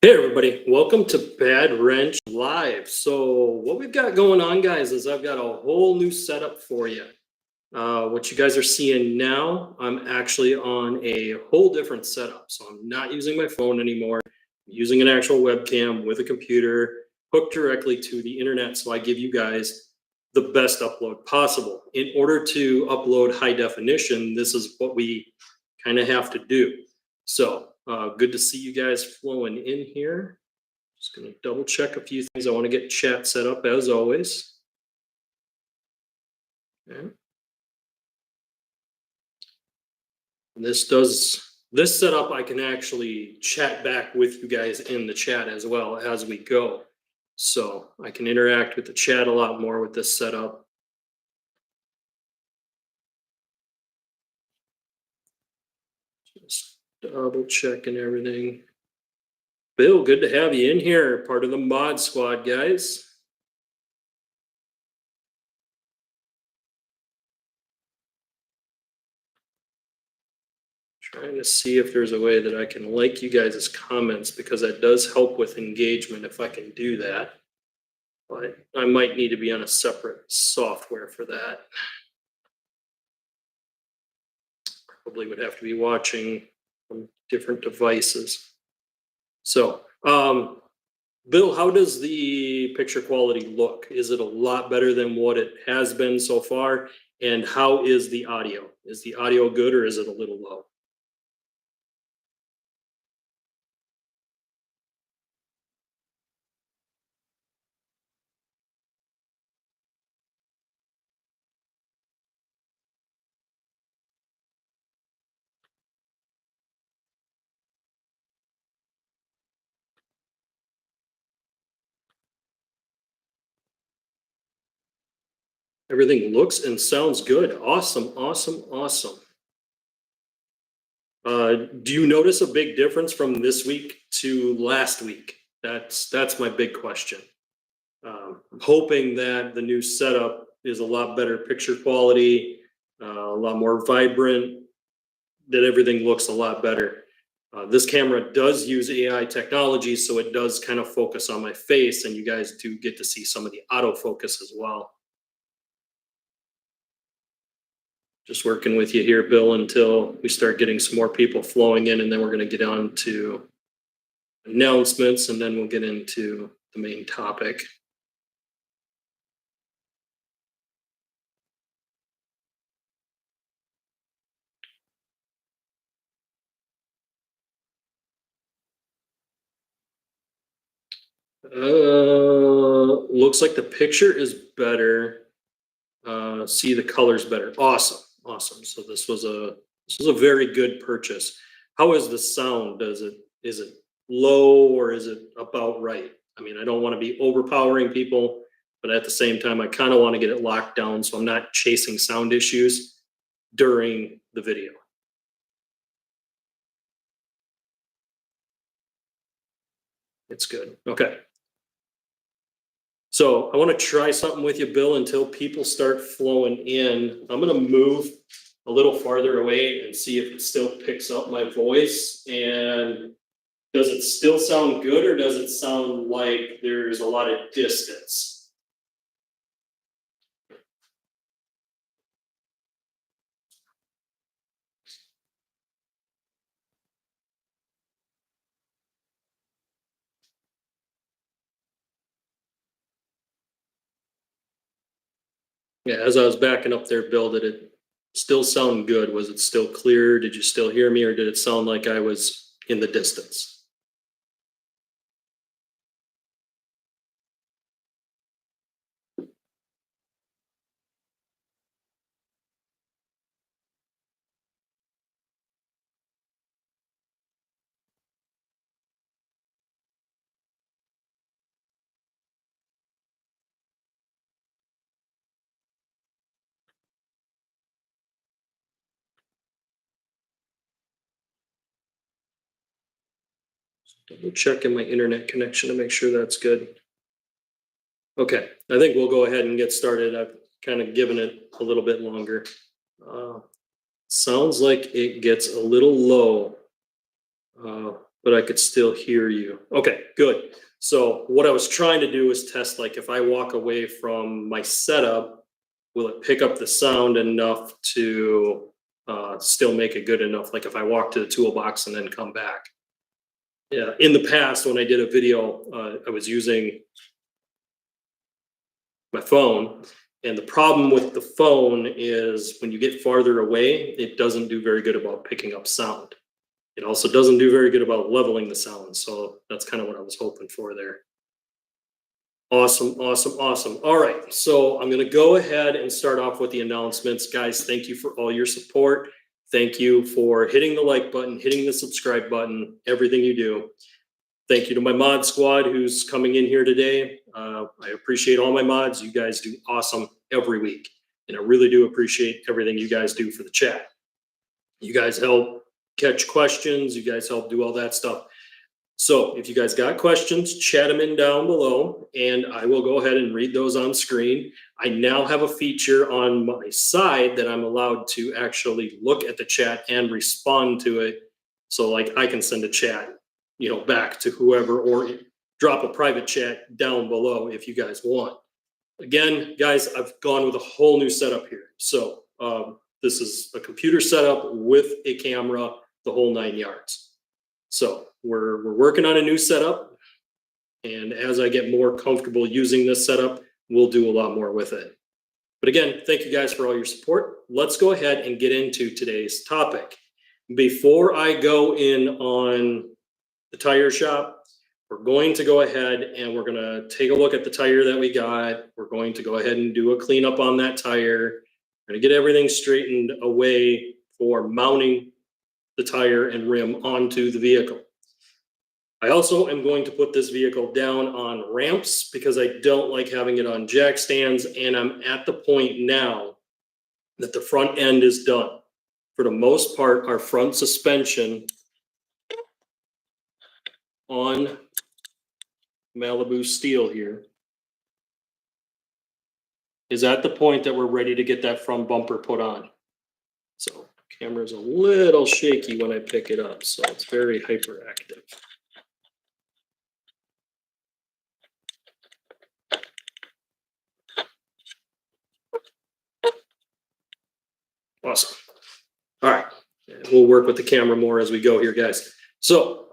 Hey everybody, welcome to Bad Wrench Live. So what we've got going on, guys, is I've got a whole new setup for you. What you guys are seeing now, I'm actually on a whole different setup. So I'm not using my phone anymore. I'm using an actual webcam with a computer hooked directly to the internet. So I give you guys the best upload possible. In order to upload high definition, this is what we kind of have to do. So good to see you guys flowing in here. Just going to double check a few things. I want to get chat set up as always. Okay. And this setup, I can actually chat back with you guys in the chat as well as we go. So I can interact with the chat a lot more with this setup. Just double checking everything. Bill, good to have you in here, part of the mod squad, guys. Trying to see if there's a way that I can like you guys' comments, because that does help with engagement if I can do that. But I might need to be on a separate software for that. Probably would have to be watching on different devices. So, Bill, how does the picture quality look? Is it a lot better than what it has been so far? And how is the audio? Is the audio good or is it a little low? Everything looks and sounds good. Awesome, awesome, awesome. Do you notice a big difference from this week to last week? That's my big question. I'm hoping that the new setup is a lot better picture quality, a lot more vibrant, that everything looks a lot better. This camera does use AI technology, so it does kind of focus on my face, and you guys do get to see some of the autofocus as well. Just working with you here, Bill, until we start getting some more people flowing in, and then we're going to get on to announcements, and then we'll get into the main topic. Looks like the picture is better. See the colors better. Awesome, awesome. So this was a very good purchase. How is the sound? Is it low or is it about right? I mean, I don't want to be overpowering people, but at the same time, I kind of want to get it locked down so I'm not chasing sound issues during the video. It's good. Okay. So I want to try something with you, Bill, until people start flowing in. I'm going to move a little farther away and see if it still picks up my voice. And does it still sound good, or does it sound like there's a lot of distance? Yeah, as I was backing up there, Bill, did it still sound good? Was it still clear? Did you still hear me, or did it sound like I was in the distance? Double checking my internet connection to make sure that's good. Okay, I think we'll go ahead and get started. I've kind of given it a little bit longer. Sounds like it gets a little low, but I could still hear you. Okay, good. So what I was trying to do is test, like, if I walk away from my setup, will it pick up the sound enough to still make it good enough? Like if I walk to the toolbox and then come back. Yeah, in the past, when I did a video, I was using my phone. And the problem with the phone is when you get farther away, it doesn't do very good about picking up sound. It also doesn't do very good about leveling the sound. So that's kind of what I was hoping for there. Awesome, awesome, awesome. All right, so I'm going to go ahead and start off with the announcements. Guys, thank you for all your support. Thank you for hitting the like button, hitting the subscribe button, everything you do. Thank you to my mod squad who's coming in here today. I appreciate all my mods. You guys do awesome every week. And I really do appreciate everything you guys do for the chat. You guys help catch questions. You guys help do all that stuff. So if you guys got questions, chat them in down below and I will go ahead and read those on screen. I now have a feature on my side that I'm allowed to actually look at the chat and respond to it. So like I can send a chat, back to whoever, or drop a private chat down below if you guys want. Again, guys, I've gone with a whole new setup here. So this is a computer setup with a camera, the whole 9 yards. So we're working on a new setup. And as I get more comfortable using this setup, we'll do a lot more with it. But again, thank you guys for all your support. Let's go ahead and get into today's topic. Before I go in on the tire shop, we're going to go ahead and we're going to take a look at the tire that we got. We're going to go ahead and do a cleanup on that tire. We're going to get everything straightened away for mounting the tire and rim onto the vehicle. I also am going to put this vehicle down on ramps because I don't like having it on jack stands, and I'm at the point now that the front end is done. For the most part, our front suspension on Malibu steel here is at the point that we're ready to get that front bumper put on. So camera's a little shaky when I pick it up, so it's very hyperactive. Awesome. All right, we'll work with the camera more as we go here, guys. So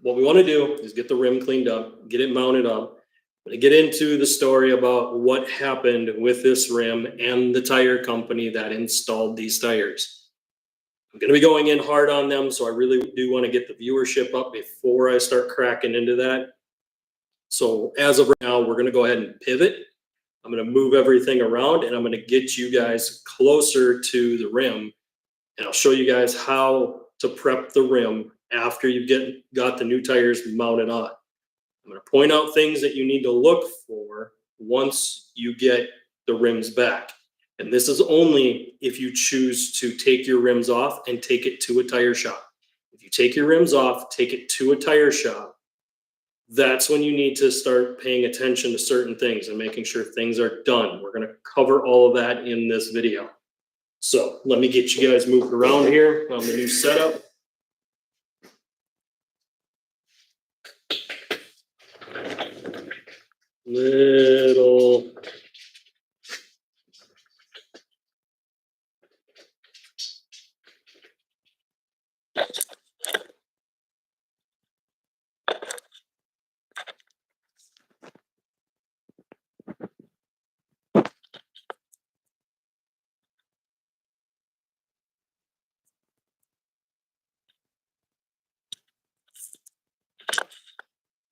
what we want to do is get the rim cleaned up, get it mounted up. I'm going to get into the story about what happened with this rim and the tire company that installed these tires. I'm going to be going in hard on them, so I really do want to get the viewership up before I start cracking into that. So as of right now, we're going to go ahead and pivot. I'm going to move everything around and I'm going to get you guys closer to the rim. And I'll show you guys how to prep the rim after you got the new tires mounted on. I'm going to point out things that you need to look for once you get the rims back. And this is only if you choose to take your rims off and take it to a tire shop. If you take your rims off, take it to a tire shop, that's when you need to start paying attention to certain things and making sure things are done. We're going to cover all of that in this video. So let me get you guys moved around here on the new setup. Little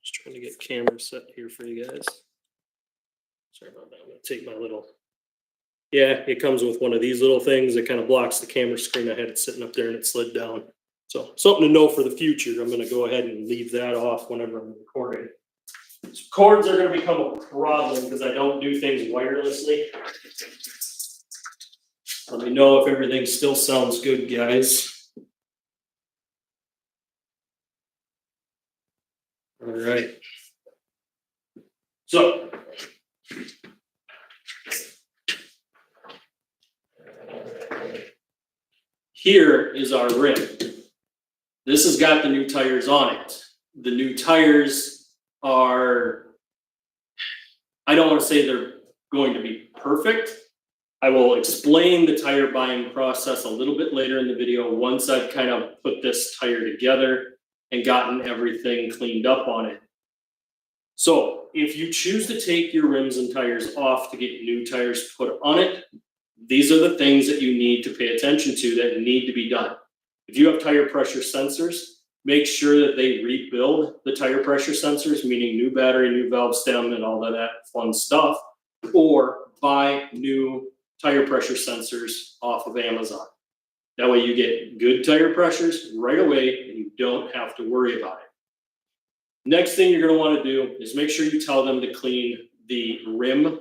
just trying to get camera set here for you guys. Sorry about that. I'm going to take my little, yeah, it comes with one of these little things that kind of blocks the camera screen. I had it sitting up there and it slid down. So something to know for the future. I'm going to go ahead and leave that off whenever I'm recording. So cords are going to become a problem because I don't do things wirelessly. Let me know if everything still sounds good, guys. All right. So here is our rim. This has got the new tires on it. The new tires are, I don't want to say they're going to be perfect. I will explain the tire buying process a little bit later in the video once I've kind of put this tire together and gotten everything cleaned up on it. So if you choose to take your rims and tires off to get new tires put on it, these are the things that you need to pay attention to that need to be done. If you have tire pressure sensors, make sure that they rebuild the tire pressure sensors, meaning new battery, new valve stem, and all of that fun stuff, or buy new tire pressure sensors off of Amazon. That way you get good tire pressures right away and you don't have to worry about it. Next thing you're going to want to do is make sure you tell them to clean the rim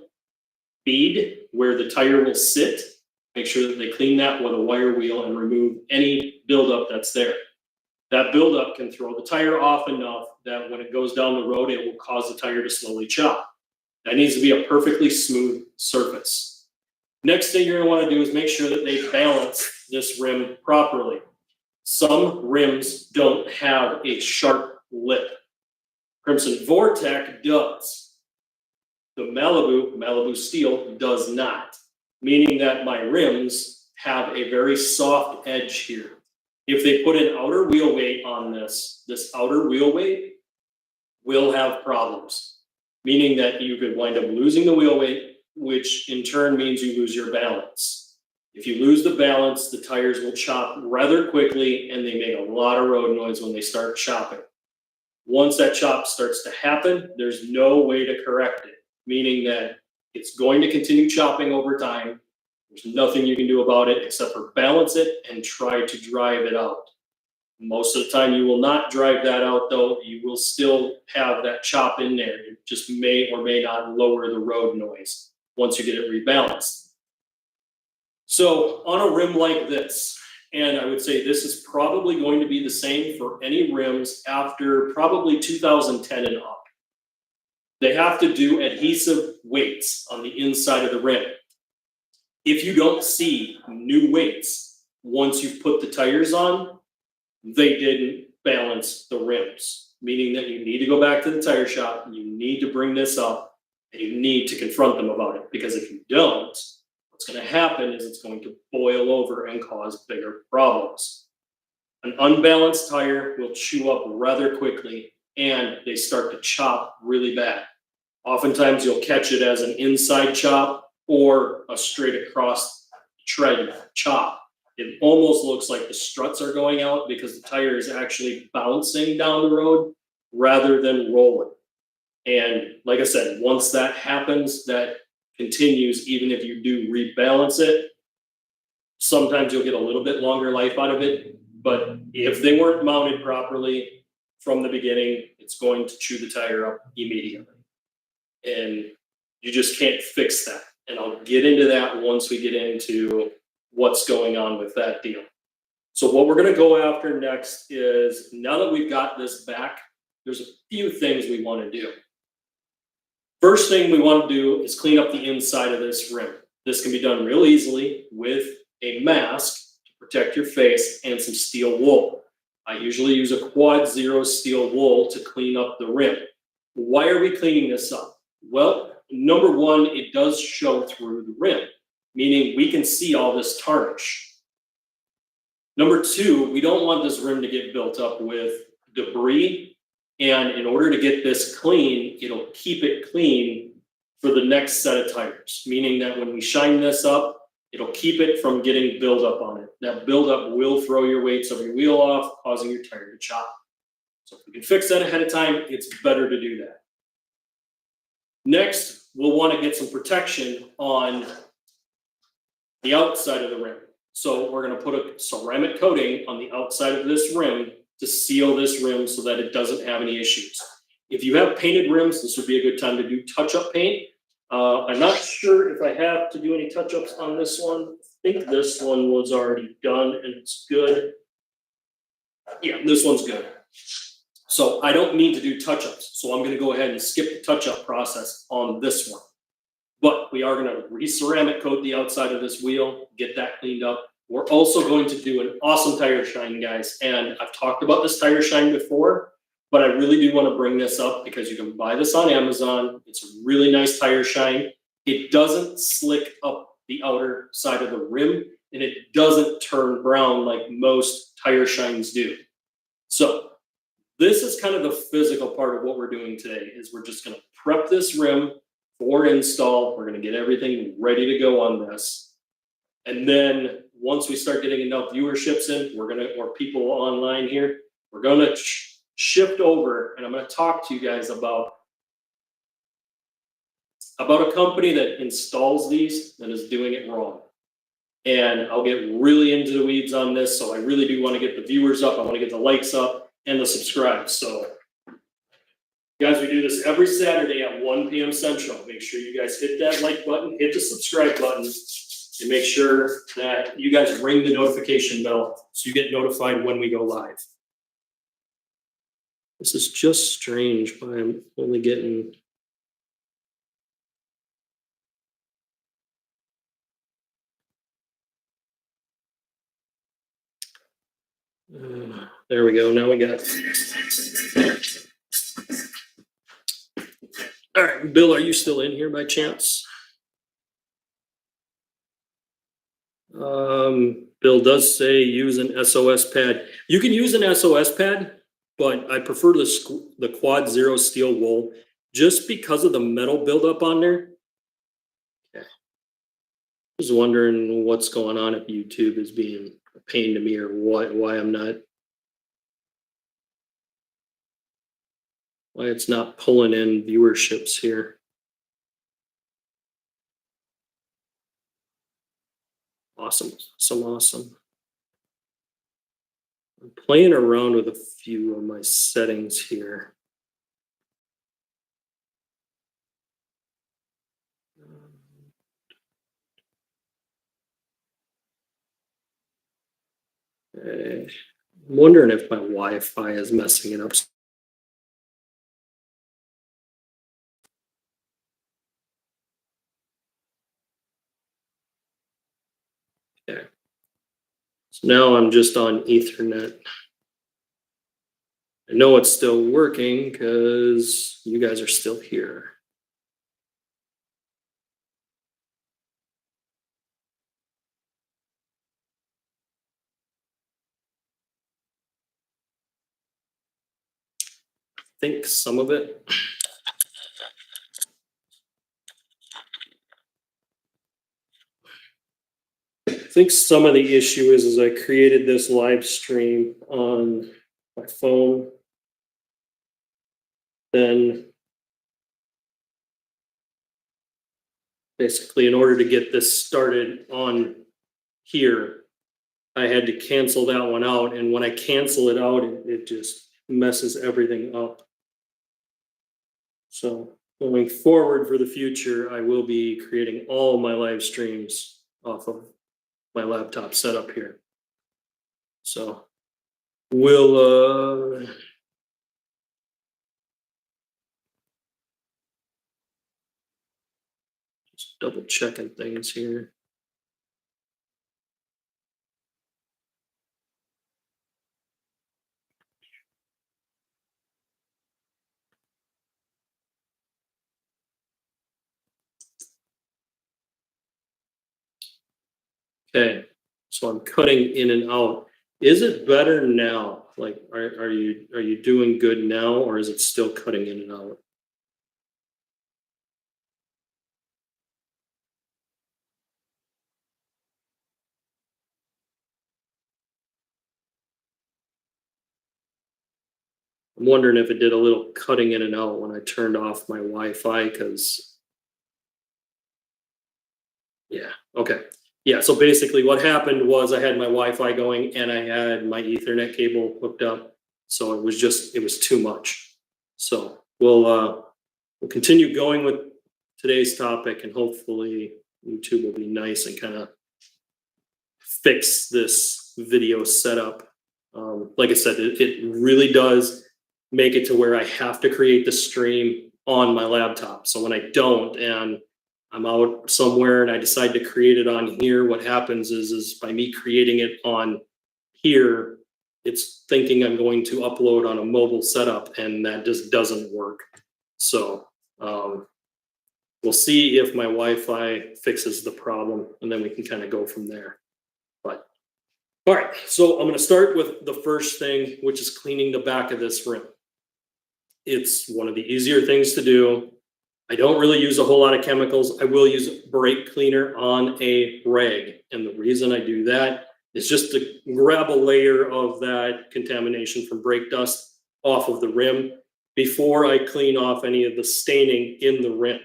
bead where the tire will sit. Make sure that they clean that with a wire wheel and remove any buildup that's there. That buildup can throw the tire off enough that when it goes down the road, it will cause the tire to slowly chop. That needs to be a perfectly smooth surface. Next thing you're going to want to do is make sure that they balance this rim properly. Some rims don't have a sharp lip. Crimson Vortec does. The Malibu steel does not, meaning that my rims have a very soft edge here. If they put an outer wheel weight on this outer wheel weight will have problems, meaning that you could wind up losing the wheel weight, which in turn means you lose your balance. If you lose the balance, the tires will chop rather quickly and they make a lot of road noise when they start chopping. Once that chop starts to happen, there's no way to correct it, meaning that it's going to continue chopping over time. There's nothing you can do about it except for balance it and try to drive it out. Most of the time you will not drive that out though. You will still have that chop in there. It just may or may not lower the road noise once you get it rebalanced. So on a rim like this, and I would say this is probably going to be the same for any rims after probably 2010 and up. They have to do adhesive weights on the inside of the rim. If you don't see new weights once you've put the tires on, they didn't balance the rims, meaning that you need to go back to the tire shop, you need to bring this up, and you need to confront them about it. Because if you don't, what's going to happen is it's going to boil over and cause bigger problems. An unbalanced tire will chew up rather quickly and they start to chop really bad. Oftentimes you'll catch it as an inside chop or a straight across tread chop. It almost looks like the struts are going out because the tire is actually bouncing down the road rather than rolling. And like I said, once that happens, that continues even if you do rebalance it. Sometimes you'll get a little bit longer life out of it, but if they weren't mounted properly from the beginning, it's going to chew the tire up immediately. And you just can't fix that. And I'll get into that once we get into what's going on with that deal. So what we're going to go after next is, now that we've got this back, there's a few things we want to do. First thing we want to do is clean up the inside of this rim. This can be done real easily with a mask to protect your face and some steel wool. I usually use a quad zero steel wool to clean up the rim. Why are we cleaning this up? Well, number one, it does show through the rim, meaning we can see all this tarnish. Number two, we don't want this rim to get built up with debris. And in order to get this clean, it'll keep it clean for the next set of tires, meaning that when we shine this up, it'll keep it from getting buildup on it. That buildup will throw your weights of your wheel off, causing your tire to chop. So if we can fix that ahead of time, it's better to do that. Next, we'll want to get some protection on the outside of the rim. So we're going to put a ceramic coating on the outside of this rim to seal this rim so that it doesn't have any issues. If you have painted rims, this would be a good time to do touch-up paint. I'm not sure if I have to do any touch-ups on this one. I think this one was already done and it's good. Yeah, this one's good. So I don't need to do touch-ups. So I'm going to go ahead and skip the touch-up process on this one. But we are going to re-ceramic coat the outside of this wheel, get that cleaned up. we're also going to do an awesome tire shine, guys. And I've talked about this tire shine before, but I really do want to bring this up because you can buy this on Amazon. It's a really nice tire shine. It doesn't slick up the outer side of the rim, and it doesn't turn brown like most tire shines do. So this is kind of the physical part of what we're doing today, is we're just going to prep this rim for install. We're going to get everything ready to go on this. And then once we start getting enough viewerships in, or people online here, we're going to shift over, and I'm going to talk to you guys about a company that installs these that is doing it wrong. And I'll get really into the weeds on this. So I really do want to get the viewers up. I want to get the likes up and the subscribes. So guys, we do this every Saturday at 1 p.m. Central. Make sure you guys hit that like button, hit the subscribe button, and make sure that you guys ring the notification bell so you get notified when we go live. This is just strange why I'm only getting... there we go. Now we got... All right, Bill, are you still in here by chance? Bill does say use an SOS pad. You can use an SOS pad, but I prefer the Quad Zero steel wool just because of the metal buildup on there. Okay. Just wondering what's going on, if YouTube is being a pain to me, or why I'm not, why it's not pulling in viewerships here. Awesome. I'm playing around with a few of my settings here. I'm wondering if my Wi-Fi is messing it up. Okay. So now I'm just on Ethernet. I know it's still working because you guys are still here. I think some of it. I think some of the issue is I created this live stream on my phone. Then basically, in order to get this started on here, I had to cancel that one out. And when I cancel it out, it just messes everything up. So going forward for the future, I will be creating all my live streams off of my laptop setup here. So we'll just double checking things here. Okay, so I'm cutting in and out. Is it better now? Like, are you doing good now, or is it still cutting in and out? I'm wondering if it did a little cutting in and out when I turned off my Wi-Fi, because yeah, okay. Yeah, so basically what happened was I had my Wi-Fi going and I had my Ethernet cable hooked up. So it was too much. So we'll continue going with today's topic, and hopefully YouTube will be nice and kind of fix this video setup. Like I said, it really does make it to where I have to create the stream on my laptop. So when I don't, and I'm out somewhere and I decide to create it on here, what happens is by me creating it on here, it's thinking I'm going to upload on a mobile setup, and that just doesn't work. So we'll see if my Wi-Fi fixes the problem, and then we can kind of go from there. But all right, so I'm going to start with the first thing, which is cleaning the back of this rim. It's one of the easier things to do. I don't really use a whole lot of chemicals. I will use brake cleaner on a rag, and the reason I do that is just to grab a layer of that contamination from brake dust off of the rim before I clean off any of the staining in the rim.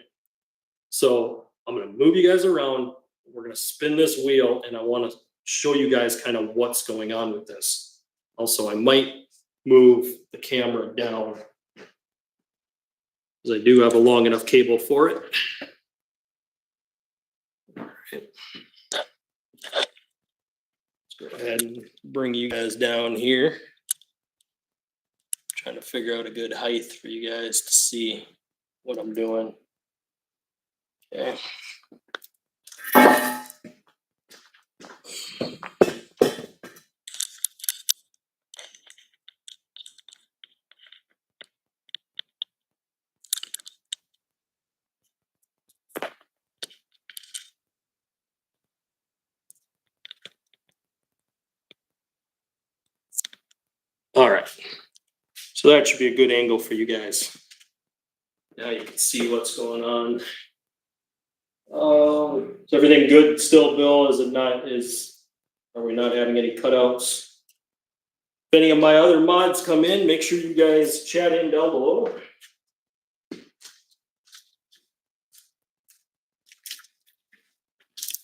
So I'm going to move you guys around. We're going to spin this wheel, and I want to show you guys kind of what's going on with this. Also, I might move the camera down because I do have a long enough cable for it. All right. Let's go ahead and bring you guys down here. Trying to figure out a good height for you guys to see what I'm doing. Okay. All right. So that should be a good angle for you guys. Now you can see what's going on. Is everything good still, Bill? Are we not having any cutouts? If any of my other mods come in, make sure you guys chat in down below.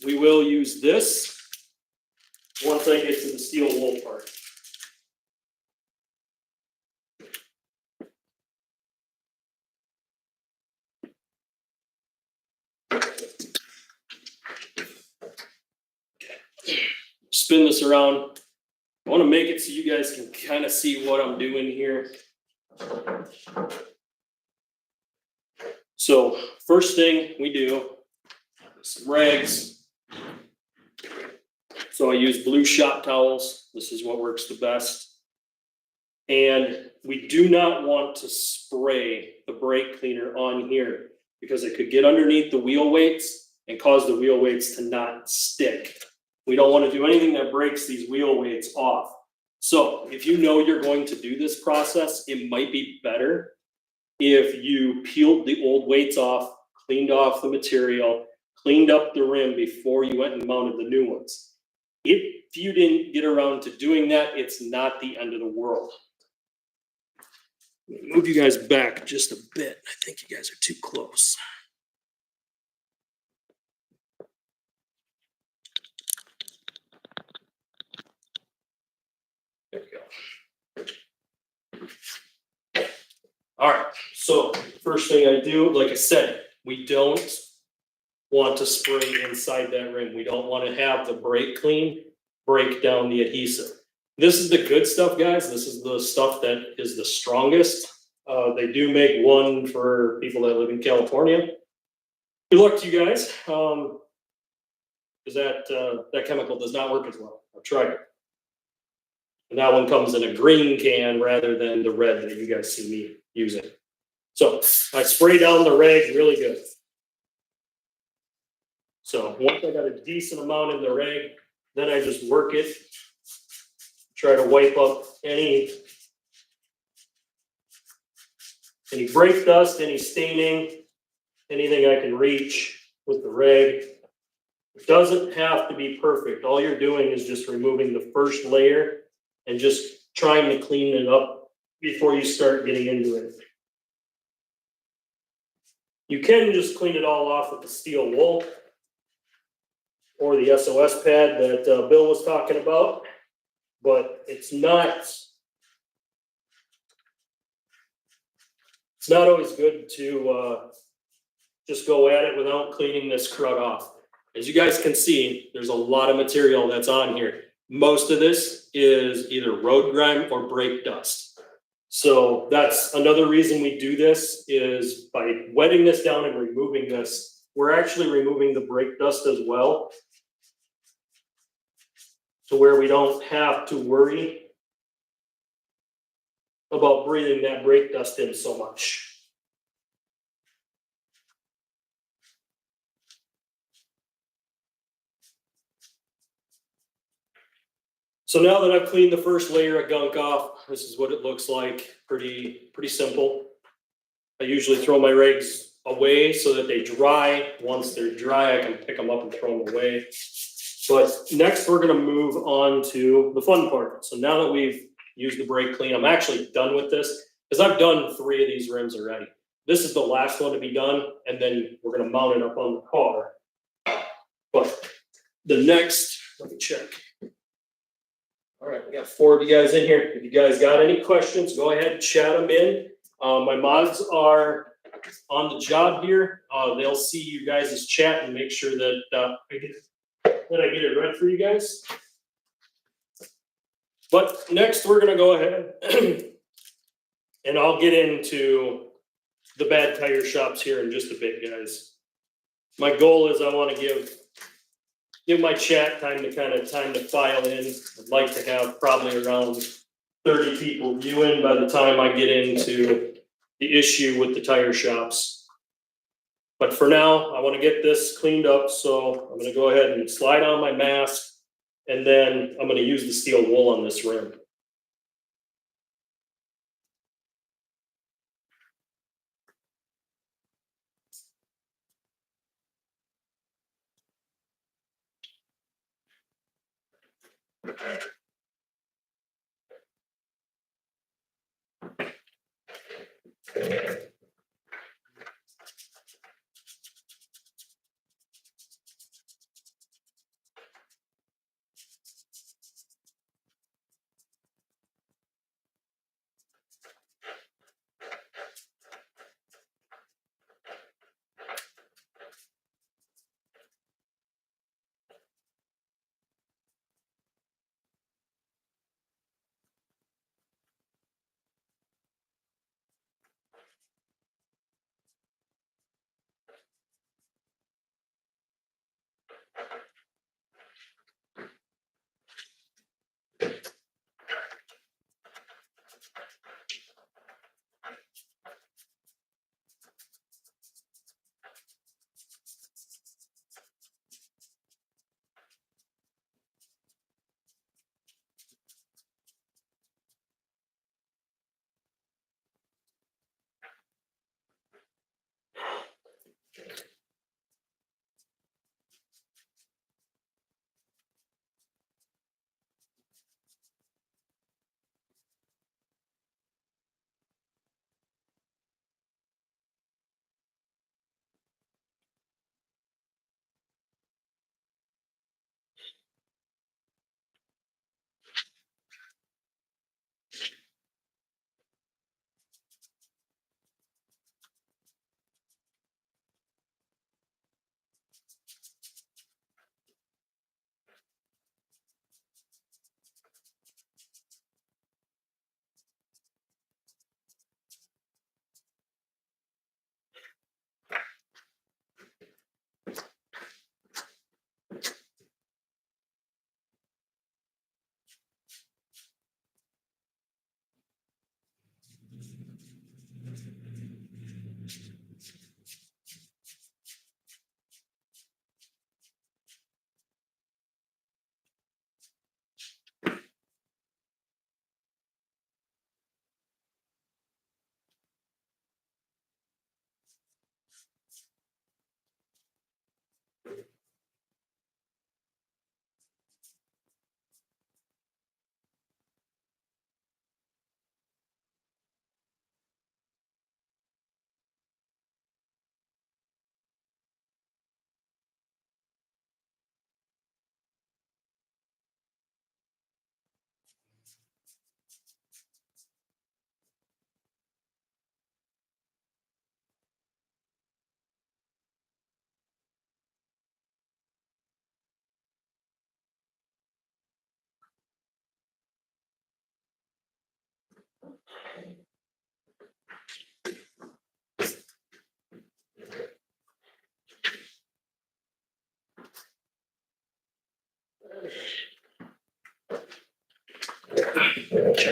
We will use this once I get to the steel wool part. Spin this around. I want to make it so you guys can kind of see what I'm doing here. So first thing we do, some rags. So I use blue shop towels. This is what works the best. And we do not want to spray the brake cleaner on here because it could get underneath the wheel weights and cause the wheel weights to not stick. We don't want to do anything that breaks these wheel weights off. So if you know you're going to do this process, it might be better if you peeled the old weights off, cleaned off the material, cleaned up the rim before you went and mounted the new ones. If you didn't get around to doing that, it's not the end of the world. Move you guys back just a bit. I think you guys are too close. There we go. All right, so first thing I do, like I said, we don't want to spray inside that rim. We don't want to have the brake clean break down the adhesive. This is the good stuff, guys. This is the stuff that is the strongest. They do make one for people that live in California. Good luck to you guys, because that chemical does not work as well. I've tried it. And that one comes in a green can rather than the red that you guys see me using. So I spray down the rag really good. So once I got a decent amount in the rag, then I just work it. Try to wipe up any brake dust, any staining, anything I can reach with the rag. It doesn't have to be perfect. All you're doing is just removing the first layer and just trying to clean it up before you start getting into it. You can just clean it all off with the steel wool or the SOS pad that Bill was talking about, but it's not always good to just go at it without cleaning this crud off. As you guys can see, there's a lot of material that's on here. Most of this is either road grime or brake dust. So that's another reason we do this, is by wetting this down and removing this, we're actually removing the brake dust as well, to where we don't have to worry about breathing that brake dust in so much. So now that I've cleaned the first layer of gunk off, this is what it looks like. Pretty simple. I usually throw my rags away so that they dry. Once they're dry, I can pick them up and throw them away. But next we're gonna move on to the fun part. So now that we've used the brake clean, I'm actually done with this because I've done 3 of these rims already. This is the last one to be done, and then we're gonna mount it up on the car. But the next, let me check. All right, we got 4 of you guys in here. If you guys got any questions, go ahead and chat them in. My mods are on the job here. They'll see you guys' chat and make sure that I get it read for you guys. But next, we're gonna go ahead and I'll get into the bad tire shops here in just a bit, guys. My goal is I want to give my chat time to file in. I'd like to have probably around 30 people viewing by the time I get into the issue with the tire shops. But for now, I want to get this cleaned up, so I'm going to go ahead and slide on my mask, and then I'm going to use the steel wool on this rim.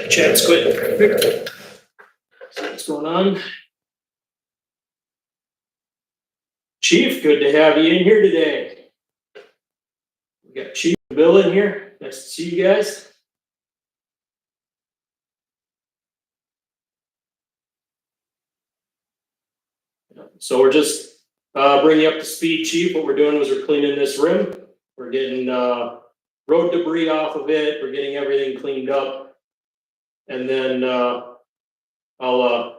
Chat's quit. What's going on? Chief, good to have you in here today. We got Chief and Bill in here. Nice to see you guys. So we're just bringing you up to speed, Chief. What we're doing is we're cleaning this rim. We're getting road debris off of it. We're getting everything cleaned up, and then I'll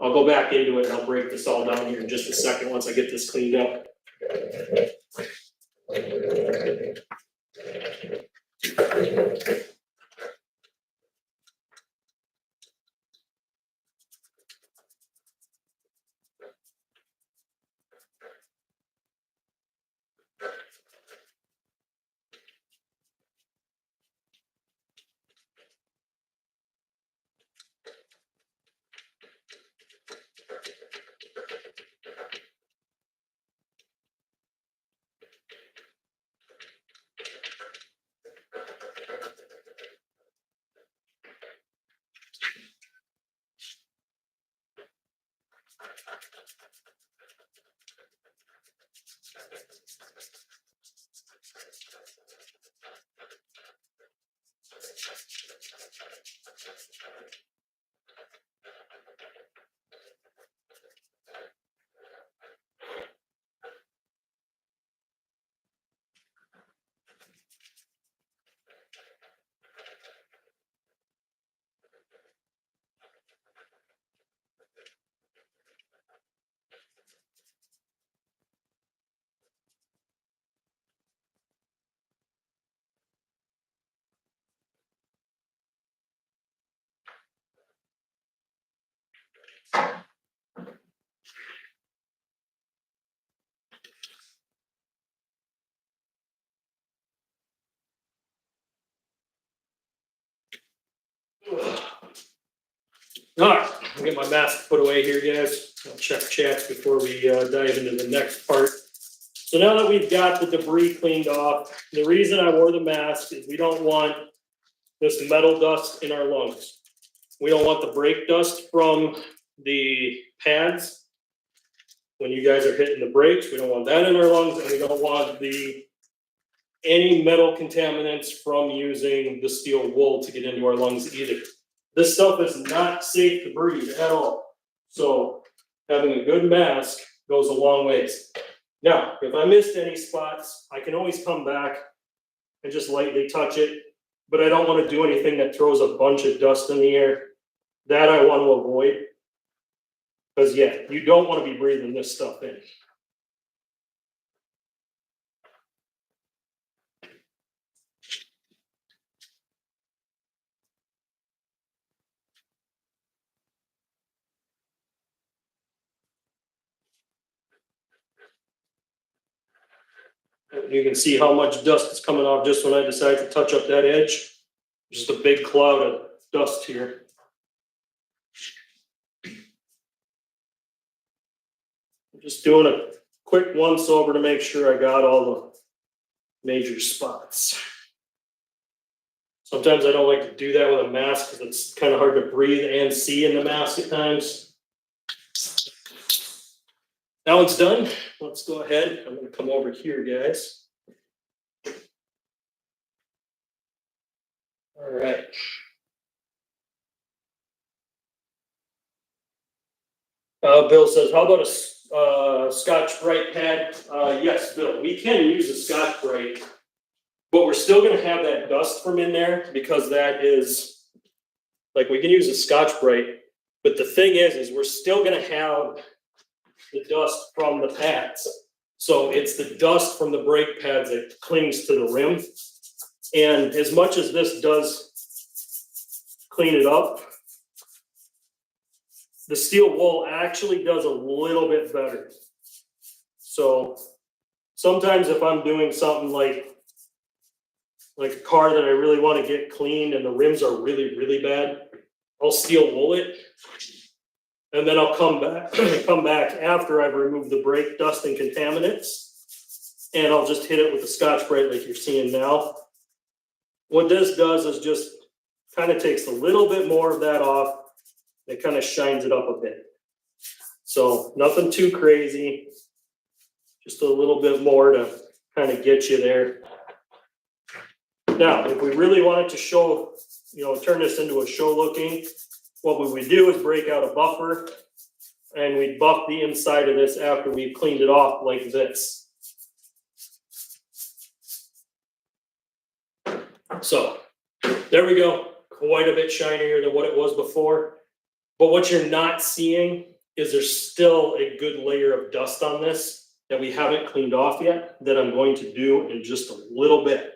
go back into it and I'll break this all down here in just a second once I get this cleaned up. All right, I'll get my mask put away here, guys. I'll check chats before we dive into the next part. So now that we've got the debris cleaned off, the reason I wore the mask is we don't want this metal dust in our lungs. We don't want the brake dust from the pads when you guys are hitting the brakes. We don't want that in our lungs, and we don't want any metal contaminants from using the steel wool to get into our lungs either. This stuff is not safe to breathe at all. So having a good mask goes a long ways. Now, if I missed any spots, I can always come back and just lightly touch it, but I don't want to do anything that throws a bunch of dust in the air. That I want to avoid. Because yeah, you don't want to be breathing this stuff in. You can see how much dust is coming off just when I decide to touch up that edge. Just a big cloud of dust here. I'm just doing a quick once over to make sure I got all the major spots. Sometimes I don't like to do that with a mask because it's kind of hard to breathe and see in the mask at times. Now it's done. Let's go ahead. I'm going to come over here, guys. All right. Bill says, how about a Scotch-Brite pad? Yes, Bill, we can use a Scotch-Brite, but we're still going to have that dust from in there because that is, like, we can use a Scotch-Brite, but the thing is we're still going to have the dust from the pads. So it's the dust from the brake pads that clings to the rim. And as much as this does clean it up, the steel wool actually does a little bit better. So sometimes if I'm doing something like a car that I really want to get cleaned and the rims are really, really bad, I'll steel wool it. And then I'll come back after I've removed the brake dust and contaminants, and I'll just hit it with the Scotch-Brite like you're seeing now. What this does is just kind of takes a little bit more of that off. It kind of shines it up a bit. So nothing too crazy, just a little bit more to kind of get you there. Now, if we really wanted to show, turn this into a show looking, what we would do is break out a buffer and we'd buff the inside of this after we've cleaned it off like this. So there we go, quite a bit shinier than what it was before. But what you're not seeing is there's still a good layer of dust on this that we haven't cleaned off yet that I'm going to do in just a little bit.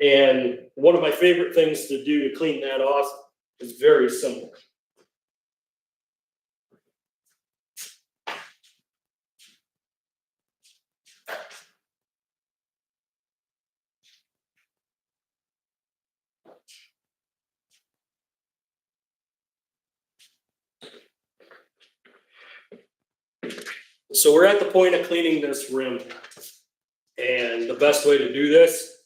And one of my favorite things to do to clean that off is very simple. So we're at the point of cleaning this rim. And the best way to do this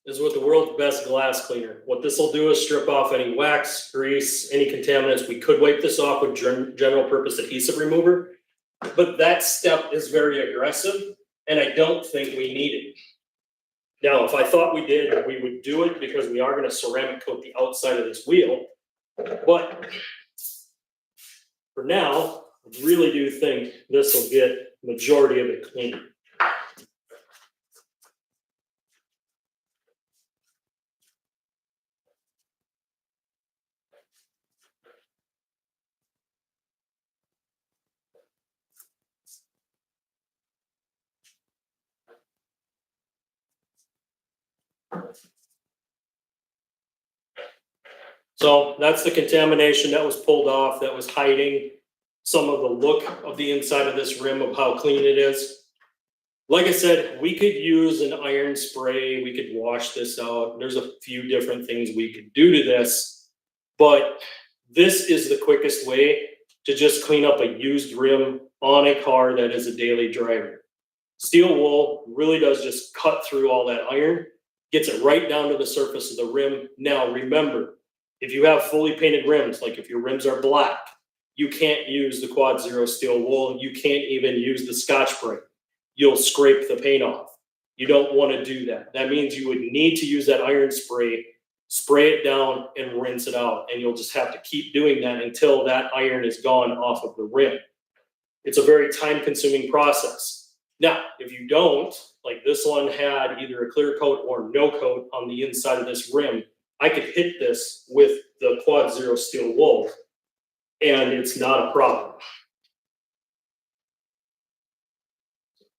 is with the world's best glass cleaner. What this will do is strip off any wax, grease, any contaminants. We could wipe this off with general purpose adhesive remover, but that step is very aggressive and I don't think we need it. Now, if I thought we did, we would do it because we are going to ceramic coat the outside of this wheel. But for now, I really do think this will get the majority of it clean. So that's the contamination that was pulled off, that was hiding some of the look of the inside of this rim of how clean it is. Like I said, we could use an iron spray, we could wash this out. There's a few different things we could do to this, but this is the quickest way to just clean up a used rim on a car that is a daily driver. Steel wool really does just cut through all that iron, gets it right down to the surface of the rim. Now remember, if you have fully painted rims, like if your rims are black, you can't use the Quad Zero steel wool. You can't even use the Scotch-Brite. You'll scrape the paint off. You don't want to do that. That means you would need to use that iron spray, spray it down and rinse it out. And you'll just have to keep doing that until that iron is gone off of the rim. It's a very time-consuming process. Now, if you don't, like this one had either a clear coat or no coat on the inside of this rim, I could hit this with the Quad Zero steel wool and it's not a problem.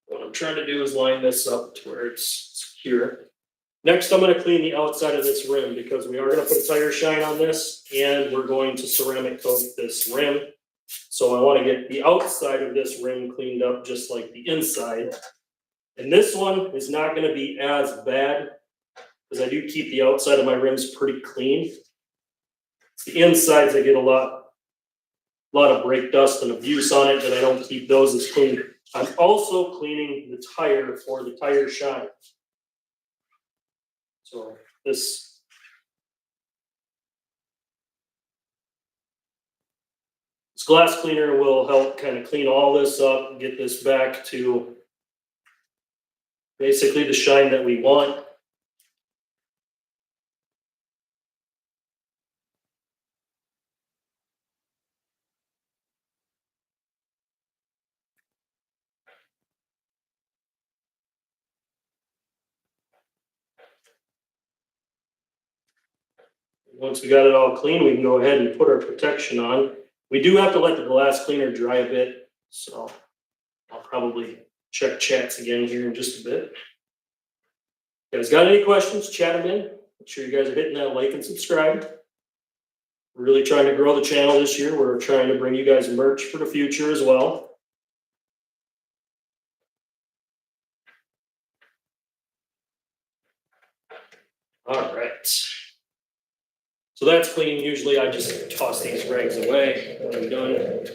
What I'm trying to do is line this up to where it's secure. Next, I'm going to clean the outside of this rim because we are going to put a tire shine on this and we're going to ceramic coat this rim. So I want to get the outside of this rim cleaned up just like the inside. And this one is not going to be as bad because I do keep the outside of my rims pretty clean. It's the insides that get a lot of brake dust and abuse on it, that I don't keep those as clean. I'm also cleaning the tire for the tire shine. So this glass cleaner will help kind of clean all this up and get this back to basically the shine that we want. Once we got it all clean, we can go ahead and put our protection on. We do have to let the glass cleaner dry a bit, so I'll probably check chats again here in just a bit. You guys got any questions, chat them in. Make sure you guys are hitting that like and subscribe. We're really trying to grow the channel this year. We're trying to bring you guys merch for the future as well. All right. So that's clean. Usually I just toss these rags away when I'm done.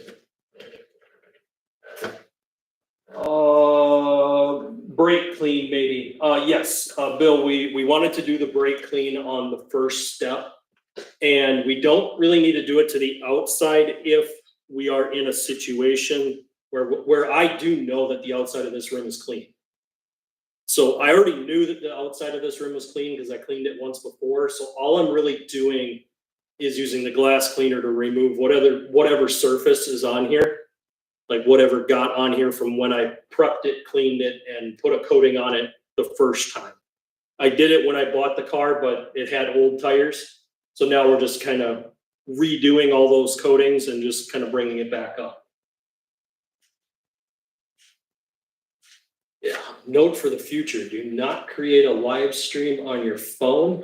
Brake clean maybe. Yes, Bill, we wanted to do the brake clean on the first step. And we don't really need to do it to the outside if we are in a situation where I do know that the outside of this rim is clean. So I already knew that the outside of this rim was clean because I cleaned it once before. So all I'm really doing is using the glass cleaner to remove whatever surface is on here, like whatever got on here from when I prepped it, cleaned it, and put a coating on it the first time. I did it when I bought the car, but it had old tires. So now we're just kind of redoing all those coatings and just kind of bringing it back up. Yeah, note for the future, do not create a live stream on your phone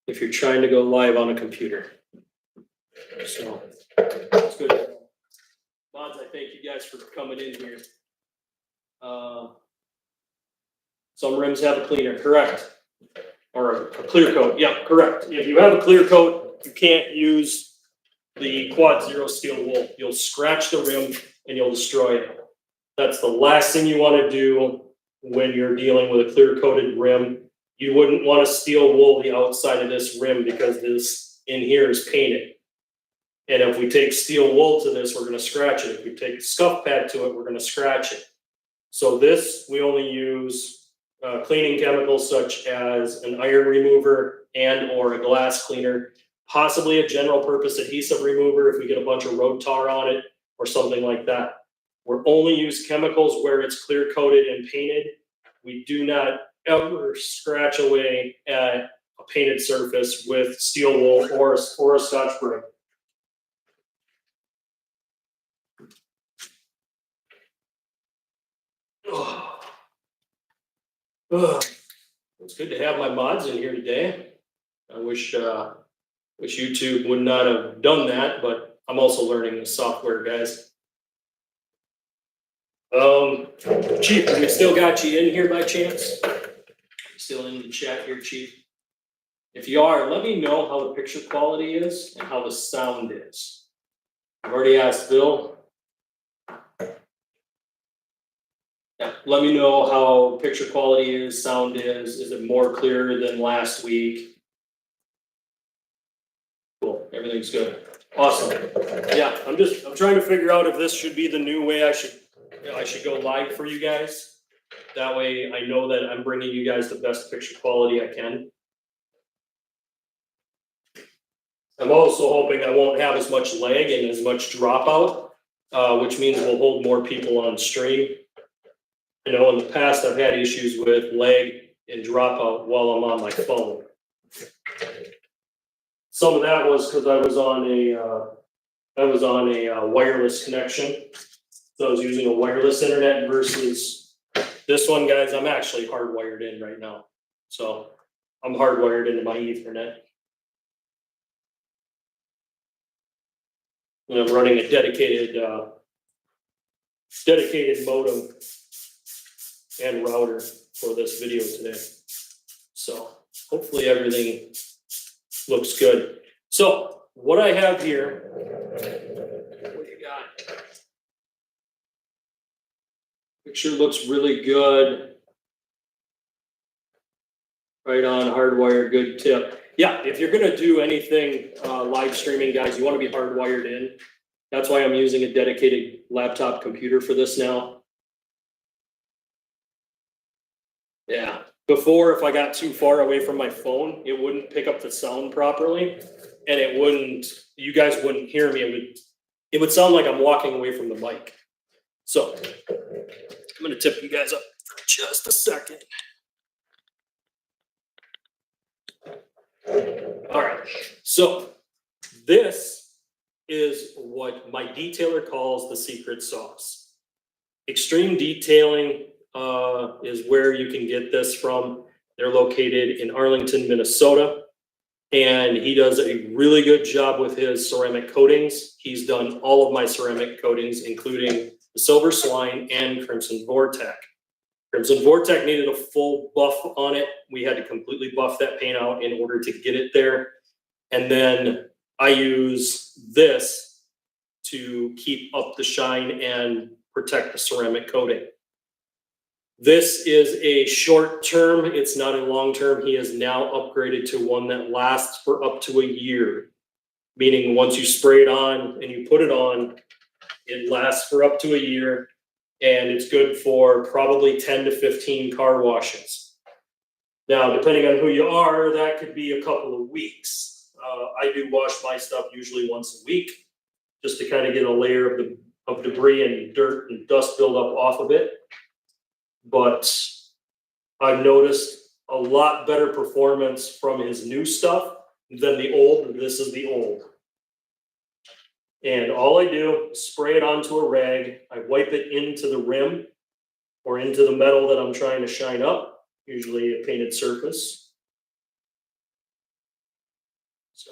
if you're trying to go live on a computer. So, that's good. Mods, I thank you guys for coming in here. Some rims have a cleaner, correct? Or a clear coat, yeah, correct. If you have a clear coat, you can't use the Quad Zero steel wool. You'll scratch the rim and you'll destroy it. That's the last thing you want to do when you're dealing with a clear coated rim. You wouldn't want to steel wool the outside of this rim because this in here is painted. And if we take steel wool to this, we're going to scratch it. If we take scuff pad to it, we're going to scratch it. So this, we only use cleaning chemicals such as an iron remover and or a glass cleaner, possibly a general purpose adhesive remover if we get a bunch of road tar on it or something like that. We're only use chemicals where it's clear coated and painted. We do not ever scratch away at a painted surface with steel wool or a Scotch Brite. It's good to have my mods in here today. I wish YouTube would not have done that, but I'm also learning the software, guys. Chief, we still got you in here by chance? Still in the chat here, Chief? If you are, let me know how the picture quality is and how the sound is. I've already asked Bill. Yeah, let me know how picture quality is, sound is. Is it more clear than last week? Cool, everything's good. Awesome. Yeah, I'm trying to figure out if this should be the new way I should go live for you guys. That way I know that I'm bringing you guys the best picture quality I can. I'm also hoping I won't have as much lag and as much dropout, which means we'll hold more people on stream. You know, in the past, I've had issues with lag and dropout while I'm on my phone. Some of that was because I was on a wireless connection. So I was using a wireless internet versus this one, guys. I'm actually hardwired in right now. So I'm hardwired into my Ethernet. And I'm running a dedicated modem and router for this video today. So hopefully everything looks good. So what I have here, what do you got? Picture looks really good. Right on, hardwired, good tip. Yeah, if you're gonna do anything live streaming, guys, you wanna be hardwired in. That's why I'm using a dedicated laptop computer for this now. Yeah, before if I got too far away from my phone, it wouldn't pick up the sound properly and you guys wouldn't hear me. It would sound like I'm walking away from the mic. So I'm gonna tip you guys up for just a second. All right, so this is what my detailer calls the secret sauce. Extreme Detailing is where you can get this from. They're located in Arlington, Minnesota, and he does a really good job with his ceramic coatings. He's done all of my ceramic coatings, including the Silver Swine and Crimson Vortec. Crimson Vortec needed a full buff on it. We had to completely buff that paint out in order to get it there. And then I use this to keep up the shine and protect the ceramic coating. This is a short term. It's not a long term. He has now upgraded to one that lasts for up to a year. Meaning once you spray it on and you put it on, it lasts for up to a year and it's good for probably 10 to 15 car washes. Now, depending on who you are, that could be a couple of weeks. I do wash my stuff usually once a week just to kind of get a layer of debris and dirt and dust buildup off of it. But I've noticed a lot better performance from his new stuff than the old. This is the old. And all I do is spray it onto a rag. I wipe it into the rim or into the metal that I'm trying to shine up, usually a painted surface. So.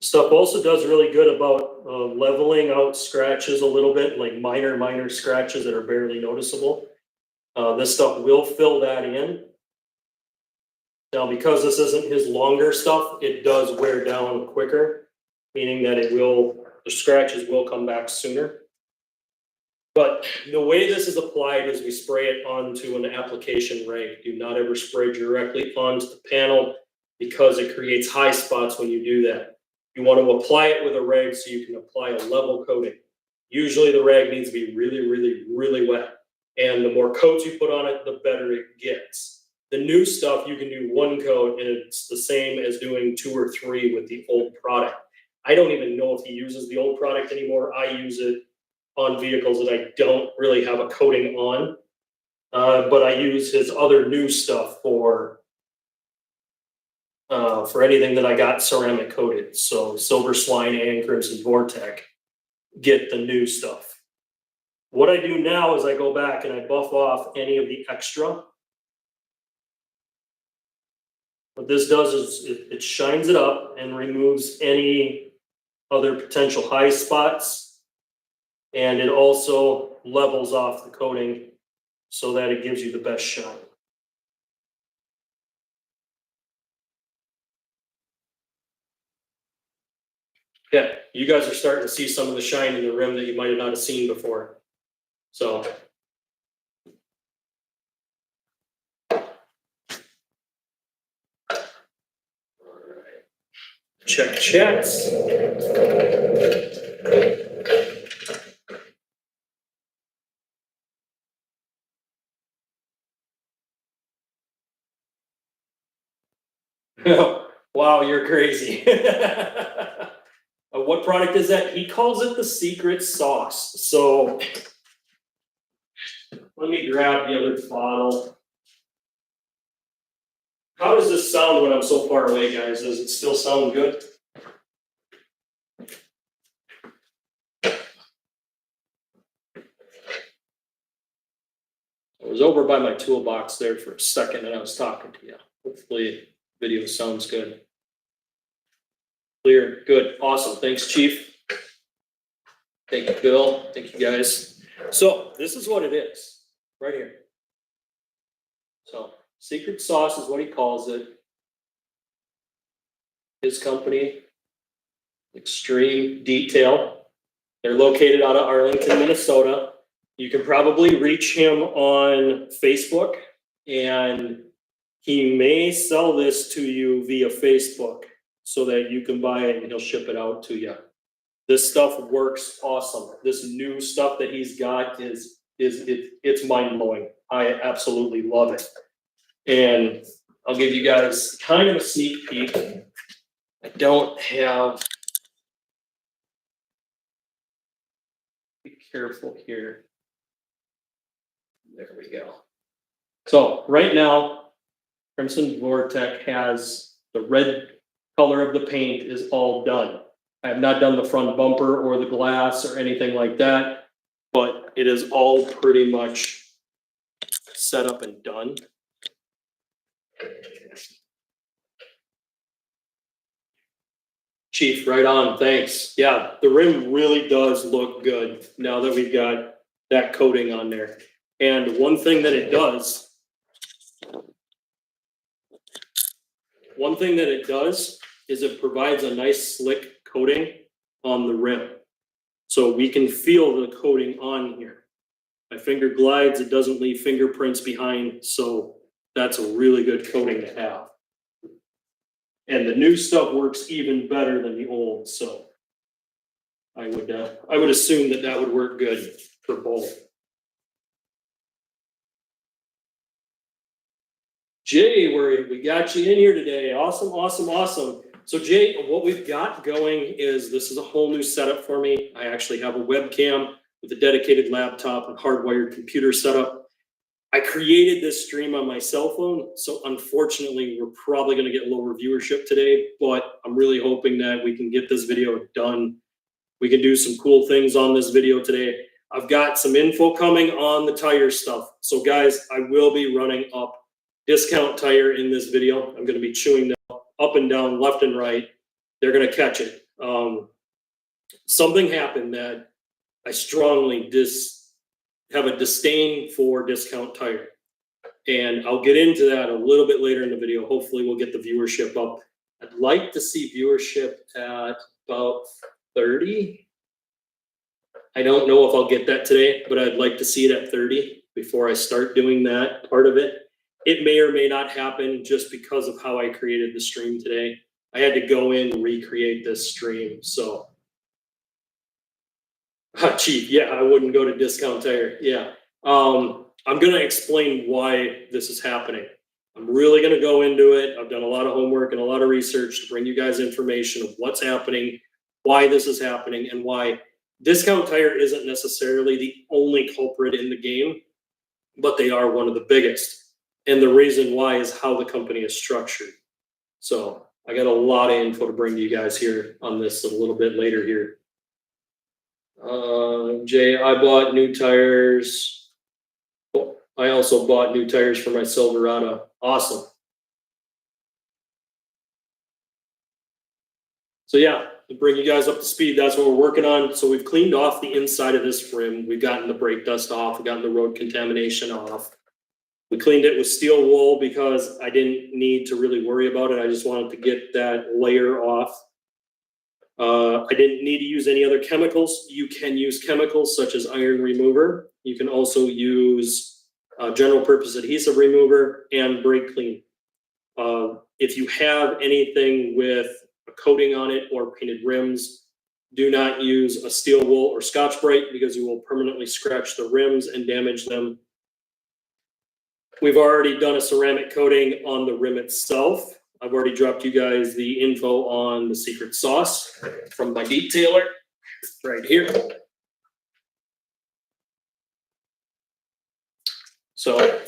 Stuff also does really good about leveling out scratches a little bit, like minor scratches that are barely noticeable. This stuff will fill that in. Now, because this isn't his longer stuff, it does wear down quicker, meaning that the scratches will come back sooner. But the way this is applied is we spray it onto an application rag. Do not ever spray directly onto the panel because it creates high spots when you do that. You want to apply it with a rag so you can apply a level coating. Usually the rag needs to be really wet. And the more coats you put on it, the better it gets. The new stuff, you can do one coat and it's the same as doing 2 or 3 with the old product. I don't even know if he uses the old product anymore. I use it on vehicles that I don't really have a coating on. But I use his other new stuff for anything that I got ceramic coated. So Silver Swine and Crimson Vortec get the new stuff. What I do now is I go back and I buff off any of the extra. What this does is it shines it up and removes any other potential high spots. And it also levels off the coating so that it gives you the best shine. Yeah, you guys are starting to see some of the shine in the rim that you might have not have seen before. So. All right. Check checks. Wow, you're crazy. What product is that? He calls it the secret sauce. So let me grab the other bottle. How does this sound when I'm so far away, guys? Does it still sound good? I was over by my toolbox there for a second and I was talking to you. Hopefully video sounds good. Clear, good, awesome. Thanks, Chief. Thank you, Bill. Thank you, guys. So this is what it is, right here. So secret sauce is what he calls it. His company, Extreme Detail. They're located out of Arlington, Minnesota. You can probably reach him on Facebook, and he may sell this to you via Facebook so that you can buy it and he'll ship it out to you. This stuff works awesome. This new stuff that he's got it's mind-blowing. I absolutely love it. And I'll give you guys kind of a sneak peek. I don't have, be careful here. There we go. So right now, Crimson Vortec has the red color of the paint is all done. I have not done the front bumper or the glass or anything like that, but it is all pretty much set up and done. Chief, right on, thanks. Yeah, the rim really does look good now that we've got that coating on there. And one thing that it does One thing that it does is it provides a nice slick coating on the rim. So we can feel the coating on here. My finger glides, it doesn't leave fingerprints behind, so that's a really good coating to have. And the new stuff works even better than the old, so I would assume that that would work good for both. Jay, we got you in here today. Awesome, awesome, awesome. So Jay, what we've got going is this is a whole new setup for me. I actually have a webcam with a dedicated laptop and hardwired computer setup. I created this stream on my cell phone, so unfortunately, we're probably going to get lower viewership today, but I'm really hoping that we can get this video done. We can do some cool things on this video today. I've got some info coming on the tire stuff. So guys, I will be running up discount tire in this video. I'm going to be chewing them up and down, left and right. They're going to catch it. Something happened that I strongly have a disdain for discount tire. And I'll get into that a little bit later in the video. Hopefully we'll get the viewership up. I'd like to see viewership at about 30. I don't know if I'll get that today, but I'd like to see it at 30 before I start doing that part of it. It may or may not happen just because of how I created the stream today. I had to go in and recreate this stream, so. Cheap, yeah, I wouldn't go to discount tire, yeah. I'm gonna explain why this is happening. I'm really gonna go into it. I've done a lot of homework and a lot of research to bring you guys information of what's happening, why this is happening, and why discount tire isn't necessarily the only culprit in the game, but they are one of the biggest. And the reason why is how the company is structured. So I got a lot of info to bring to you guys here on this a little bit later here. Jay, I bought new tires. I also bought new tires for my Silverado. Awesome. So yeah, to bring you guys up to speed, that's what we're working on. So we've cleaned off the inside of this rim. We've gotten the brake dust off. We've gotten the road contamination off. We cleaned it with steel wool because I didn't need to really worry about it. I just wanted to get that layer off. I didn't need to use any other chemicals. You can use chemicals such as iron remover. You can also use general purpose adhesive remover and brake clean. If you have anything with a coating on it or painted rims, do not use a steel wool or Scotch-Brite because you will permanently scratch the rims and damage them. We've already done a ceramic coating on the rim itself. I've already dropped you guys the info on the secret sauce from my detailer right here. So,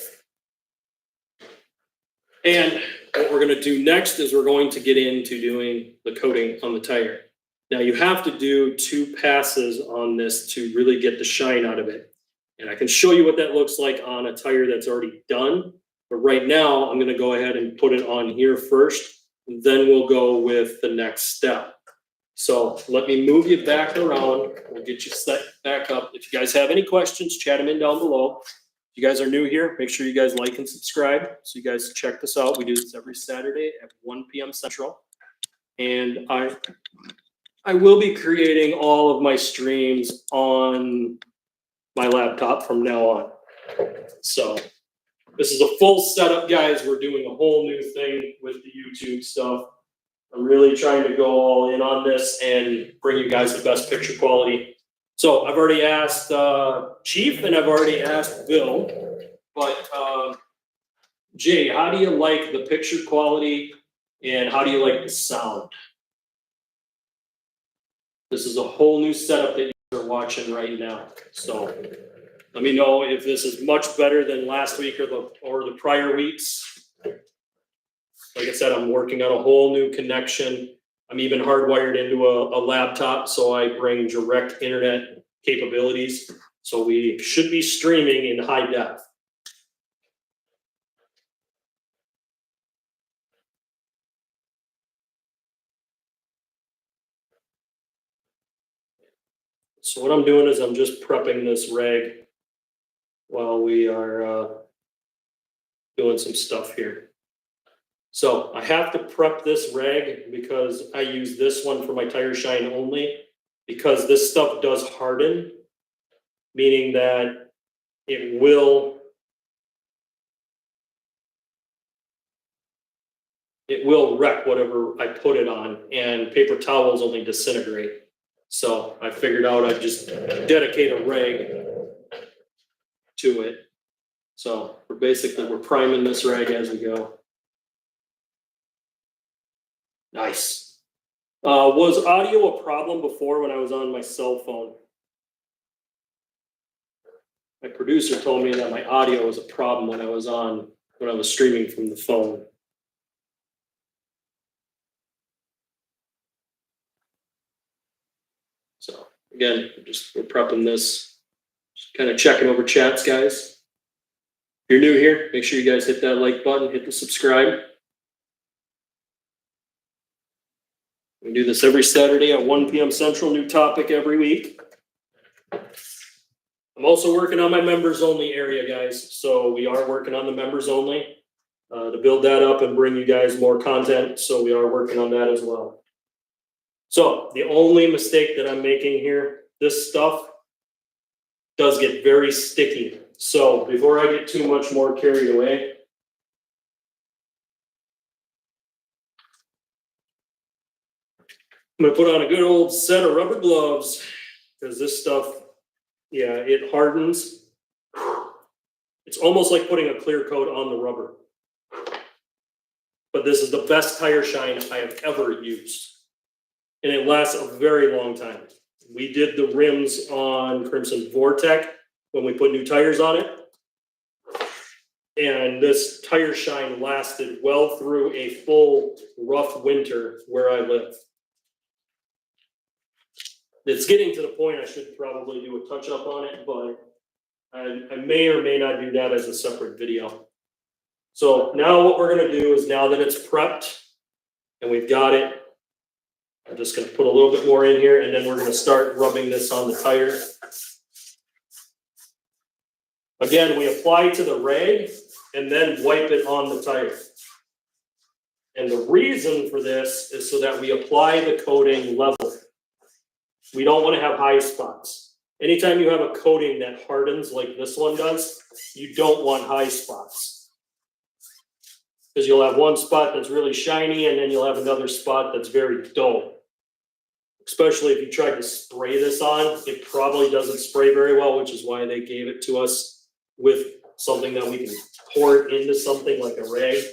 and what we're going to do next is we're going to get into doing the coating on the tire. Now you have to do 2 passes on this to really get the shine out of it. And I can show you what that looks like on a tire that's already done. But right now, I'm going to go ahead and put it on here first. And then we'll go with the next step. So let me move you back around. We'll get you set back up. If you guys have any questions, chat them in down below. If you guys are new here, make sure you guys like and subscribe. So you guys check this out. We do this every Saturday at 1 p.m. Central. And I will be creating all of my streams on my laptop from now on. So this is a full setup, guys. We're doing a whole new thing with the YouTube stuff. I'm really trying to go all in on this and bring you guys the best picture quality. So I've already asked Chief and I've already asked Bill, but Jay, how do you like the picture quality and how do you like the sound? This is a whole new setup that you're watching right now. So let me know if this is much better than last week or the prior weeks. Like I said, I'm working on a whole new connection. I'm even hardwired into a laptop, so I bring direct internet capabilities. So we should be streaming in high def. So what I'm doing is I'm just prepping this rag while we are doing some stuff here. So I have to prep this rag because I use this one for my tire shine only, because this stuff does harden, meaning that it will wreck whatever I put it on, and paper towels only disintegrate. So I figured out I'd just dedicate a rag to it. So we're priming this rag as we go. Nice. Was audio a problem before when I was on my cell phone? My producer told me that my audio was a problem when I was streaming from the phone. So again, we're prepping this, just kind of checking over chats, guys. If you're new here, make sure you guys hit that like button, hit the subscribe. We do this every Saturday at 1 p.m. Central, new topic every week. I'm also working on my members only area, guys. So we are working on the members only to build that up and bring you guys more content. So we are working on that as well. So the only mistake that I'm making here, this stuff does get very sticky. So before I get too much more carried away, I'm gonna put on a good old set of rubber gloves, because this stuff, yeah, it hardens. It's almost like putting a clear coat on the rubber. But this is the best tire shine I have ever used. And it lasts a very long time. We did the rims on Crimson Vortec when we put new tires on it. And this tire shine lasted well through a full rough winter where I live. It's getting to the point I should probably do a touch up on it, but I may or may not do that as a separate video. So now what we're gonna do is, now that it's prepped and we've got it, I'm just gonna put a little bit more in here, and then we're gonna start rubbing this on the tire. Again, we apply to the rag and then wipe it on the tire. And the reason for this is so that we apply the coating level. We don't want to have high spots. Anytime you have a coating that hardens like this one does, you don't want high spots. Because you'll have one spot that's really shiny, and then you'll have another spot that's very dull. Especially if you tried to spray this on, it probably doesn't spray very well, which is why they gave it to us with something that we can pour it into something like a rag.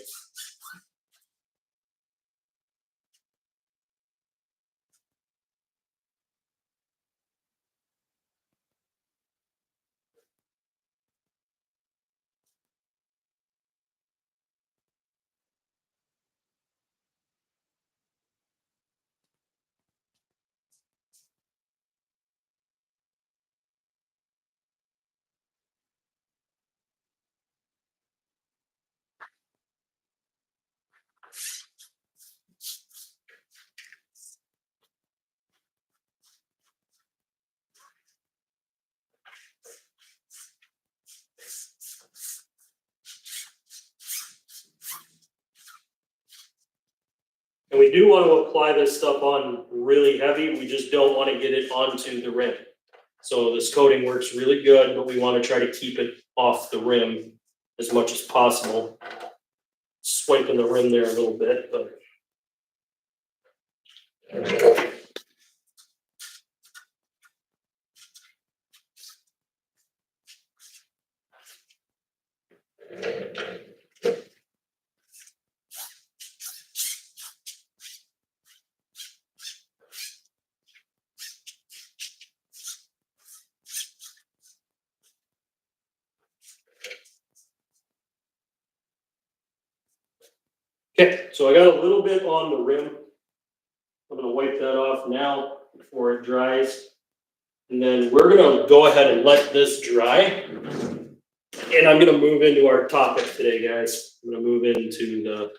And we do want to apply this stuff on really heavy. We just don't want to get it onto the rim. So this coating works really good, but we want to try to keep it off the rim as much as possible. Swiping the rim there a little bit, but. Okay, so I got a little bit on the rim. I'm gonna wipe that off now before it dries. And then we're gonna go ahead and let this dry. And I'm gonna move into our topic today, guys. I'm gonna move into the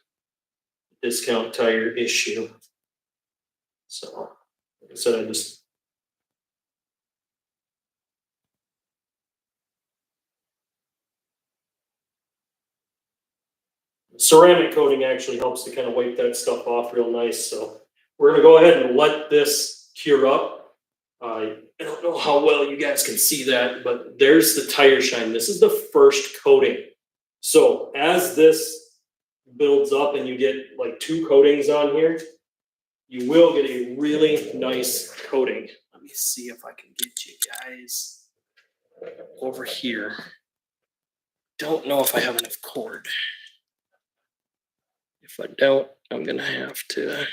discount tire issue. So, like I said, ceramic coating actually helps to kind of wipe that stuff off real nice. So we're gonna go ahead and let this cure up. I don't know how well you guys can see that, but there's the tire shine. This is the first coating. So as this builds up and you get like 2 coatings on here, you will get a really nice coating. Let me see if I can get you guys over here. Don't know if I have enough cord. If I don't, I'm gonna have to.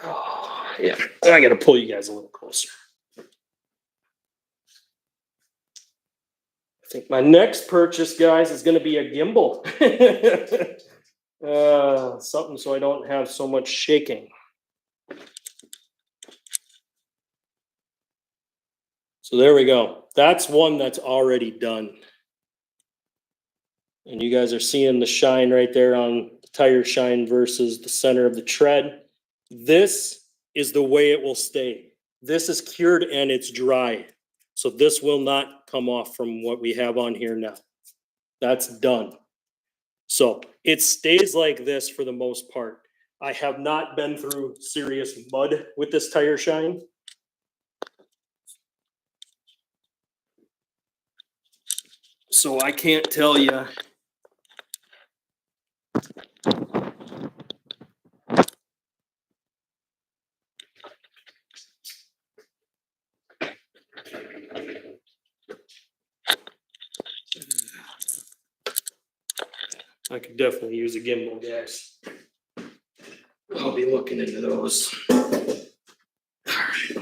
Oh, yeah, I gotta pull you guys a little closer. I think my next purchase, guys, is gonna be a gimbal. Something so I don't have so much shaking. So there we go. That's one that's already done. And you guys are seeing the shine right there on the tire shine versus the center of the tread. This is the way it will stay. This is cured and it's dry. So this will not come off from what we have on here now. That's done. So it stays like this for the most part. I have not been through serious mud with this tire shine. So I can't tell you. I could definitely use a gimbal, guys. I'll be looking into those. All right.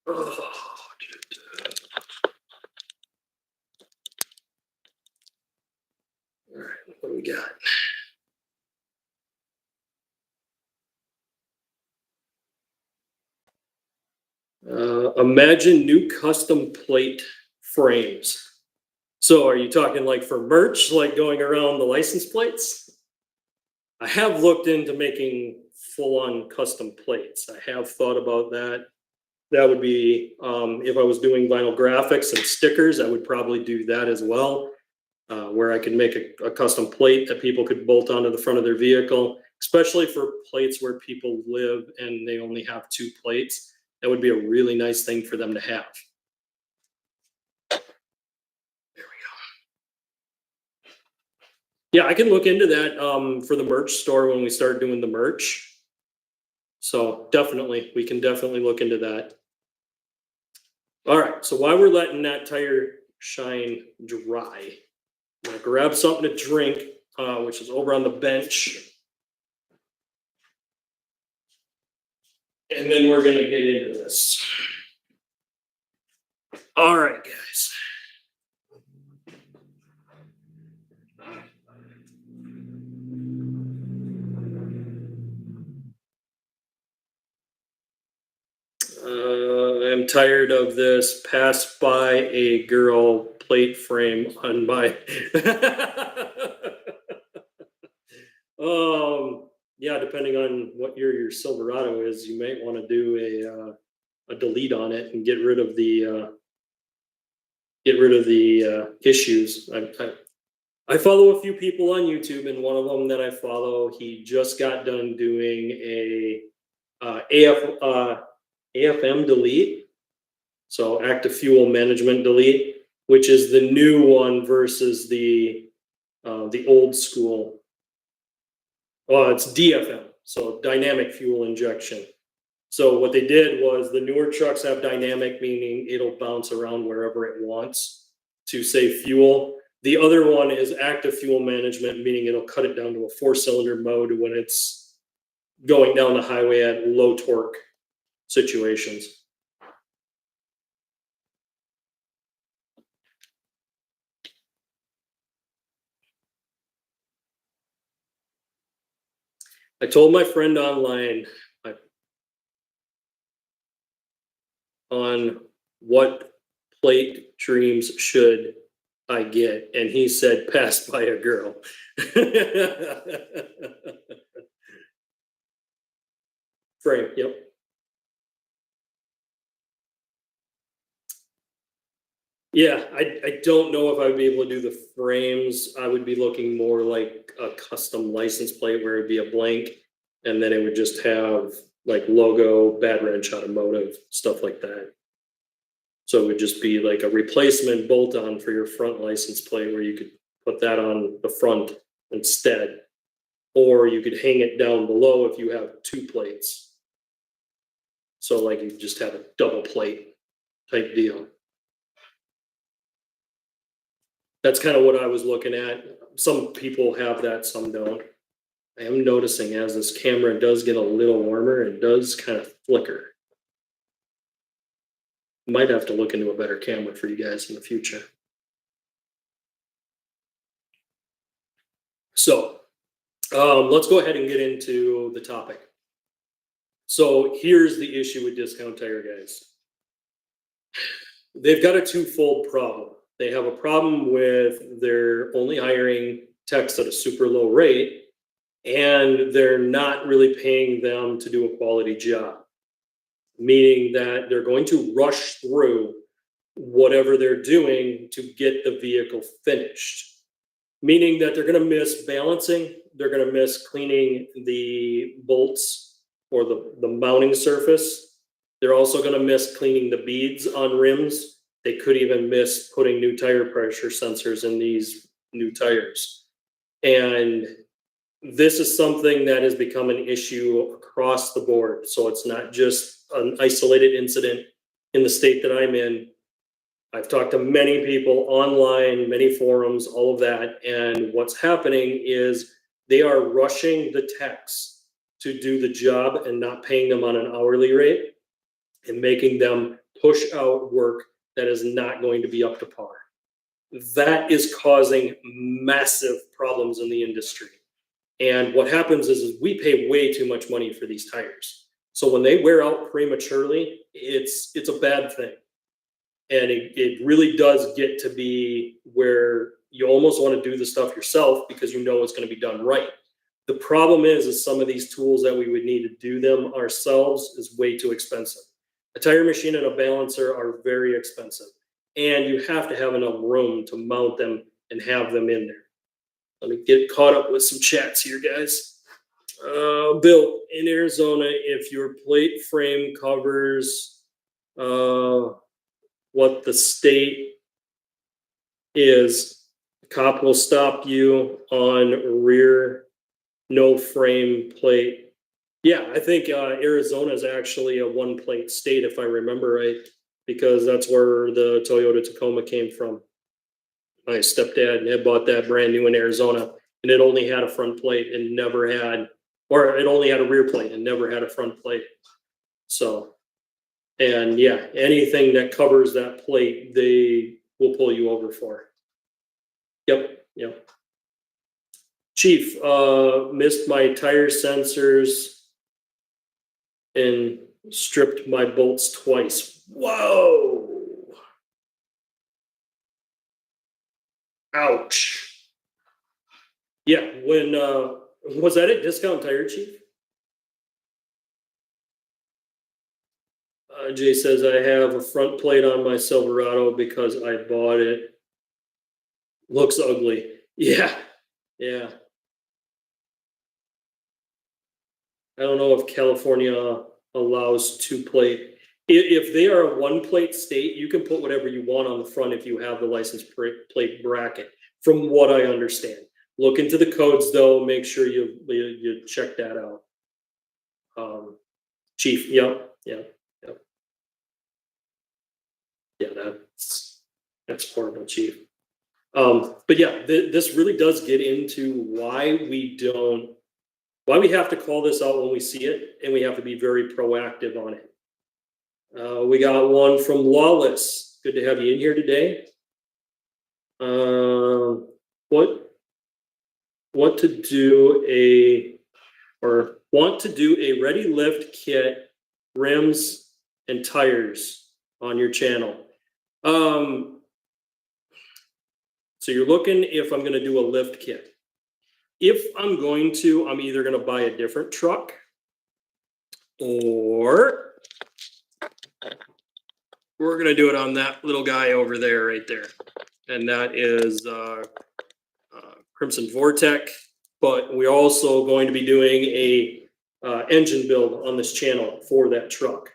Oh, all right, what do we got? Imagine new custom plate frames. So are you talking like for merch, like going around the license plates? I have looked into making full-on custom plates. I have thought about that. That would be, if I was doing vinyl graphics and stickers, I would probably do that as well, where I could make a custom plate that people could bolt onto the front of their vehicle, especially for plates where people live and they only have 2 plates. That would be a really nice thing for them to have. There we go. Yeah, I can look into that for the merch store when we start doing the merch. So definitely, we can definitely look into that. All right, so while we're letting that tire shine dry, I'm gonna grab something to drink, which is over on the bench. And then we're gonna get into this. All right, guys. I'm tired of this pass by a girl plate frame on my. Yeah, depending on what your Silverado is, you might want to do a delete on it and get rid of the issues. I follow a few people on YouTube, and one of them that I follow, he just got done doing a AFM delete, so active fuel management delete, which is the new one versus the old school. It's DFM, so dynamic fuel injection. So what they did was the newer trucks have dynamic, meaning it'll bounce around wherever it wants to save fuel. The other one is active fuel management, meaning it'll cut it down to a 4-cylinder mode when it's going down the highway at low torque situations. I told my friend online on what plate dreams should I get. And he said, passed by a girl. Frame, yep. Yeah, I don't know if I'd be able to do the frames. I would be looking more like a custom license plate where it'd be a blank and then it would just have like logo, Bad Wrench Automotive, stuff like that. So it would just be like a replacement bolt on for your front license plate where you could put that on the front instead. Or you could hang it down below if you have two plates. So like you just have a double plate type deal. That's kind of what I was looking at. Some people have that, some don't. I am noticing as this camera does get a little warmer, it does kind of flicker. Might have to look into a better camera for you guys in the future. So let's go ahead and get into the topic. So here's the issue with Discount Tire, guys. They've got a twofold problem. They have a problem with they're only hiring techs at a super low rate, and they're not really paying them to do a quality job, meaning that they're going to rush through whatever they're doing to get the vehicle finished, meaning that they're going to miss balancing, they're going to miss cleaning the bolts or the mounting surface. They're also going to miss cleaning the beads on rims. They could even miss putting new tire pressure sensors in these new tires. And this is something that has become an issue across the board. So it's not just an isolated incident in the state that I'm in. I've talked to many people online, many forums, all of that. And what's happening is they are rushing the techs to do the job and not paying them on an hourly rate and making them push out work that is not going to be up to par. That is causing massive problems in the industry. And what happens is we pay way too much money for these tires. So when they wear out prematurely, it's a bad thing. And it really does get to be where you almost want to do the stuff yourself because you know it's going to be done right. The problem is some of these tools that we would need to do them ourselves is way too expensive. A tire machine and a balancer are very expensive. And you have to have enough room to mount them and have them in there. Let me get caught up with some chats here, guys. Bill, in Arizona, if your plate frame covers what the state is, the cop will stop you on rear no frame plate. Yeah, I think Arizona is actually a one plate state, if I remember right, because that's where the Toyota Tacoma came from. My stepdad had bought that brand new in Arizona, and it only had a front plate and never had, or it only had a rear plate and never had a front plate. So, and yeah, anything that covers that plate, they will pull you over for. Yep. Chief, missed my tire sensors and stripped my bolts twice. Whoa. Ouch. Yeah, when was that at Discount Tire, Chief? Jay says I have a front plate on my Silverado because I bought it. Looks ugly. Yeah. I don't know if California allows two plate. If they are a one plate state, you can put whatever you want on the front if you have the license plate bracket, from what I understand. Look into the codes though, make sure you check that out. Chief, yep. Yeah, that's horrible, Chief. But yeah, this really does get into why we have to call this out when we see it, and we have to be very proactive on it. We got one from Lawless. Good to have you in here today. Want to do a ready lift kit, rims and tires on your channel. So you're looking if I'm gonna do a lift kit. If I'm going to, I'm either gonna buy a different truck or we're gonna do it on that little guy over there, right there. And that is Crimson Vortec, but we're also going to be doing a engine build on this channel for that truck.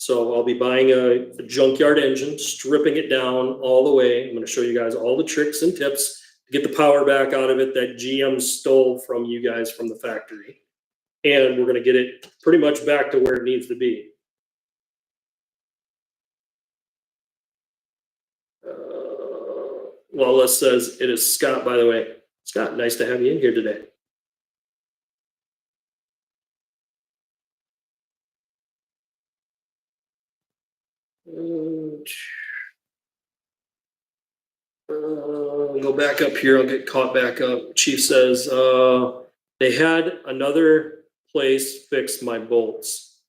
So I'll be buying a junkyard engine, stripping it down all the way. I'm going to show you guys all the tricks and tips to get the power back out of it that GM stole from you guys from the factory. And we're going to get it pretty much back to where it needs to be. Lawless says it is Scott, by the way. Scott, nice to have you in here today. Go back up here. I'll get caught back up. Chief says they had another place fix my bolts.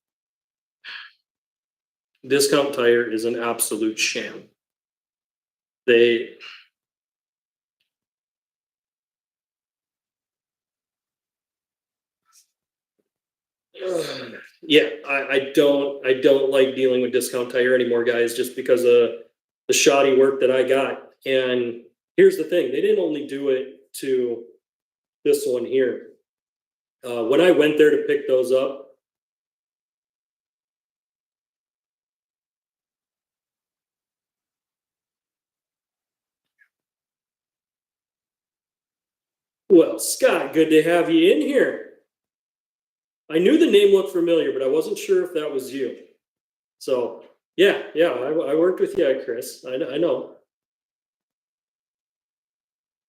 Discount Tire is an absolute sham. Yeah, I don't like dealing with Discount Tire anymore, guys, just because of the shoddy work that I got. And here's the thing, they didn't only do it to this one here. When I went there to pick those up, well, Scott, good to have you in here. I knew the name looked familiar, but I wasn't sure if that was you. So yeah, I worked with you, Chris. I know.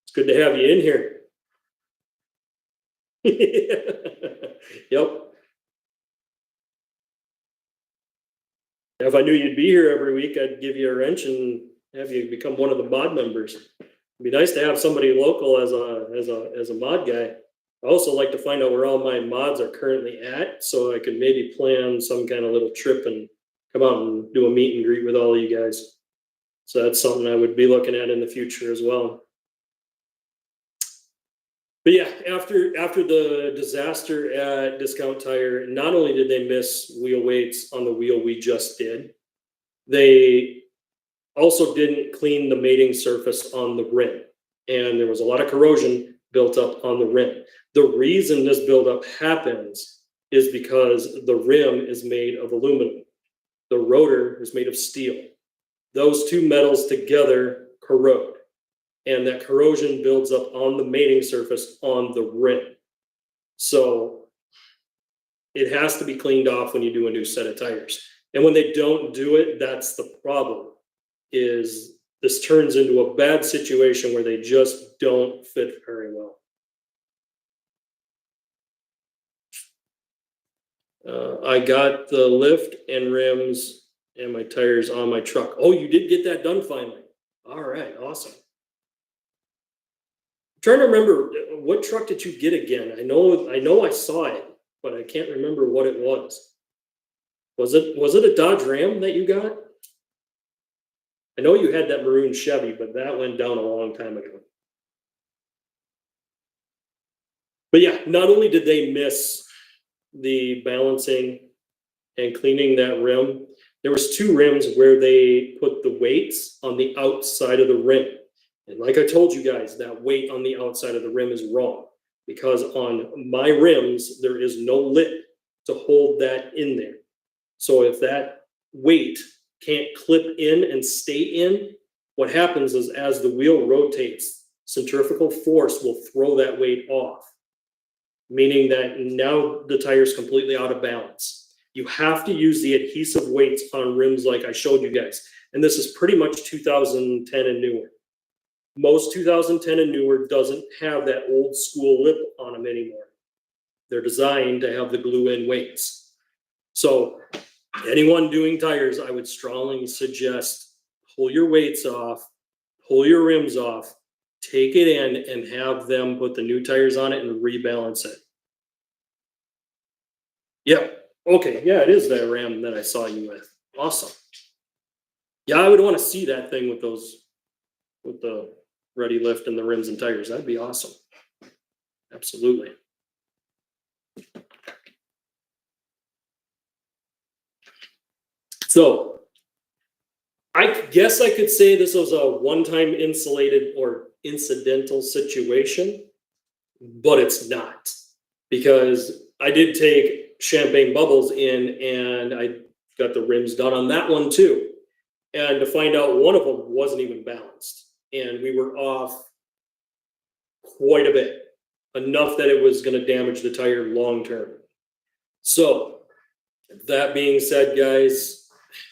It's good to have you in here. Yep. If I knew you'd be here every week, I'd give you a wrench and have you become one of the mod members. It'd be nice to have somebody local as a mod guy. I also like to find out where all my mods are currently at, so I could maybe plan some kind of little trip and come out and do a meet and greet with all of you guys. So that's something I would be looking at in the future as well. But yeah, after the disaster at Discount Tire, not only did they miss wheel weights on the wheel we just did, they also didn't clean the mating surface on the rim. And there was a lot of corrosion built up on the rim. The reason this buildup happens is because the rim is made of aluminum. The rotor is made of steel. Those two metals together corrode. And that corrosion builds up on the mating surface on the rim. So it has to be cleaned off when you do a new set of tires. And when they don't do it, that's the problem, is this turns into a bad situation where they just don't fit very well. I got the lift and rims and my tires on my truck. Oh, you did get that done finally. All right, awesome. Trying to remember, what truck did you get again? I know I saw it, but I can't remember what it was. Was it a Dodge Ram that you got? I know you had that maroon Chevy, but that went down a long time ago. But yeah, not only did they miss the balancing and cleaning that rim, there was two rims where they put the weights on the outside of the rim. And like I told you guys, that weight on the outside of the rim is wrong, because on my rims, there is no lip to hold that in there. So if that weight can't clip in and stay in, what happens is as the wheel rotates, centrifugal force will throw that weight off, meaning that now the tire is completely out of balance. You have to use the adhesive weights on rims like I showed you guys. And this is pretty much 2010 and newer. Most 2010 and newer doesn't have that old school lip on them anymore. They're designed to have the glue-in weights. So anyone doing tires, I would strongly suggest pull your weights off, pull your rims off, take it in and have them put the new tires on it and rebalance it. Yep. Okay. Yeah, it is that Ram that I saw you with. Awesome. Yeah, I would want to see that thing with those, with the ready lifting the rims and tires. That'd be awesome. Absolutely. So I guess I could say this was a one-time insulated or incidental situation, but it's not, because I did take champagne bubbles in and I got the rims done on that one too. And to find out, one of them wasn't even balanced and we were off quite a bit, enough that it was going to damage the tire long term. So that being said, guys,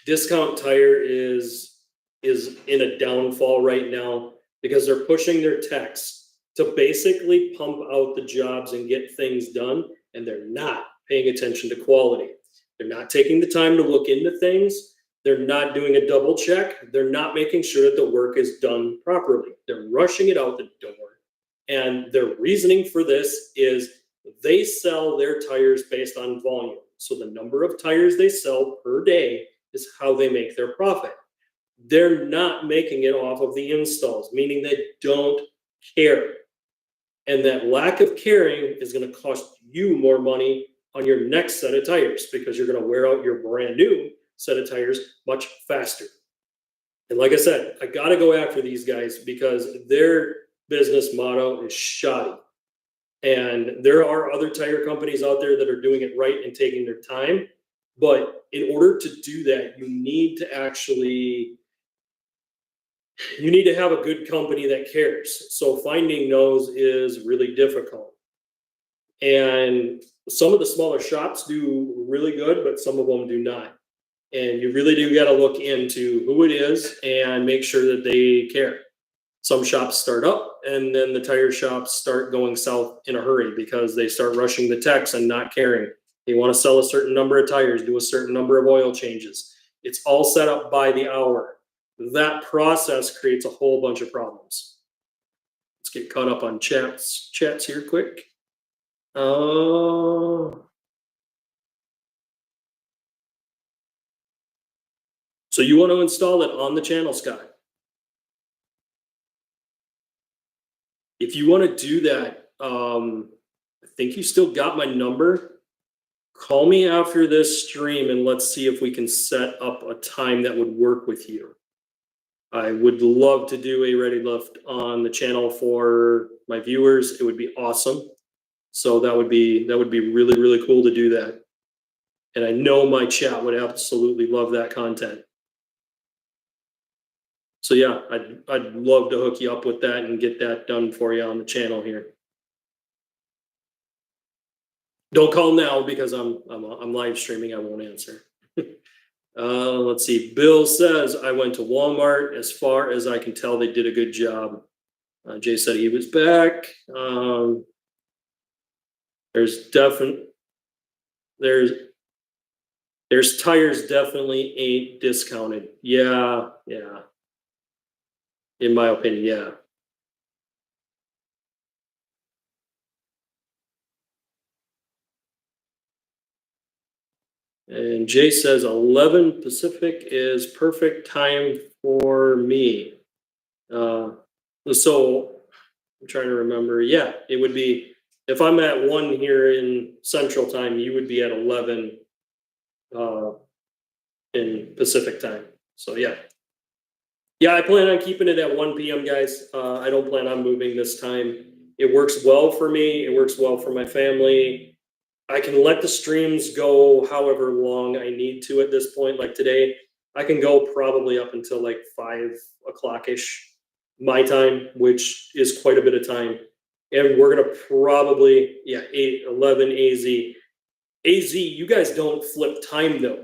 Discount Tire is in a downfall right now because they're pushing their techs to basically pump out the jobs and get things done, and they're not paying attention to quality. They're not taking the time to look into things. They're not doing a double check. They're not making sure that the work is done properly. They're rushing it out the door. And their reasoning for this is they sell their tires based on volume. So the number of tires they sell per day is how they make their profit. They're not making it off of the installs, meaning they don't care. And that lack of caring is going to cost you more money on your next set of tires because you're going to wear out your brand new set of tires much faster. And like I said, I got to go after these guys because their business motto is shoddy. And there are other tire companies out there that are doing it right and taking their time. But in order to do that, you need to have a good company that cares. So finding those is really difficult. And some of the smaller shops do really good, but some of them do not. And you really do got to look into who it is and make sure that they care. Some shops start up and then the tire shops start going south in a hurry because they start rushing the techs and not caring. They want to sell a certain number of tires, do a certain number of oil changes. It's all set up by the hour. That process creates a whole bunch of problems. Let's get caught up on chats here quick. So you want to install it on the channel, Scott? If you want to do that, I think you still got my number. Call me after this stream and let's see if we can set up a time that would work with you. I would love to do a ready lift on the channel for my viewers. It would be awesome. So that would be really, really cool to do that. And I know my chat would absolutely love that content. So yeah, I'd love to hook you up with that and get that done for you on the channel here. Don't call now because I'm live streaming. I won't answer. Let's see. Bill says I went to Walmart. As far as I can tell, they did a good job. Jay said he was back. There's tires definitely ain't discounted. Yeah. In my opinion, yeah. And Jay says 11 Pacific is perfect time for me. So I'm trying to remember. Yeah, it would be, if I'm at 1 here in Central Time, you would be at 11 in Pacific Time. So yeah. Yeah, I plan on keeping it at 1 p.m., guys. I don't plan on moving this time. It works well for me. It works well for my family. I can let the streams go however long I need to at this point. Like today, I can go probably up until like 5 o'clock-ish my time, which is quite a bit of time. And we're going to probably, 11 AZ. AZ, you guys don't flip time though.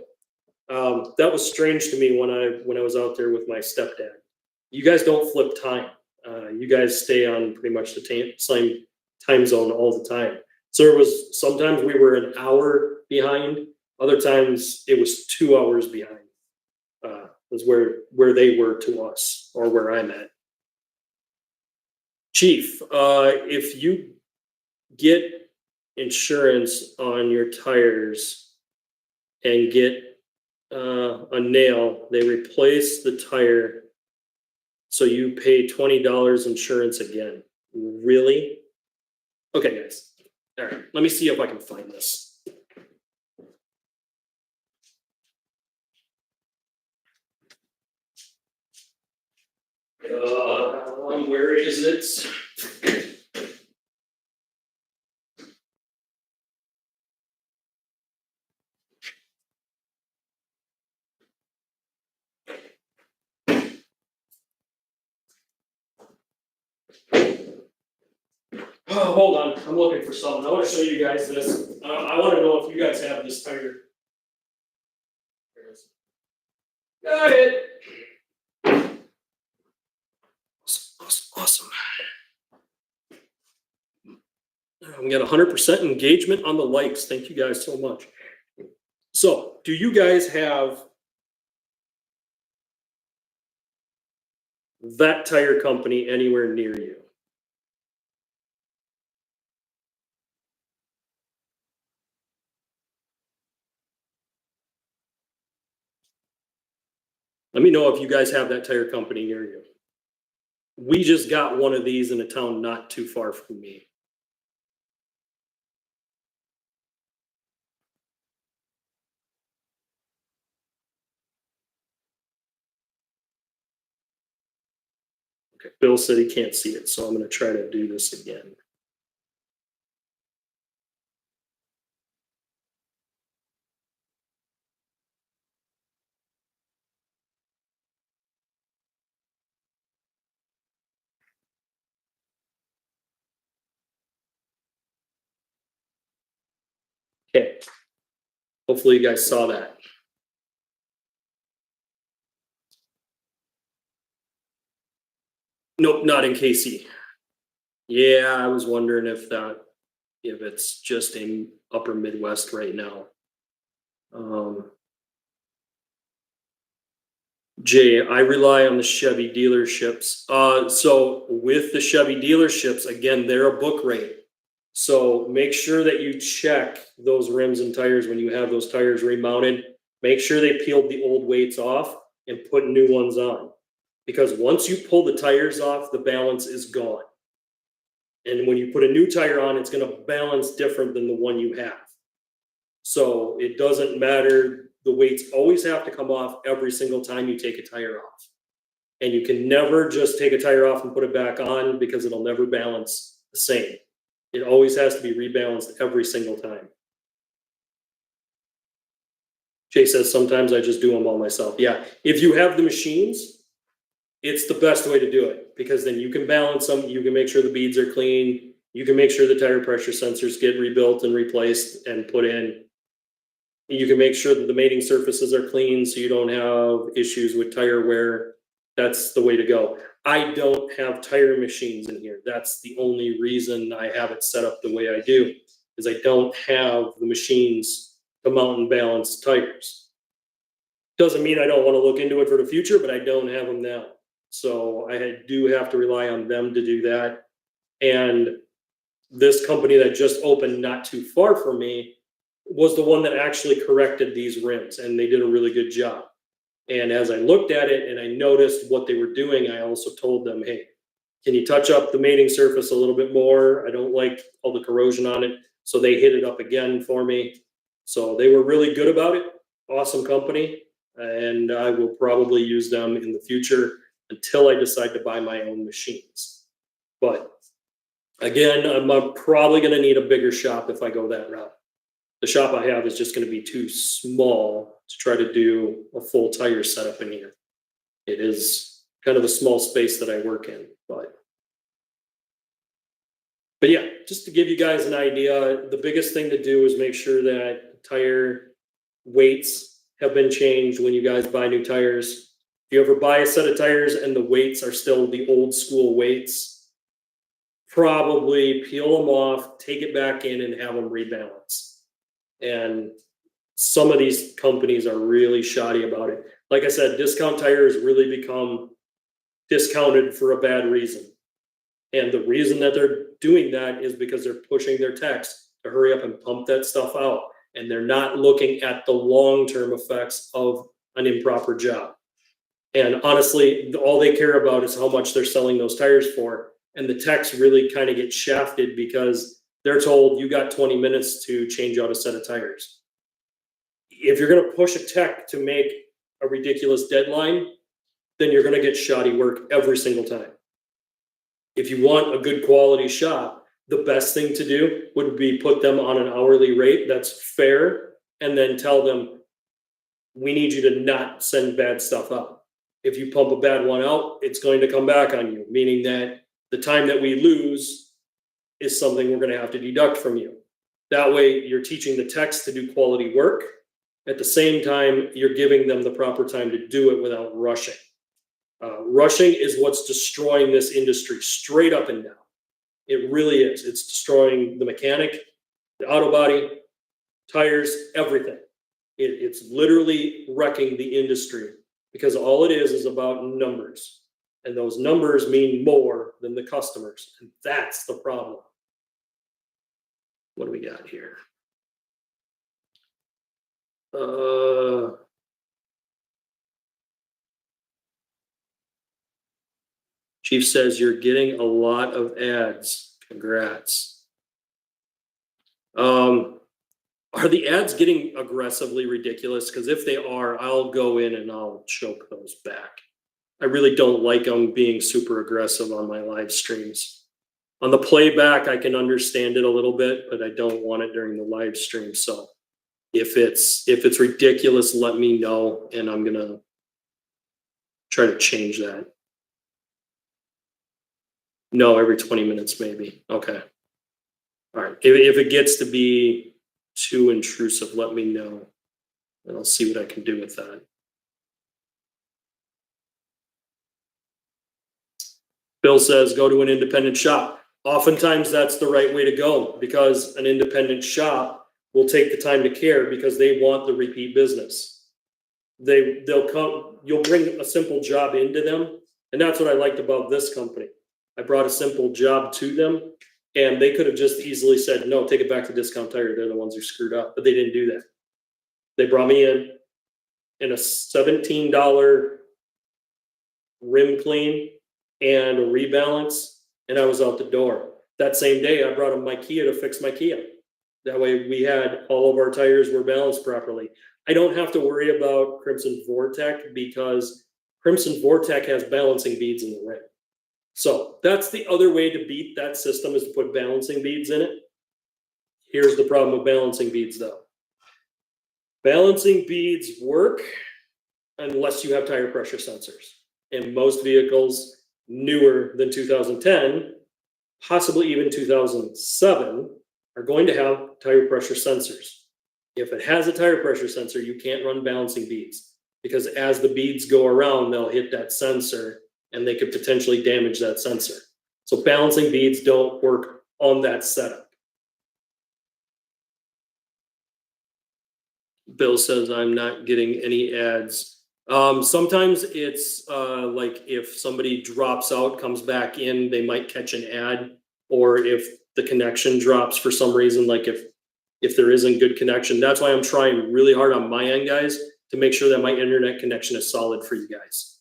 That was strange to me when I was out there with my stepdad. You guys don't flip time. You guys stay on pretty much the same time zone all the time. So it was, sometimes we were an hour behind. Other times it was 2 hours behind. Was where they were to us, or where I'm at. Chief, if you get insurance on your tires and get a nail, they replace the tire So you pay $20 insurance again. Really? Okay, guys. All right, let me see if I can find this. Where is it? Oh, hold on, I'm looking for something. I want to show you guys this. I want to know if you guys have this tire. Got it. Awesome. We got 100% engagement on the likes. Thank you guys so much. So, do you guys have that tire company anywhere near you? Let me know if you guys have that tire company near you. We just got one of these in a town not too far from me. Okay, Bill said he can't see it, so I'm going to try to do this again. Okay. Hopefully you guys saw that. Nope, not in KC. Yeah, I was wondering if it's just in upper Midwest right now. Jay, I rely on the Chevy dealerships. So with the Chevy dealerships, again, they're a book rate. So make sure that you check those rims and tires when you have those tires remounted. Make sure they peeled the old weights off and put new ones on. Because once you pull the tires off, the balance is gone. And when you put a new tire on, it's going to balance different than the one you have. So it doesn't matter. The weights always have to come off every single time you take a tire off. And you can never just take a tire off and put it back on because it'll never balance the same. It always has to be rebalanced every single time. Jay says, sometimes I just do them all myself. Yeah, if you have the machines, it's the best way to do it because then you can balance them. You can make sure the beads are clean. You can make sure the tire pressure sensors get rebuilt and replaced and put in. You can make sure that the mating surfaces are clean so you don't have issues with tire wear. That's the way to go. I don't have tire machines in here. That's the only reason I have it set up the way I do, is I don't have the machines to mount and balance tires. Doesn't mean I don't want to look into it for the future, but I don't have them now. So I do have to rely on them to do that. And this company that just opened not too far from me was the one that actually corrected these rims, and they did a really good job. And as I looked at it and I noticed what they were doing, I also told them, hey, can you touch up the mating surface a little bit more? I don't like all the corrosion on it. So they hit it up again for me. So they were really good about it. Awesome company. And I will probably use them in the future until I decide to buy my own machines. But again, I'm probably going to need a bigger shop if I go that route. The shop I have is just going to be too small to try to do a full tire setup in here. It is kind of a small space that I work in, but yeah, just to give you guys an idea, the biggest thing to do is make sure that tire weights have been changed when you guys buy new tires. If you ever buy a set of tires and the weights are still the old school weights, probably peel them off, take it back in and have them rebalance. And some of these companies are really shoddy about it. Like I said, discount tires really become discounted for a bad reason. And the reason that they're doing that is because they're pushing their techs to hurry up and pump that stuff out. And they're not looking at the long-term effects of an improper job. And honestly, all they care about is how much they're selling those tires for. And the techs really kind of get shafted because they're told you got 20 minutes to change out a set of tires. If you're going to push a tech to make a ridiculous deadline, then you're going to get shoddy work every single time. If you want a good quality shop, the best thing to do would be put them on an hourly rate that's fair, and then tell them, we need you to not send bad stuff out. If you pump a bad one out, it's going to come back on you, meaning that the time that we lose is something we're going to have to deduct from you. That way, you're teaching the techs to do quality work. At the same time, you're giving them the proper time to do it without rushing. Rushing is what's destroying this industry straight up and down. It really is. It's destroying the mechanic, the auto body, tires, everything. It's literally wrecking the industry because all it is about numbers. And those numbers mean more than the customers. And that's the problem. What do we got here? Chief says you're getting a lot of ads. Congrats. Are the ads getting aggressively ridiculous? Because if they are, I'll go in and I'll choke those back. I really don't like them being super aggressive on my live streams. On the playback, I can understand it a little bit, but I don't want it during the live stream. So if it's ridiculous, let me know, and I'm gonna try to change that. No, every 20 minutes maybe. Okay. All right. If it gets to be too intrusive, let me know, and I'll see what I can do with that. Bill says go to an independent shop. Oftentimes that's the right way to go because an independent shop will take the time to care because they want the repeat business. They'll come, you'll bring a simple job into them. And that's what I liked about this company. I brought a simple job to them and they could have just easily said, no, take it back to Discount Tire. They're the ones who screwed up, but they didn't do that. They brought me in a $17 rim clean and a rebalance, and I was out the door. That same day, I brought him my Kia to fix my Kia. That way we had all of our tires were balanced properly. I don't have to worry about Crimson Vortec because Crimson Vortec has balancing beads in the rim. So that's the other way to beat that system is to put balancing beads in it. Here's the problem with balancing beads though. Balancing beads work unless you have tire pressure sensors. And most vehicles newer than 2010, possibly even 2007, are going to have tire pressure sensors. If it has a tire pressure sensor, you can't run balancing beads because as the beads go around, they'll hit that sensor and they could potentially damage that sensor. So balancing beads don't work on that setup. Bill says I'm not getting any ads. Sometimes it's like if somebody drops out, comes back in, they might catch an ad, or if the connection drops for some reason, like if there isn't good connection. That's why I'm trying really hard on my end, guys, to make sure that my internet connection is solid for you guys.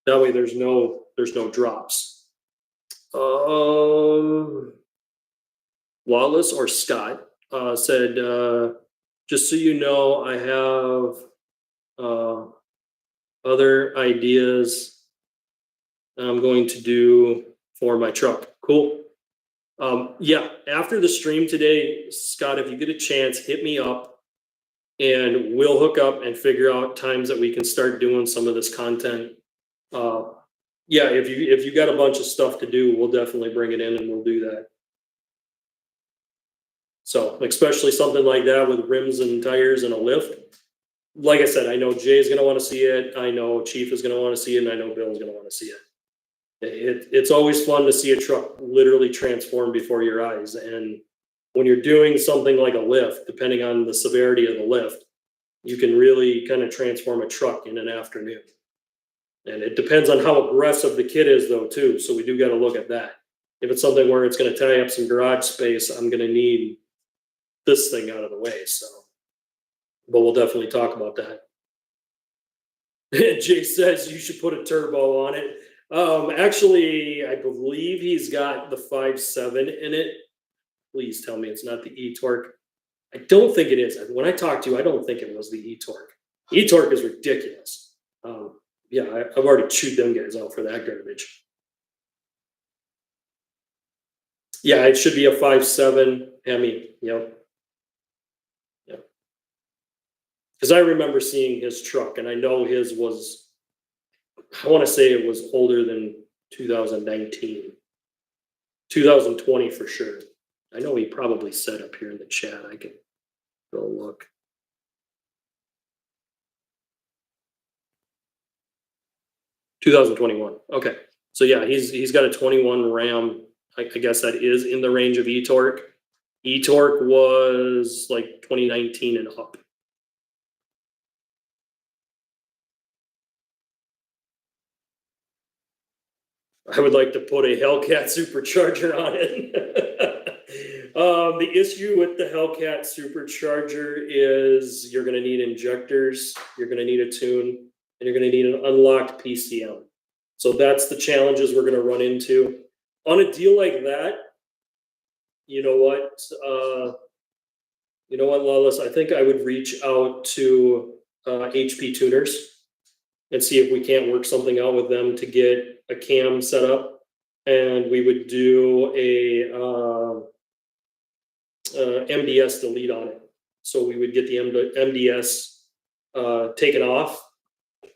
That way there's no drops. Lawless or Scott said, just so you know, I have other ideas I'm going to do for my truck. Cool. Yeah, after the stream today, Scott, if you get a chance, hit me up and we'll hook up and figure out times that we can start doing some of this content. Yeah, if you got a bunch of stuff to do, we'll definitely bring it in and we'll do that. So especially something like that with rims and tires and a lift. Like I said, I know Jay's going to want to see it. I know Chief is going to want to see it. And I know Bill's going to want to see it. It's always fun to see a truck literally transform before your eyes. And when you're doing something like a lift, depending on the severity of the lift, you can really kind of transform a truck in an afternoon. And it depends on how aggressive the kit is though, too. So we do got to look at that. If it's something where it's going to tie up some garage space, I'm going to need this thing out of the way. So, but we'll definitely talk about that. Jay says you should put a turbo on it. Actually, I believe he's got the 5.7 in it. Please tell me it's not the e-torque. I don't think it is. When I talked to you, I don't think it was the e-torque. E-torque is ridiculous. Yeah, I've already chewed them guys out for that garbage. Yeah, it should be a 5.7 Hemi. Yep. Yep. Because I remember seeing his truck, and I know his was, I want to say it was older than 2019. 2020 for sure. I know he probably said up here in the chat. I can go look. (2021). Okay, so yeah, he's got a 21 Ram. I guess that is in the range of e-torque. E-torque was like 2019 and up. I would like to put a Hellcat supercharger on it. The issue with the Hellcat supercharger is you're going to need injectors, you're going to need a tune, and you're going to need an unlocked PCM. So that's the challenges we're going to run into. On a deal like that, you know what, Lawless, I think I would reach out to HP tuners and see if we can't work something out with them to get a cam set up. And we would do a MDS delete on it. So we would get the MDS taken off.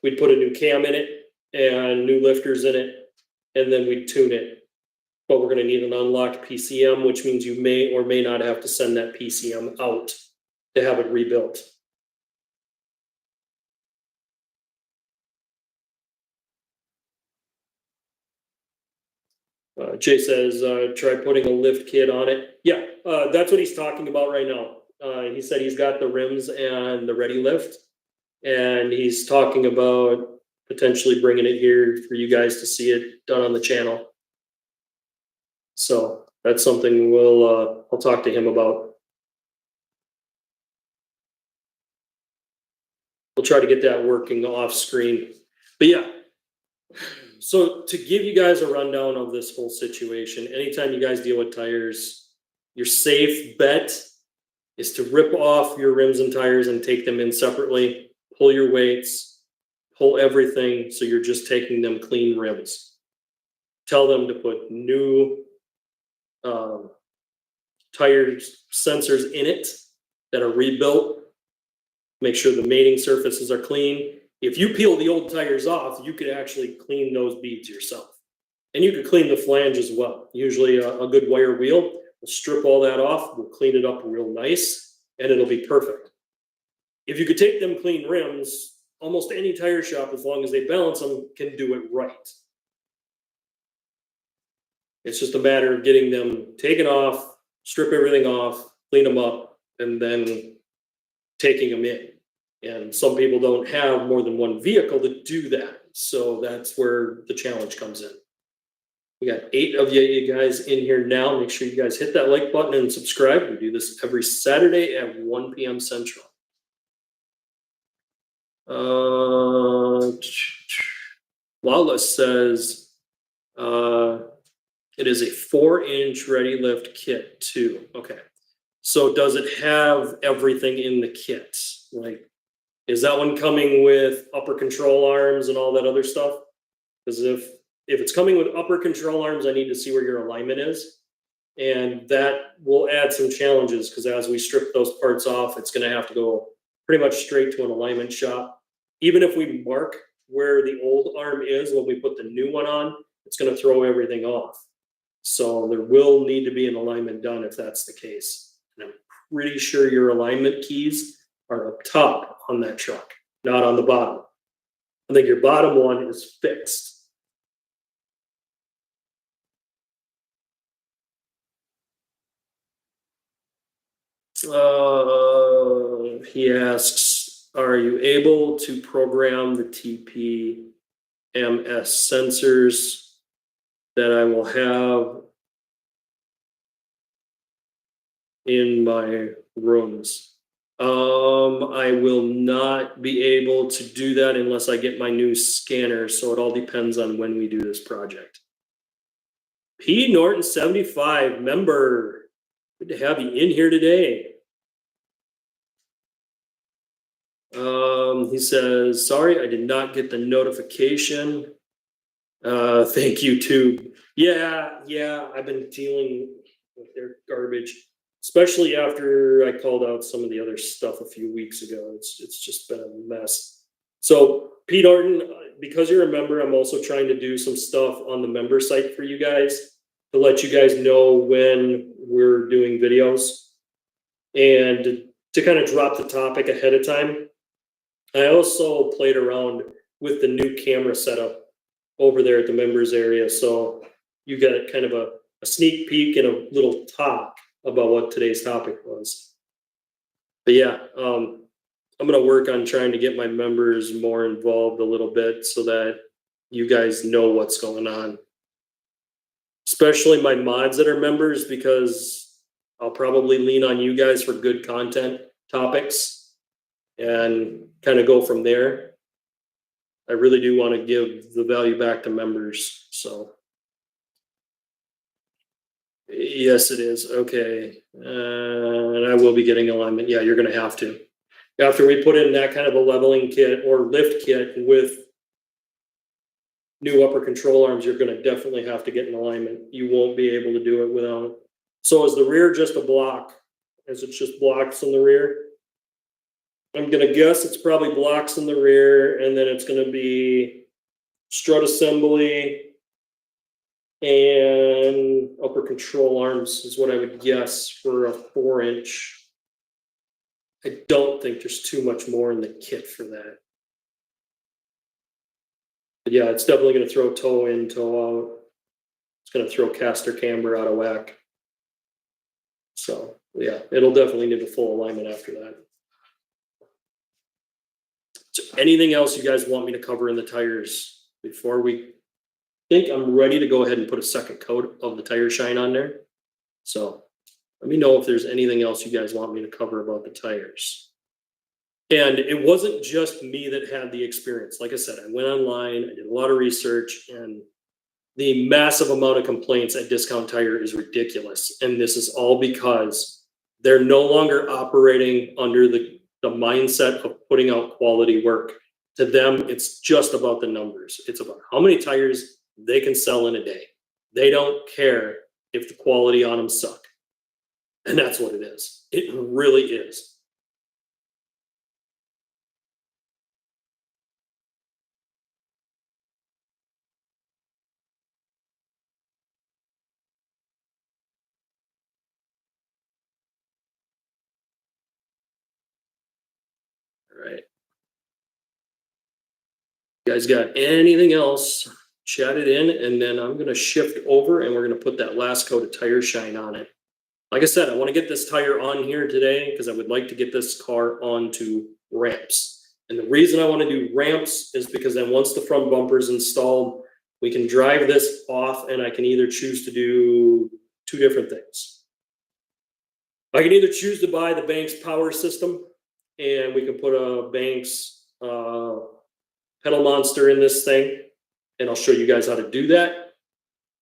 We'd put a new cam in it and new lifters in it, and then we'd tune it. But we're going to need an unlocked PCM, which means you may or may not have to send that PCM out to have it rebuilt. Jay says, try putting a lift kit on it. Yeah, that's what he's talking about right now. He said he's got the rims and the ready lift, and he's talking about potentially bringing it here for you guys to see it done on the channel. So that's something I'll talk to him about. We'll try to get that working off screen. But yeah, so to give you guys a rundown of this whole situation, anytime you guys deal with tires, your safe bet is to rip off your rims and tires and take them in separately, pull your weights, pull everything, so you're just taking them clean rims. Tell them to put new tire sensors in it that are rebuilt. Make sure the mating surfaces are clean. If you peel the old tires off, you could actually clean those beads yourself. And you could clean the flange as well. Usually a good wire wheel will strip all that off, we'll clean it up real nice, and it'll be perfect. If you could take them clean rims, almost any tire shop, as long as they balance them, can do it right. It's just a matter of getting them taken off, strip everything off, clean them up, and then taking them in. And some people don't have more than one vehicle to do that. So that's where the challenge comes in. We got 8 of you guys in here now. Make sure you guys hit that like button and subscribe. We do this every Saturday at 1 p.m. Central. Lawless says it is a 4-inch ready lift kit too. Okay. So does it have everything in the kit? Like, is that one coming with upper control arms and all that other stuff? Because if it's coming with upper control arms, I need to see where your alignment is. And that will add some challenges, because as we strip those parts off, it's going to have to go pretty much straight to an alignment shop. Even if we mark where the old arm is when we put the new one on, it's going to throw everything off. So there will need to be an alignment done if that's the case. And I'm pretty sure your alignment keys are up top on that truck, not on the bottom. I think your bottom one is fixed. He asks, are you able to program the TPMS sensors that I will have in my rooms? I will not be able to do that unless I get my new scanner, so it all depends on when we do this project. P. Norton 75, member. Good to have you in here today. He says, sorry, I did not get the notification. Thank you, too. Yeah, I've been dealing with their garbage, especially after I called out some of the other stuff a few weeks ago. It's just been a mess. So, Pete Orton, because you're a member, I'm also trying to do some stuff on the member site for you guys to let you guys know when we're doing videos and to kind of drop the topic ahead of time. I also played around with the new camera setup over there at the members area. So you got kind of a sneak peek and a little talk about what today's topic was. But yeah, I'm going to work on trying to get my members more involved a little bit so that you guys know what's going on. Especially my mods that are members, because I'll probably lean on you guys for good content topics and kind of go from there. I really do want to give the value back to members. So yes, it is. Okay. And I will be getting alignment. Yeah, you're going to have to. After we put in that kind of a leveling kit or lift kit with new upper control arms, you're going to definitely have to get in alignment. You won't be able to do it without. So is the rear just a block? Is it just blocks in the rear? I'm going to guess it's probably blocks in the rear, and then it's going to be strut assembly and upper control arms is what I would guess for a 4-inch. I don't think there's too much more in the kit for that. But yeah, it's definitely going to throw toe in, toe out. It's going to throw caster camber out of whack. So yeah, it'll definitely need a full alignment after that. So anything else you guys want me to cover in the tires before we think I'm ready to go ahead and put a second coat of the tire shine on there? So let me know if there's anything else you guys want me to cover about the tires. And it wasn't just me that had the experience. Like I said, I went online, I did a lot of research, and the massive amount of complaints at Discount Tire is ridiculous. And this is all because they're no longer operating under the mindset of putting out quality work. To them, it's just about the numbers. It's about how many tires they can sell in a day. They don't care if the quality on them suck. And that's what it is. It really is. All right. You guys got anything else? Chat it in, and then I'm going to shift over and we're going to put that last coat of tire shine on it. Like I said, I want to get this tire on here today because I would like to get this car onto ramps. And the reason I want to do ramps is because then once the front bumper is installed, we can drive this off and I can either choose to do two different things. I can either choose to buy the Banks power system and we can put a Banks pedal monster in this thing, and I'll show you guys how to do that.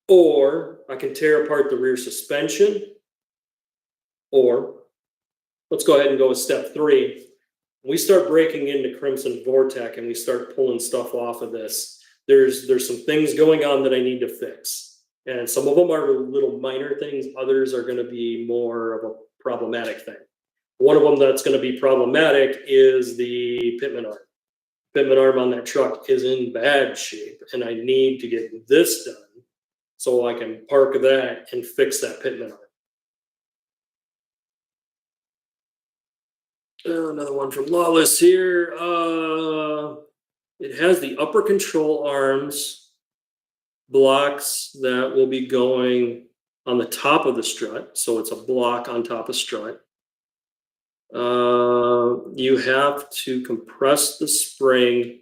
Or I can tear apart the rear suspension. Or let's go ahead and go with step 3. We start breaking into Crimson Vortec and we start pulling stuff off of this. There's some things going on that I need to fix. And some of them are little minor things. Others are going to be more of a problematic thing. One of them that's going to be problematic is the pitman arm. Pitman arm on that truck is in bad shape, and I need to get this done so I can park that and fix that pitman arm. Another one from Lawless here. It has the upper control arms blocks that will be going on the top of the strut. So it's a block on top of strut. You have to compress the spring,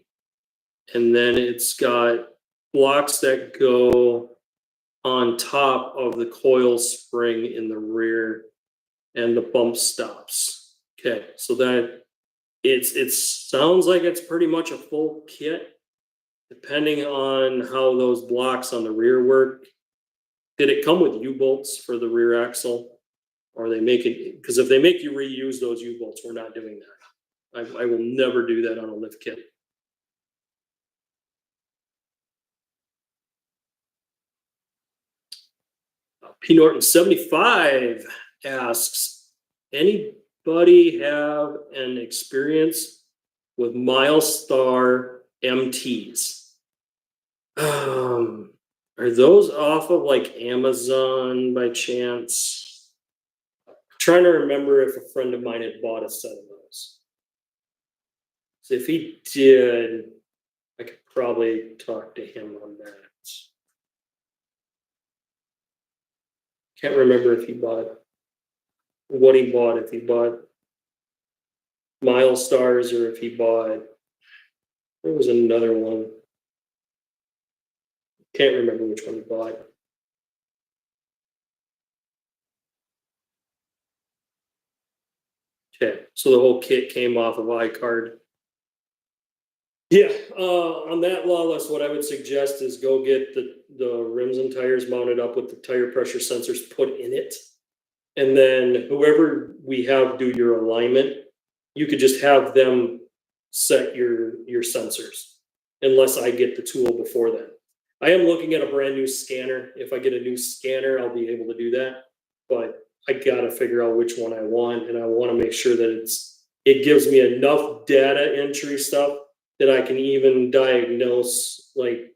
and then it's got blocks that go on top of the coil spring in the rear and the bump stops. Okay, so that it sounds like it's pretty much a full kit, depending on how those blocks on the rear work. Did it come with U-bolts for the rear axle? Or are they making, because if they make you reuse those U-bolts, we're not doing that. I will never do that on a lift kit. P. Norton 75 asks, anybody have an experience with Milestar MTs? Are those off of like Amazon by chance? I'm trying to remember if a friend of mine had bought a set of those. So if he did, I could probably talk to him on that. Can't remember if he bought what he bought, if he bought Milestars or if he bought, there was another one. Can't remember which one he bought. Okay, so the whole kit came off of iCard. Yeah, on that Lawless, what I would suggest is go get the rims and tires mounted up with the tire pressure sensors put in it. And then whoever we have do your alignment, you could just have them set your sensors, unless I get the tool before then. I am looking at a brand new scanner. If I get a new scanner, I'll be able to do that. But I gotta figure out which one I want, and I want to make sure that it gives me enough data entry stuff that I can even diagnose like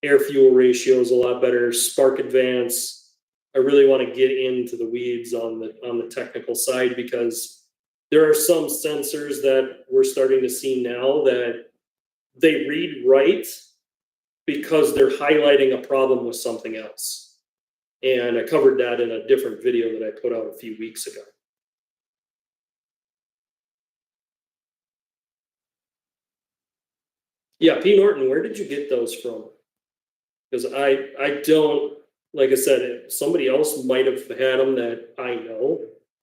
air fuel ratios a lot better, spark advance. I really want to get into the weeds on the technical side, because there are some sensors that we're starting to see now that they read right because they're highlighting a problem with something else. And I covered that in a different video that I put out a few weeks ago. Yeah, P. Norton, where did you get those from? Because I don't, like I said, somebody else might have had them that I know,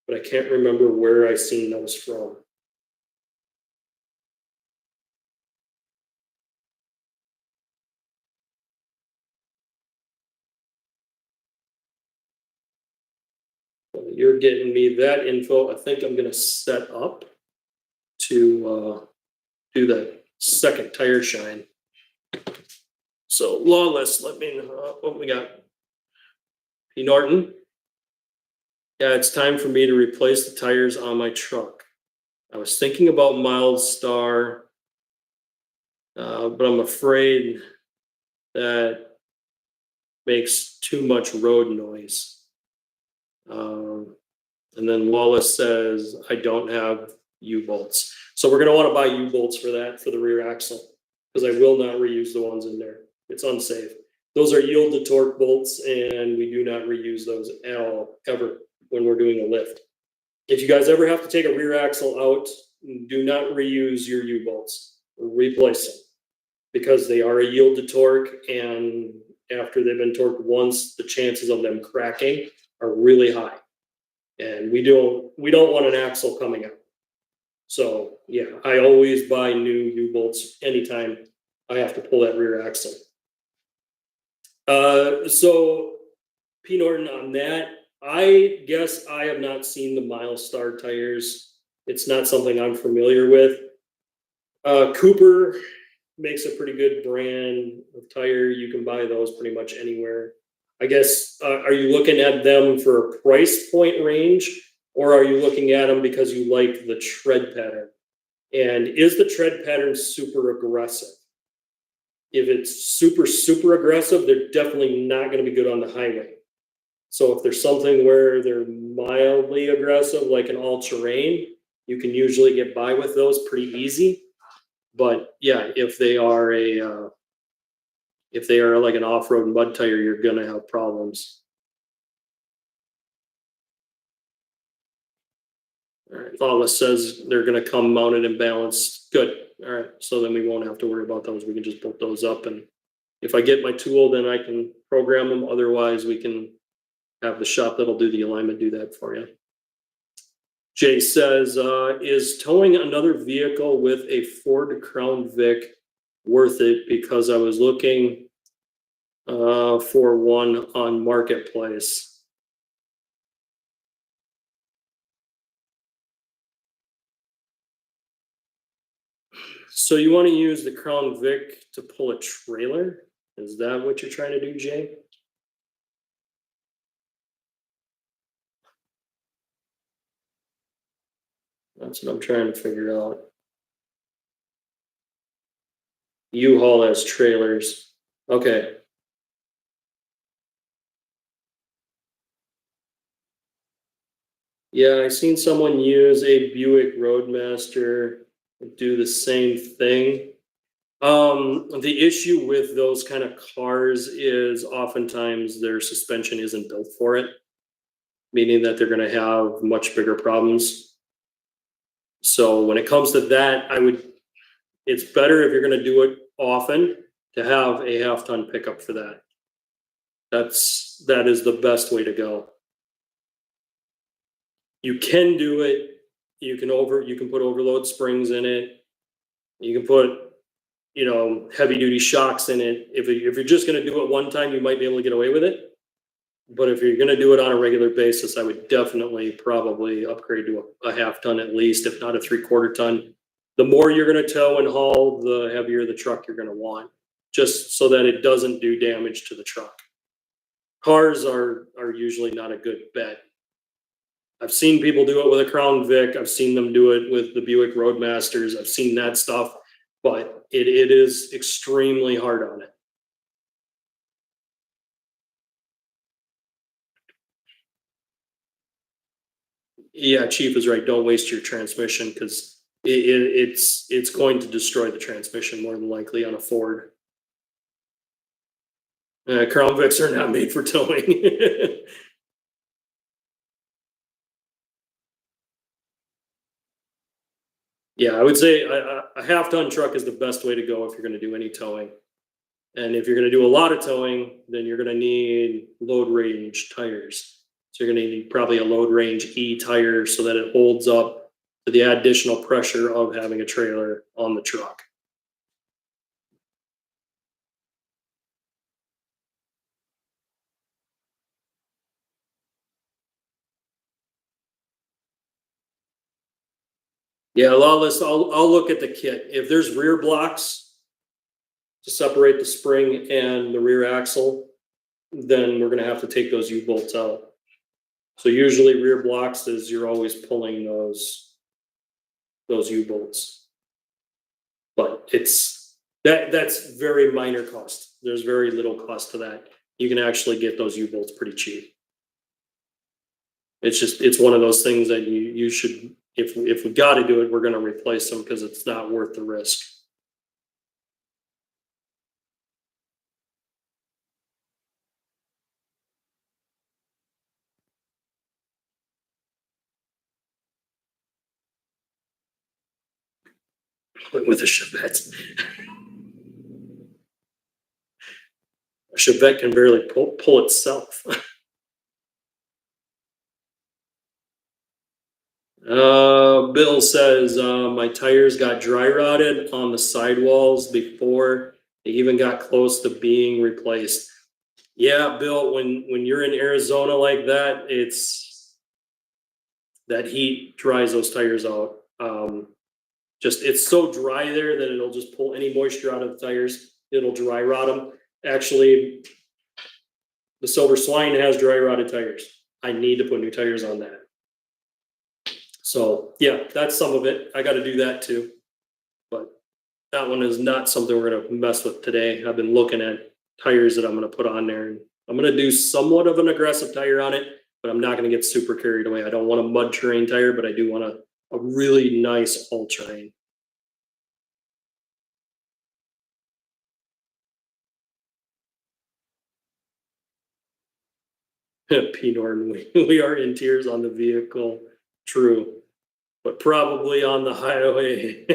but I can't remember where I seen those from. You're getting me that info. I think I'm gonna set up to do the second tire shine. So Lawless, let me know what we got. P. Norton. Yeah, it's time for me to replace the tires on my truck. I was thinking about Milestar, but I'm afraid that makes too much road noise. And then Wallace says, I don't have U-bolts. So we're gonna wanna buy U-bolts for that, for the rear axle, because I will not reuse the ones in there. It's unsafe. Those are yield to torque bolts, and we do not reuse those at all, ever, when we're doing a lift. If you guys ever have to take a rear axle out, do not reuse your U-bolts. Replace them, because they are a yield to torque, and after they've been torqued once, the chances of them cracking are really high. And we don't want an axle coming out. So yeah, I always buy new U-bolts anytime I have to pull that rear axle. So P. Norton, on that, I guess I have not seen the Milestar tires. It's not something I'm familiar with. Cooper makes a pretty good brand of tire. You can buy those pretty much anywhere. I guess, are you looking at them for a price point range, or are you looking at them because you like the tread pattern? And is the tread pattern super aggressive? If it's super, super aggressive, they're definitely not going to be good on the highway. So if there's something where they're mildly aggressive, like an all-terrain, you can usually get by with those pretty easy. But yeah, if they are like an off-road mud tire, you're gonna have problems. All right, Lawless says they're gonna come mounted and balanced. Good. All right, so then we won't have to worry about those. We can just put those up, and if I get my tool, then I can program them. Otherwise, we can have the shop that'll do the alignment do that for you. Jay says, is towing another vehicle with a Ford Crown Vic worth it? Because I was looking for one on Marketplace. So you want to use the Crown Vic to pull a trailer? Is that what you're trying to do, Jay? That's what I'm trying to figure out. U-Haul has trailers. Okay. Yeah, I've seen someone use a Buick Roadmaster do the same thing. The issue with those kind of cars is oftentimes their suspension isn't built for it, meaning that they're going to have much bigger problems. So when it comes to that, it's better if you're going to do it often to have a half-ton pickup for that. That is the best way to go. You can do it. You can put overload springs in it. You can put, heavy duty shocks in it. If you're just going to do it one time, you might be able to get away with it. But if you're going to do it on a regular basis, I would definitely probably upgrade to a half ton at least, if not a 3/4 ton. The more you're going to tow and haul, the heavier the truck you're going to want, just so that it doesn't do damage to the truck. Cars are usually not a good bet. I've seen people do it with a Crown Vic. I've seen them do it with the Buick Roadmasters. I've seen that stuff, but it is extremely hard on it. Yeah, Chief is right. Don't waste your transmission because it's going to destroy the transmission more than likely on a Ford. Crown Vics are not made for towing. Yeah, I would say a half-ton truck is the best way to go if you're going to do any towing. And if you're going to do a lot of towing, then you're going to need load range tires. So you're going to need probably a load range E tire so that it holds up to the additional pressure of having a trailer on the truck. Yeah, I'll look at the kit. If there's rear blocks to separate the spring and the rear axle, then we're going to have to take those U-bolts out. So usually rear blocks is you're always pulling those U-bolts. But that's very minor cost. There's very little cost to that. You can actually get those U-bolts pretty cheap. It's one of those things that you should, if we got to do it, we're going to replace them because it's not worth the risk. With a Chevette. A Chevette can barely pull itself. Bill says my tires got dry rotted on the sidewalls before they even got close to being replaced. Yeah, Bill, when you're in Arizona like that, that heat dries those tires out. It's so dry there that it'll just pull any moisture out of the tires. It'll dry rot them. Actually, the Silver Swine has dry rotted tires. I need to put new tires on that. So yeah, that's some of it. I got to do that too. But that one is not something we're going to mess with today. I've been looking at tires that I'm going to put on there. And I'm going to do somewhat of an aggressive tire on it, but I'm not going to get super carried away. I don't want a mud terrain tire, but I do want a really nice all terrain. P. Norton, we are in tears on the vehicle. True. But probably on the highway.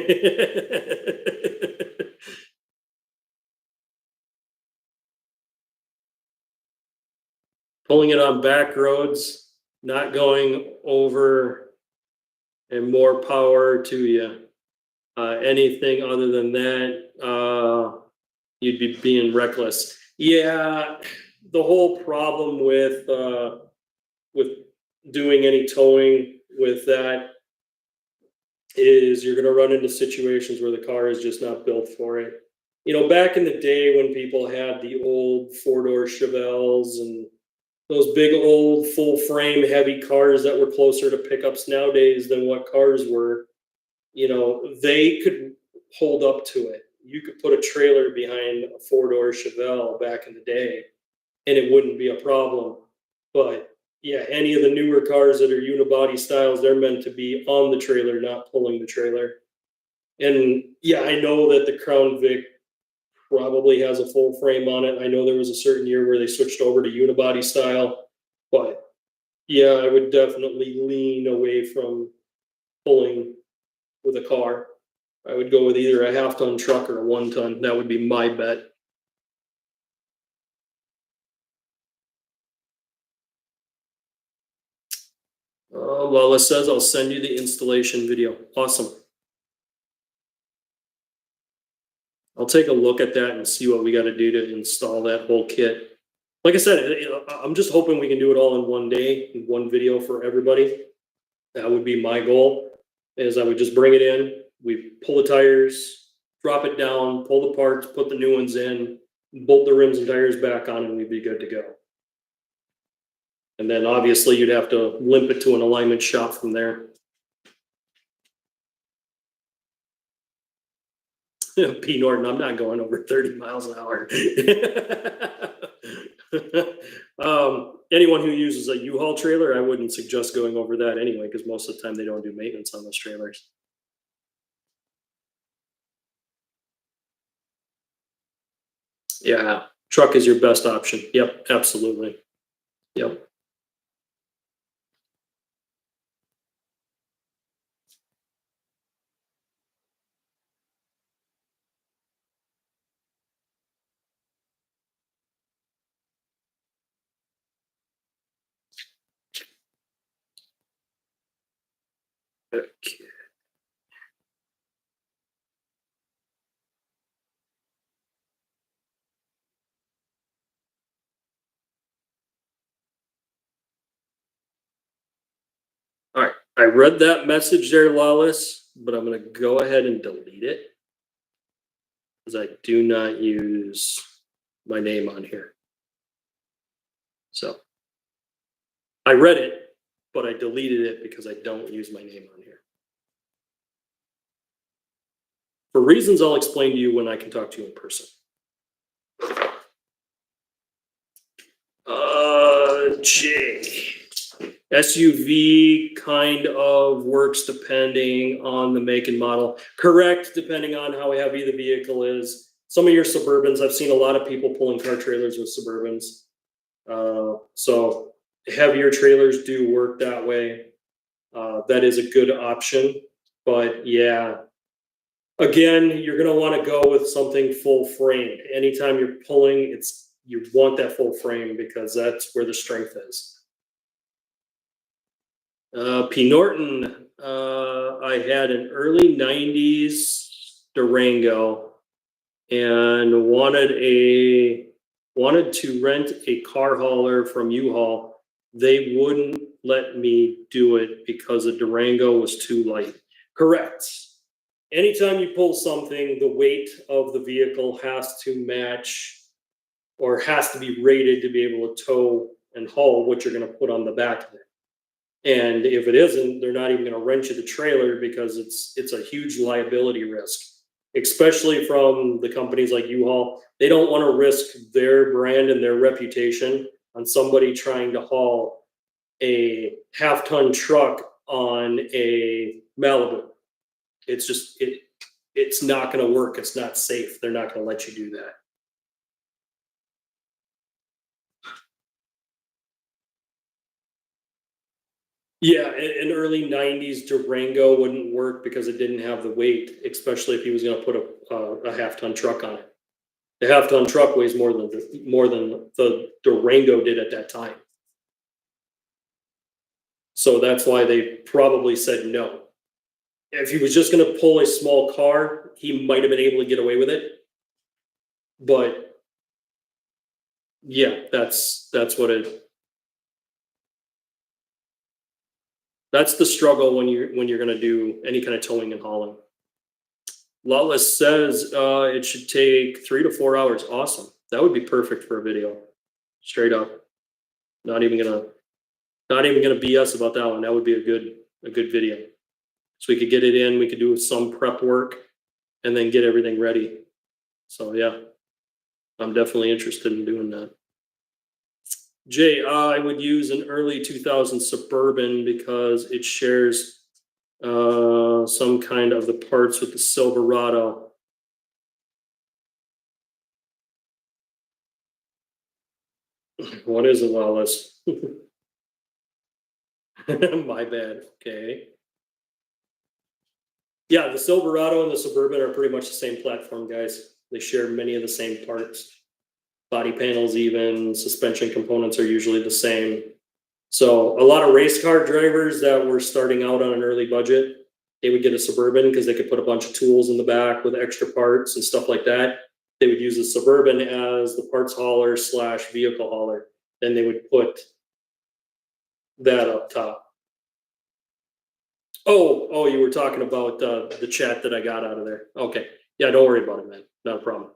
Pulling it on back roads, not going over and more power to you. Anything other than that, you'd be being reckless. Yeah, the whole problem with doing any towing with that is you're going to run into situations where the car is just not built for it. You know, back in the day when people had the old four-door Chevelles and those big old full frame heavy cars that were closer to pickups nowadays than what cars were, you know, they could hold up to it. You could put a trailer behind a four-door Chevelle back in the day and it wouldn't be a problem. But yeah, any of the newer cars that are unibody styles, they're meant to be on the trailer, not pulling the trailer. And yeah, I know that the Crown Vic probably has a full frame on it. I know there was a certain year where they switched over to unibody style, but yeah, I would definitely lean away from pulling with a car. I would go with either a half-ton truck or a one-ton. That would be my bet. Lala says I'll send you the installation video. Awesome. I'll take a look at that and see what we got to do to install that whole kit. Like I said, I'm just hoping we can do it all in one day, in one video for everybody. That would be my goal, is I would just bring it in, we pull the tires, drop it down, pull the parts, put the new ones in, bolt the rims and tires back on, and we'd be good to go. And then obviously you'd have to limp it to an alignment shop from there. P. Norton, I'm not going over 30 miles an hour. Anyone who uses a U-Haul trailer, I wouldn't suggest going over that anyway, because most of the time they don't do maintenance on those trailers. Yeah, truck is your best option. Yep, absolutely. Yep. Okay. All right, I read that message there, Lawless, but I'm going to go ahead and delete it because I do not use my name on here. So I read it, but I deleted it because I don't use my name on here. For reasons I'll explain to you when I can talk to you in person. Jay. SUV kind of works depending on the make and model. Correct, depending on how heavy the vehicle is. Some of your Suburbans, I've seen a lot of people pulling car trailers with Suburbans. So heavier trailers do work that way. That is a good option. But yeah, again, you're going to want to go with something full frame. Anytime you're pulling, you want that full frame because that's where the strength is. P. Norton, I had an early 90s Durango and wanted to rent a car hauler from U-Haul. They wouldn't let me do it because the Durango was too light. Correct. Anytime you pull something, the weight of the vehicle has to match or has to be rated to be able to tow and haul what you're going to put on the back of it. And if it isn't, they're not even going to rent you the trailer because it's a huge liability risk, especially from the companies like U-Haul. They don't want to risk their brand and their reputation on somebody trying to haul a half-ton truck on a Malibu. It's just, it's not going to work. It's not safe. They're not going to let you do that. Yeah, an early 90s Durango wouldn't work because it didn't have the weight, especially if he was going to put a half-ton truck on it. The half-ton truck weighs more than the Durango did at that time. So that's why they probably said no. If he was just gonna pull a small car, he might have been able to get away with it. But yeah, that's what that's the struggle when you're gonna do any kind of towing and hauling. Lawless says it should take 3 to 4 hours. Awesome. That would be perfect for a video. Straight up. Not even gonna BS about that one. That would be a good video. So we could get it in, we could do some prep work and then get everything ready. So yeah, I'm definitely interested in doing that. Jay, I would use an early 2000 Suburban because it shares some kind of the parts with the Silverado. What is it, Wallace? My bad. Okay. Yeah, the Silverado and the Suburban are pretty much the same platform, guys. They share many of the same parts. Body panels, even suspension components are usually the same. So a lot of race car drivers that were starting out on an early budget, they would get a Suburban because they could put a bunch of tools in the back with extra parts and stuff like that. They would use a Suburban as the parts hauler / vehicle hauler. Then they would put that up top. Oh, you were talking about the chat that I got out of there. Okay. Yeah, don't worry about it, man. Not a problem.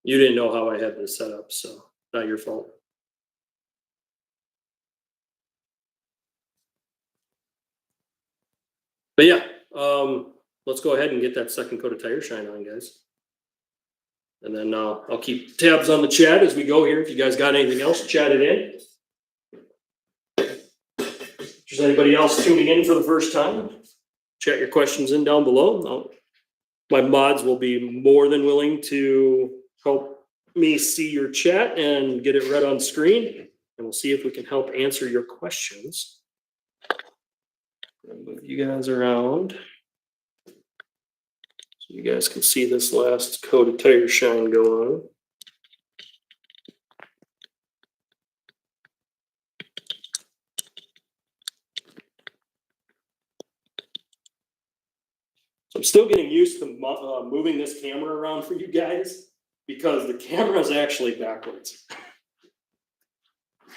You didn't know how I had this set up, so not your fault. But yeah, let's go ahead and get that second coat of tire shine on, guys. And then I'll keep tabs on the chat as we go here. If you guys got anything else, chat it in. If there's anybody else tuning in for the first time, chat your questions in down below. My mods will be more than willing to help me see your chat and get it read on screen. And we'll see if we can help answer your questions. I'll move you guys around so you guys can see this last coat of tire shine go on. So I'm still getting used to moving this camera around for you guys because the camera is actually backwards.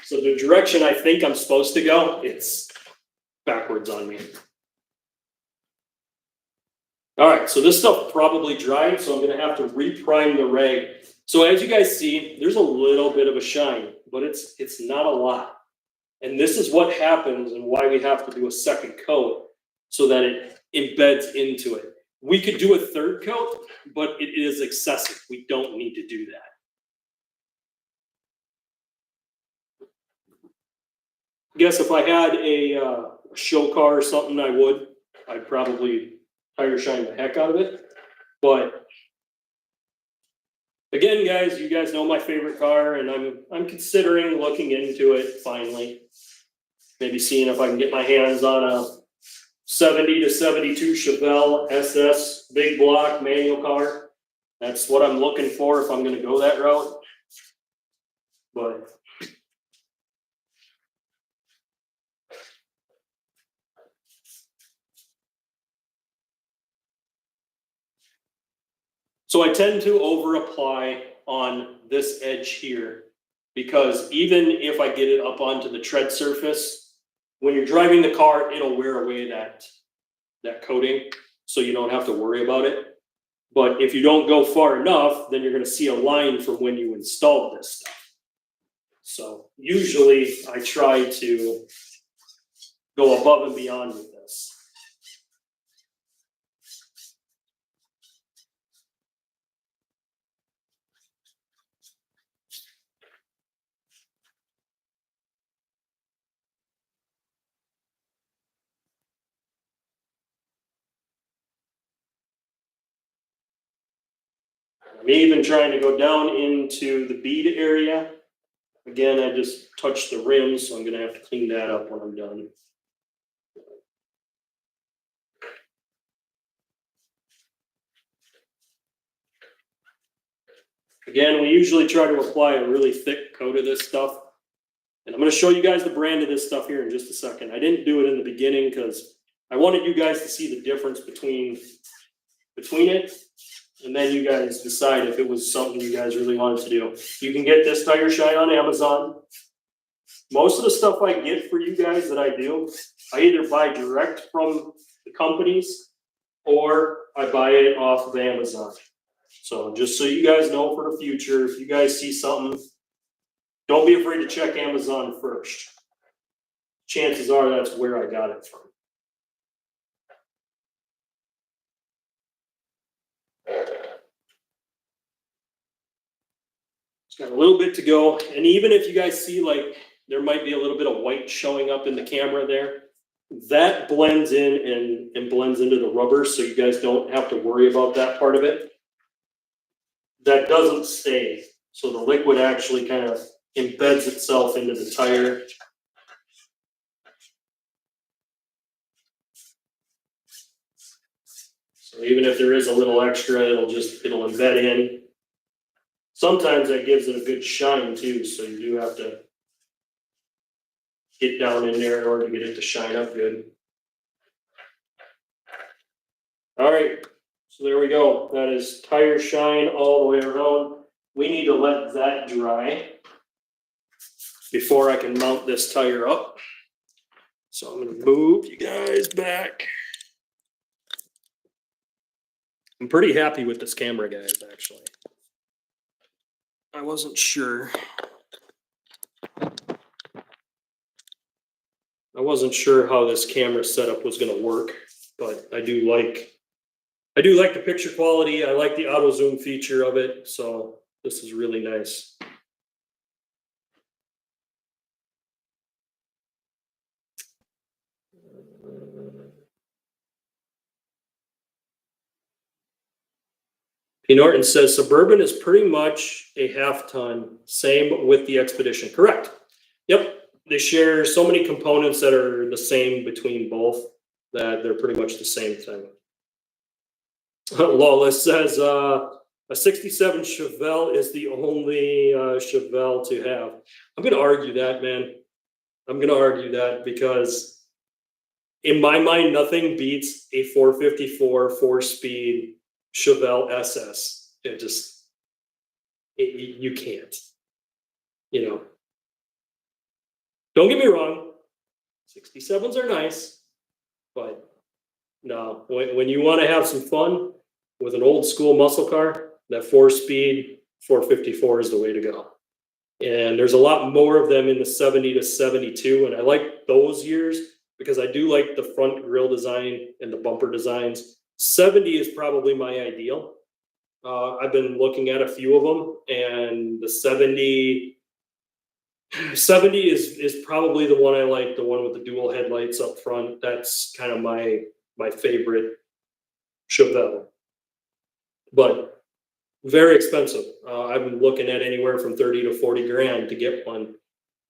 So the direction I think I'm supposed to go, it's backwards on me. All right, so this stuff probably dried, so I'm gonna have to reprime the rag. So as you guys see, there's a little bit of a shine, but it's not a lot. And this is what happens and why we have to do a second coat so that it embeds into it. We could do a third coat, but it is excessive. We don't need to do that. I guess if I had a show car or something, I'd probably tire shine the heck out of it. But again, guys, you guys know my favorite car, and I'm considering looking into it finally. Maybe seeing if I can get my hands on a 70 to 72 Chevelle SS big block manual car. That's what I'm looking for if I'm going to go that route. But so I tend to over apply on this edge here because even if I get it up onto the tread surface, when you're driving the car, it'll wear away that coating, so you don't have to worry about it. But if you don't go far enough, then you're going to see a line from when you installed this stuff. So usually I try to go above and beyond with this. I'm even trying to go down into the bead area. Again, I just touched the rim, so I'm going to have to clean that up when I'm done. Again, we usually try to apply a really thick coat of this stuff. And I'm going to show you guys the brand of this stuff here in just a second. I didn't do it in the beginning because I wanted you guys to see the difference between it, and then you guys decide if it was something you guys really wanted to do. You can get this tire shine on Amazon. Most of the stuff I get for you guys that I do, I either buy direct from the companies or I buy it off of Amazon. So just so you guys know for the future, if you guys see something, don't be afraid to check Amazon first. Chances are that's where I got it from. It's got a little bit to go. And even if you guys see like there might be a little bit of white showing up in the camera there, that blends in and blends into the rubber, so you guys don't have to worry about that part of it. That doesn't stay. So the liquid actually kind of embeds itself into the tire. So even if there is a little extra, it'll embed in. Sometimes that gives it a good shine too, so you do have to get down in there in order to get it to shine up good. All right, so there we go. That is tire shine all the way around. We need to let that dry before I can mount this tire up. So I'm gonna move you guys back. I'm pretty happy with this camera, guys, actually. I wasn't sure. I wasn't sure how this camera setup was gonna work, but I do like the picture quality. I like the auto zoom feature of it, so this is really nice. P. Norton says Suburban is pretty much a half ton, same with the Expedition. Correct. Yep. They share so many components that are the same between both that they're pretty much the same thing. Lawless says a 67 Chevelle is the only Chevelle to have. I'm going to argue that, man. I'm going to argue that because in my mind, nothing beats a 454 4-speed Chevelle SS. You can't, you know. Don't get me wrong, 67s are nice, but no, when you want to have some fun with an old school muscle car, that 4-speed 454 is the way to go. And there's a lot more of them in the 70 to 72, and I like those years because I do like the front grille design and the bumper designs. 70 is probably my ideal. I've been looking at a few of them, and the 70 is probably the one I like, the one with the dual headlights up front. That's kind of my favorite Chevelle, but very expensive. I've been looking at anywhere from 30 to 40 grand to get one,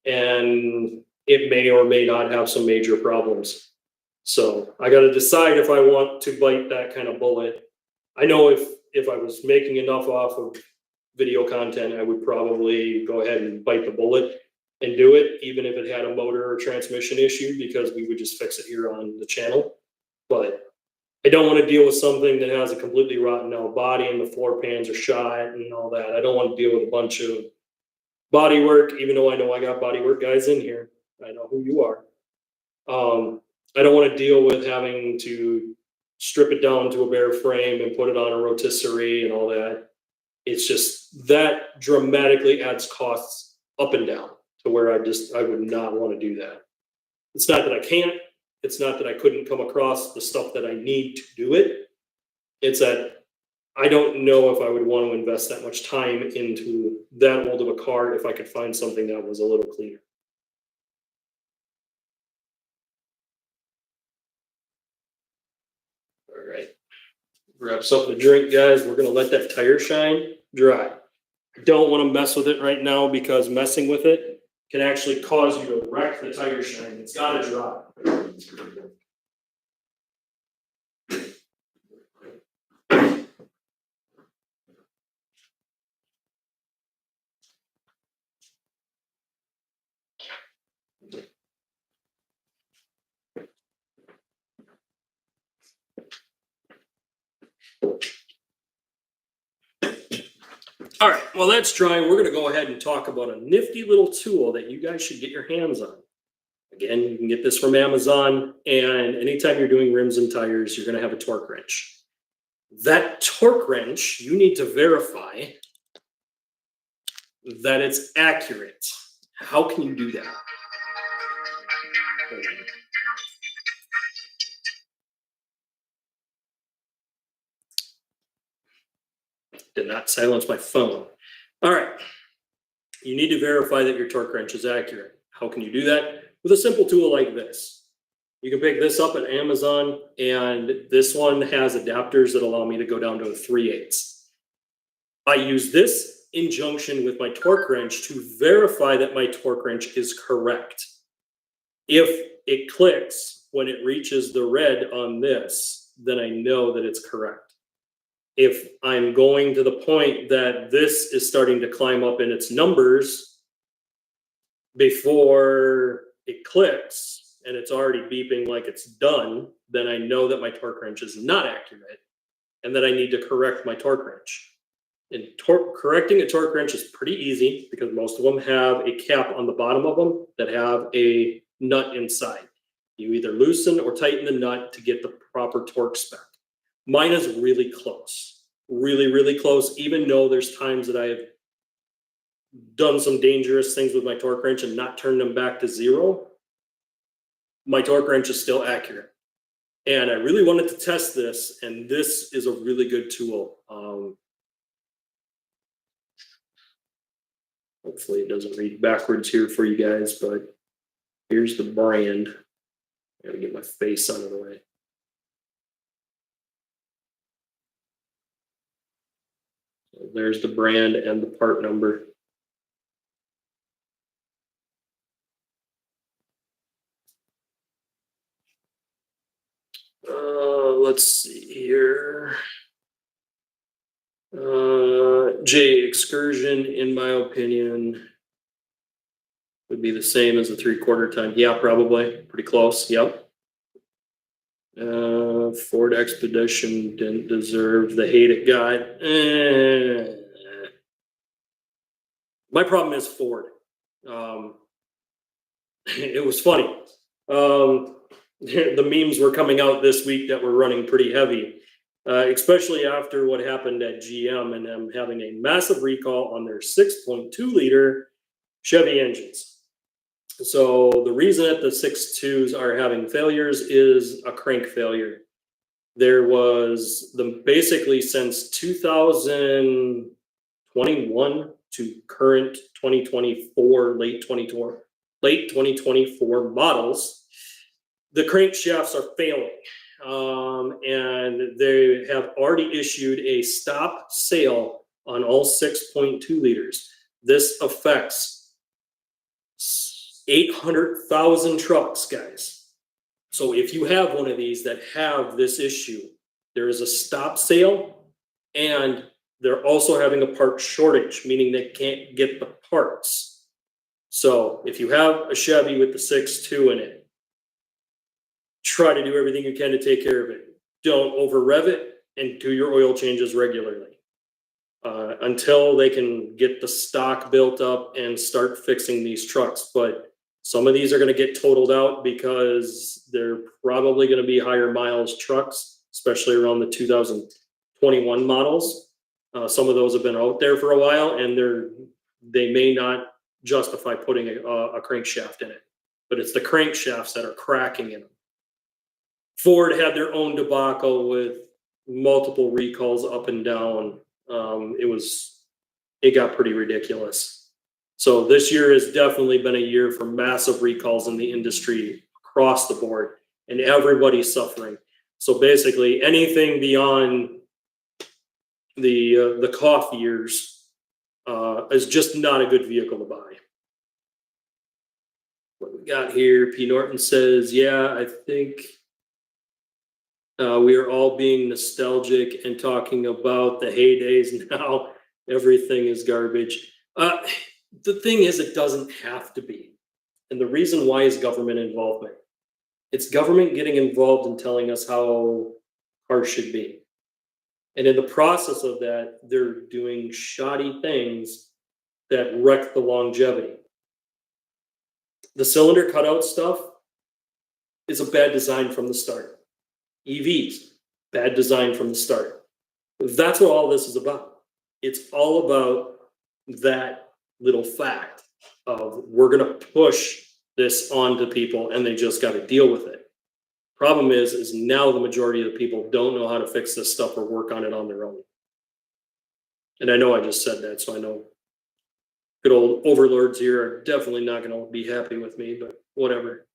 and it may or may not have some major problems. So I got to decide if I want to bite that kind of bullet. I know if I was making enough off of video content, I would probably go ahead and bite the bullet and do it, even if it had a motor or transmission issue, because we would just fix it here on the channel. But I don't want to deal with something that has a completely rotten out body and the floor pans are shot and all that. I don't want to deal with a bunch of body work, even though I know I got body work guys in here. I know who you are. I don't want to deal with having to strip it down to a bare frame and put it on a rotisserie and all that. It's just that dramatically adds costs up and down to where I would not want to do that. It's not that I can't. It's not that I couldn't come across the stuff that I need to do it. It's that I don't know if I would want to invest that much time into that old of a car if I could find something that was a little cleaner. All right. Grab something to drink, guys. We're going to let that tire shine dry. I don't want to mess with it right now because messing with it can actually cause you to wreck the tire shine. It's got to dry. All right, well, that's dry. We're going to go ahead and talk about a nifty little tool that you guys should get your hands on. Again, you can get this from Amazon, and anytime you're doing rims and tires, you're going to have a torque wrench. That torque wrench, you need to verify that it's accurate. How can you do that? Did not silence my phone. All right. You need to verify that your torque wrench is accurate. How can you do that? With a simple tool like this. You can pick this up at Amazon, and this one has adapters that allow me to go down to a 3/8. I use this in junction with my torque wrench to verify that my torque wrench is correct. If it clicks when it reaches the red on this, then I know that it's correct. If I'm going to the point that this is starting to climb up in its numbers before it clicks and it's already beeping like it's done, then I know that my torque wrench is not accurate and that I need to correct my torque wrench. And correcting a torque wrench is pretty easy because most of them have a cap on the bottom of them that have a nut inside. You either loosen or tighten the nut to get the proper torque spec. Mine is really close, really, really close, even though there's times that I have done some dangerous things with my torque wrench and not turned them back to zero. My torque wrench is still accurate. And I really wanted to test this, and this is a really good tool. Hopefully it doesn't read backwards here for you guys, but here's the brand. I gotta get my face out of the way. So there's the brand and the part number. Let's see here. J Excursion, in my opinion, would be the same as a 3/4 ton. Yeah, probably. Pretty close. Yep. Ford Expedition didn't deserve the hate it got. My problem is Ford. It was funny. The memes were coming out this week that were running pretty heavy, especially after what happened at GM and them having a massive recall on their 6.2 liter Chevy engines. So the reason that the 6.2s are having failures is a crank failure. There was basically since 2021 to current 2024, late 2024 models, the crankshafts are failing. And they have already issued a stop sale on all 6.2 liters. This affects 800,000 trucks, guys. So if you have one of these that have this issue, there is a stop sale, and they're also having a part shortage, meaning they can't get the parts. So if you have a Chevy with the 6.2 in it, try to do everything you can to take care of it. Don't over rev it, and do your oil changes regularly until they can get the stock built up and start fixing these trucks. But some of these are going to get totaled out because they're probably going to be higher miles trucks, especially around the 2021 models. Some of those have been out there for a while, and they may not justify putting a crankshaft in it, but it's the crankshafts that are cracking in them. Ford had their own debacle with multiple recalls up and down. It got pretty ridiculous. So this year has definitely been a year for massive recalls in the industry across the board, and everybody's suffering. So basically anything beyond the cough years is just not a good vehicle to buy. What we got here, P. Norton says, yeah, I think we are all being nostalgic and talking about the heydays now. Everything is garbage. The thing is, it doesn't have to be. And the reason why is government involvement. It's government getting involved and telling us how cars should be. And in the process of that, they're doing shoddy things that wreck the longevity. The cylinder cutout stuff is a bad design from the start. EVs, bad design from the start. That's what all this is about. It's all about that little fact of we're going to push this onto people and they just got to deal with it. Problem is now the majority of the people don't know how to fix this stuff or work on it on their own. And I know I just said that, so I know good old overlords here are definitely not going to be happy with me, but whatever.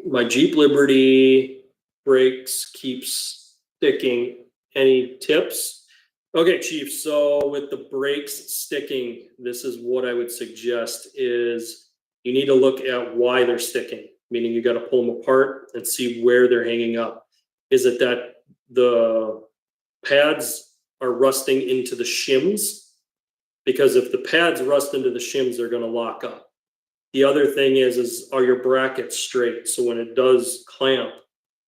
My Jeep Liberty brakes keeps sticking. Any tips? Okay, Chief, so with the brakes sticking, this is what I would suggest is you need to look at why they're sticking, meaning you got to pull them apart and see where they're hanging up. Is it that the pads are rusting into the shims? Because if the pads rust into the shims, they're going to lock up. The other thing is are your brackets straight? So when it does clamp,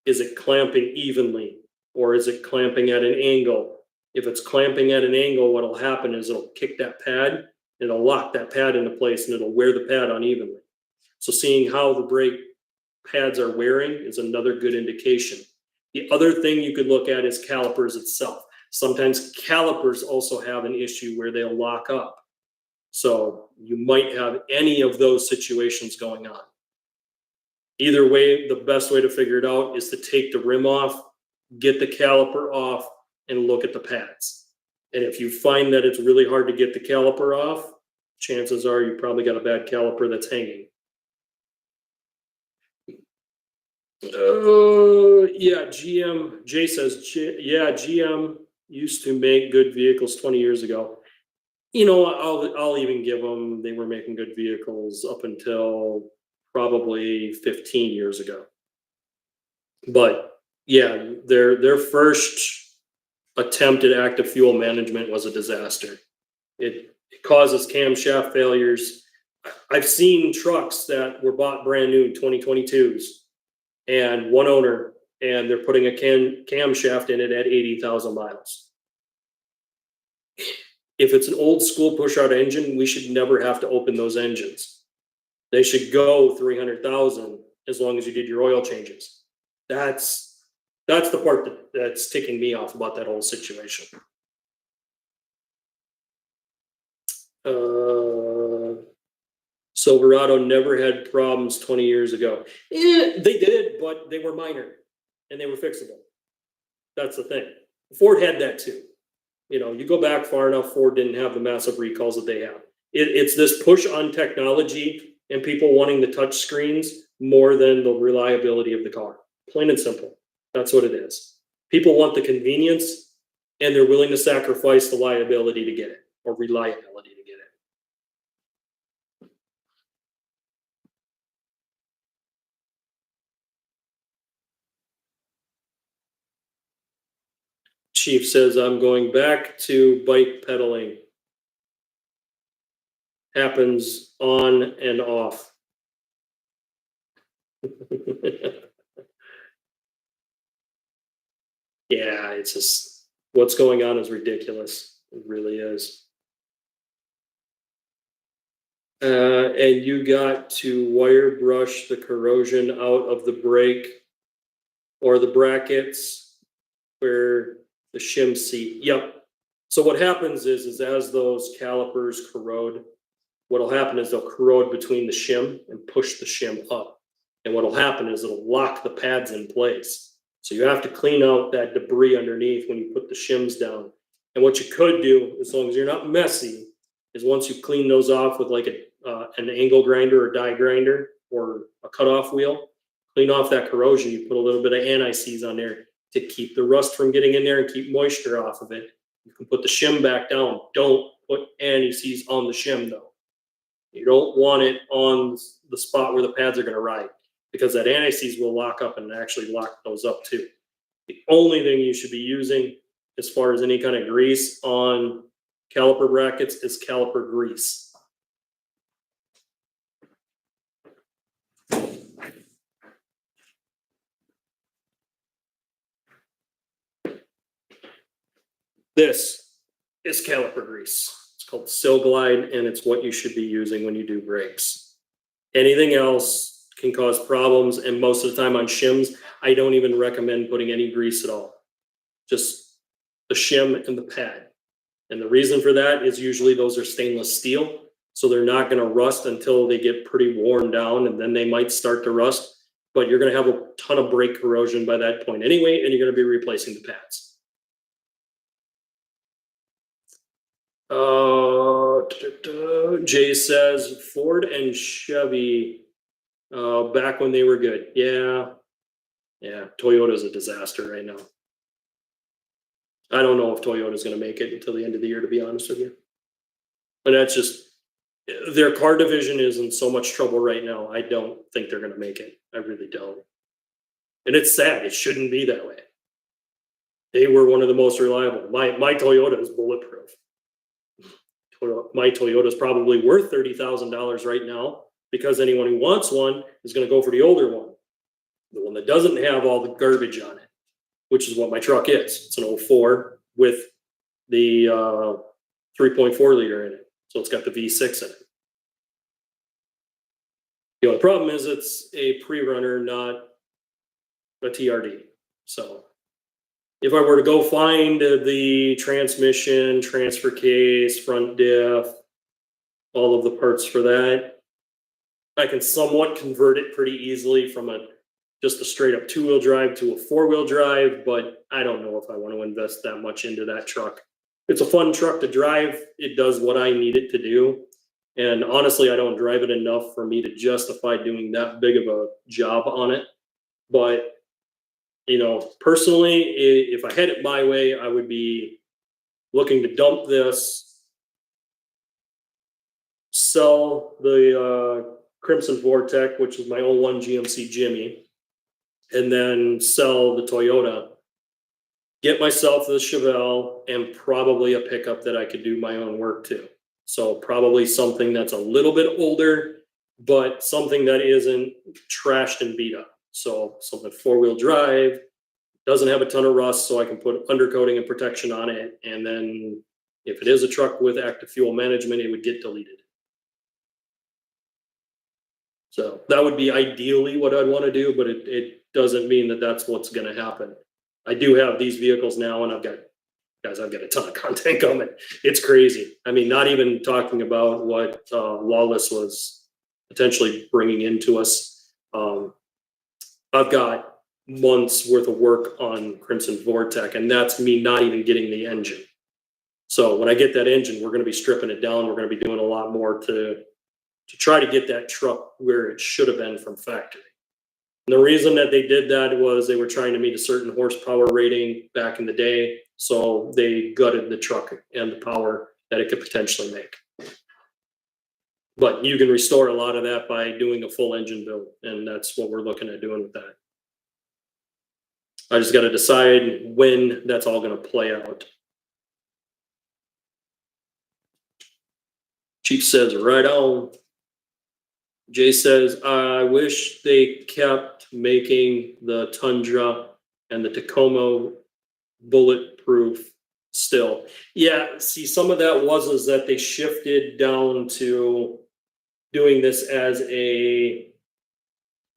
is it clamping evenly or is it clamping at an angle? If it's clamping at an angle, what'll happen is it'll kick that pad, it'll lock that pad into place and it'll wear the pad unevenly. So seeing how the brake pads are wearing is another good indication. The other thing you could look at is calipers itself. Sometimes calipers also have an issue where they'll lock up. So you might have any of those situations going on. Either way, the best way to figure it out is to take the rim off, get the caliper off, and look at the pads. And if you find that it's really hard to get the caliper off, chances are you probably got a bad caliper that's hanging. Yeah, GM, Jay says, yeah, GM used to make good vehicles 20 years ago. You know, I'll even give them, they were making good vehicles up until probably 15 years ago. But yeah, their first attempt at active fuel management was a disaster. It causes camshaft failures. I've seen trucks that were bought brand new 2022s and one owner, and they're putting a camshaft in it at 80,000 miles. If it's an old school push-out engine, we should never have to open those engines. They should go 300,000 as long as you did your oil changes. That's the part that's ticking me off about that whole situation. Silverado never had problems 20 years ago. They did, but they were minor and they were fixable. That's the thing. Ford had that too. You know, you go back far enough, Ford didn't have the massive recalls that they have. It's this push on technology and people wanting the touch screens more than the reliability of the car. Plain and simple. That's what it is. People want the convenience and they're willing to sacrifice the liability to get it or reliability to get it. Chief says, I'm going back to bike pedaling. Happens on and off. Yeah, it's just what's going on is ridiculous. It really is. And you got to wire brush the corrosion out of the brake or the brackets where the shim seat. Yep. So what happens is as those calipers corrode, what'll happen is they'll corrode between the shim and push the shim up. And what'll happen is it'll lock the pads in place. So you have to clean out that debris underneath when you put the shims down. And what you could do, as long as you're not messy, is once you clean those off with like an angle grinder or die grinder or a cutoff wheel, clean off that corrosion. You put a little bit of anti-seize on there to keep the rust from getting in there and keep moisture off of it. You can put the shim back down. Don't put anti-seize on the shim though. You don't want it on the spot where the pads are going to ride, because that anti-seize will lock up and actually lock those up too. The only thing you should be using as far as any kind of grease on caliper brackets is caliper grease. This is caliper grease. It's called Sil Glide, and it's what you should be using when you do brakes. Anything else can cause problems, and most of the time on shims, I don't even recommend putting any grease at all. Just the shim and the pad. And the reason for that is usually those are stainless steel, so they're not going to rust until they get pretty worn down, and then they might start to rust. But you're going to have a ton of brake corrosion by that point anyway, and you're going to be replacing the pads. Jay says Ford and Chevy back when they were good. Yeah. Toyota's a disaster right now. I don't know if Toyota's going to make it until the end of the year, to be honest with you. And that's just, their car division is in so much trouble right now. I don't think they're going to make it. I really don't. And it's sad. It shouldn't be that way. They were one of the most reliable. My Toyota is bulletproof. My Toyota is probably worth $30,000 right now because anyone who wants one is going to go for the older one. The one that doesn't have all the garbage on it, which is what my truck is. It's an 04 with the 3.4 liter in it. So it's got the V6 in it. The only problem is it's a pre-runner, not a TRD. So if I were to go find the transmission, transfer case, front diff, all of the parts for that, I can somewhat convert it pretty easily from just a straight up 2-wheel drive to a 4-wheel drive, but I don't know if I want to invest that much into that truck. It's a fun truck to drive. It does what I need it to do. And honestly, I don't drive it enough for me to justify doing that big of a job on it. But, you know, personally, if I had it my way, I would be looking to dump this, sell the Crimson Vortec, which is my 01 GMC Jimmy, and then sell the Toyota, get myself the Chevelle, and probably a pickup that I could do my own work to. So probably something that's a little bit older, but something that isn't trashed and beat up. So something 4-wheel drive, doesn't have a ton of rust, so I can put undercoating and protection on it. And then if it is a truck with active fuel management, it would get deleted. So that would be ideally what I'd want to do, but it doesn't mean that that's what's going to happen. I do have these vehicles now, and I've got a ton of content coming. It's crazy. I mean, not even talking about what Lawless was potentially bringing into us. I've got months worth of work on Crimson Vortec, and that's me not even getting the engine. So when I get that engine, we're going to be stripping it down. We're going to be doing a lot more to try to get that truck where it should have been from factory. And the reason that they did that was they were trying to meet a certain horsepower rating back in the day. So they gutted the truck and the power that it could potentially make. But you can restore a lot of that by doing a full engine build. And that's what we're looking at doing with that. I just got to decide when that's all going to play out. Chief says, right on. Jay says, I wish they kept making the Tundra and the Tacoma bulletproof still. Yeah, see, some of that is that they shifted down to doing this as we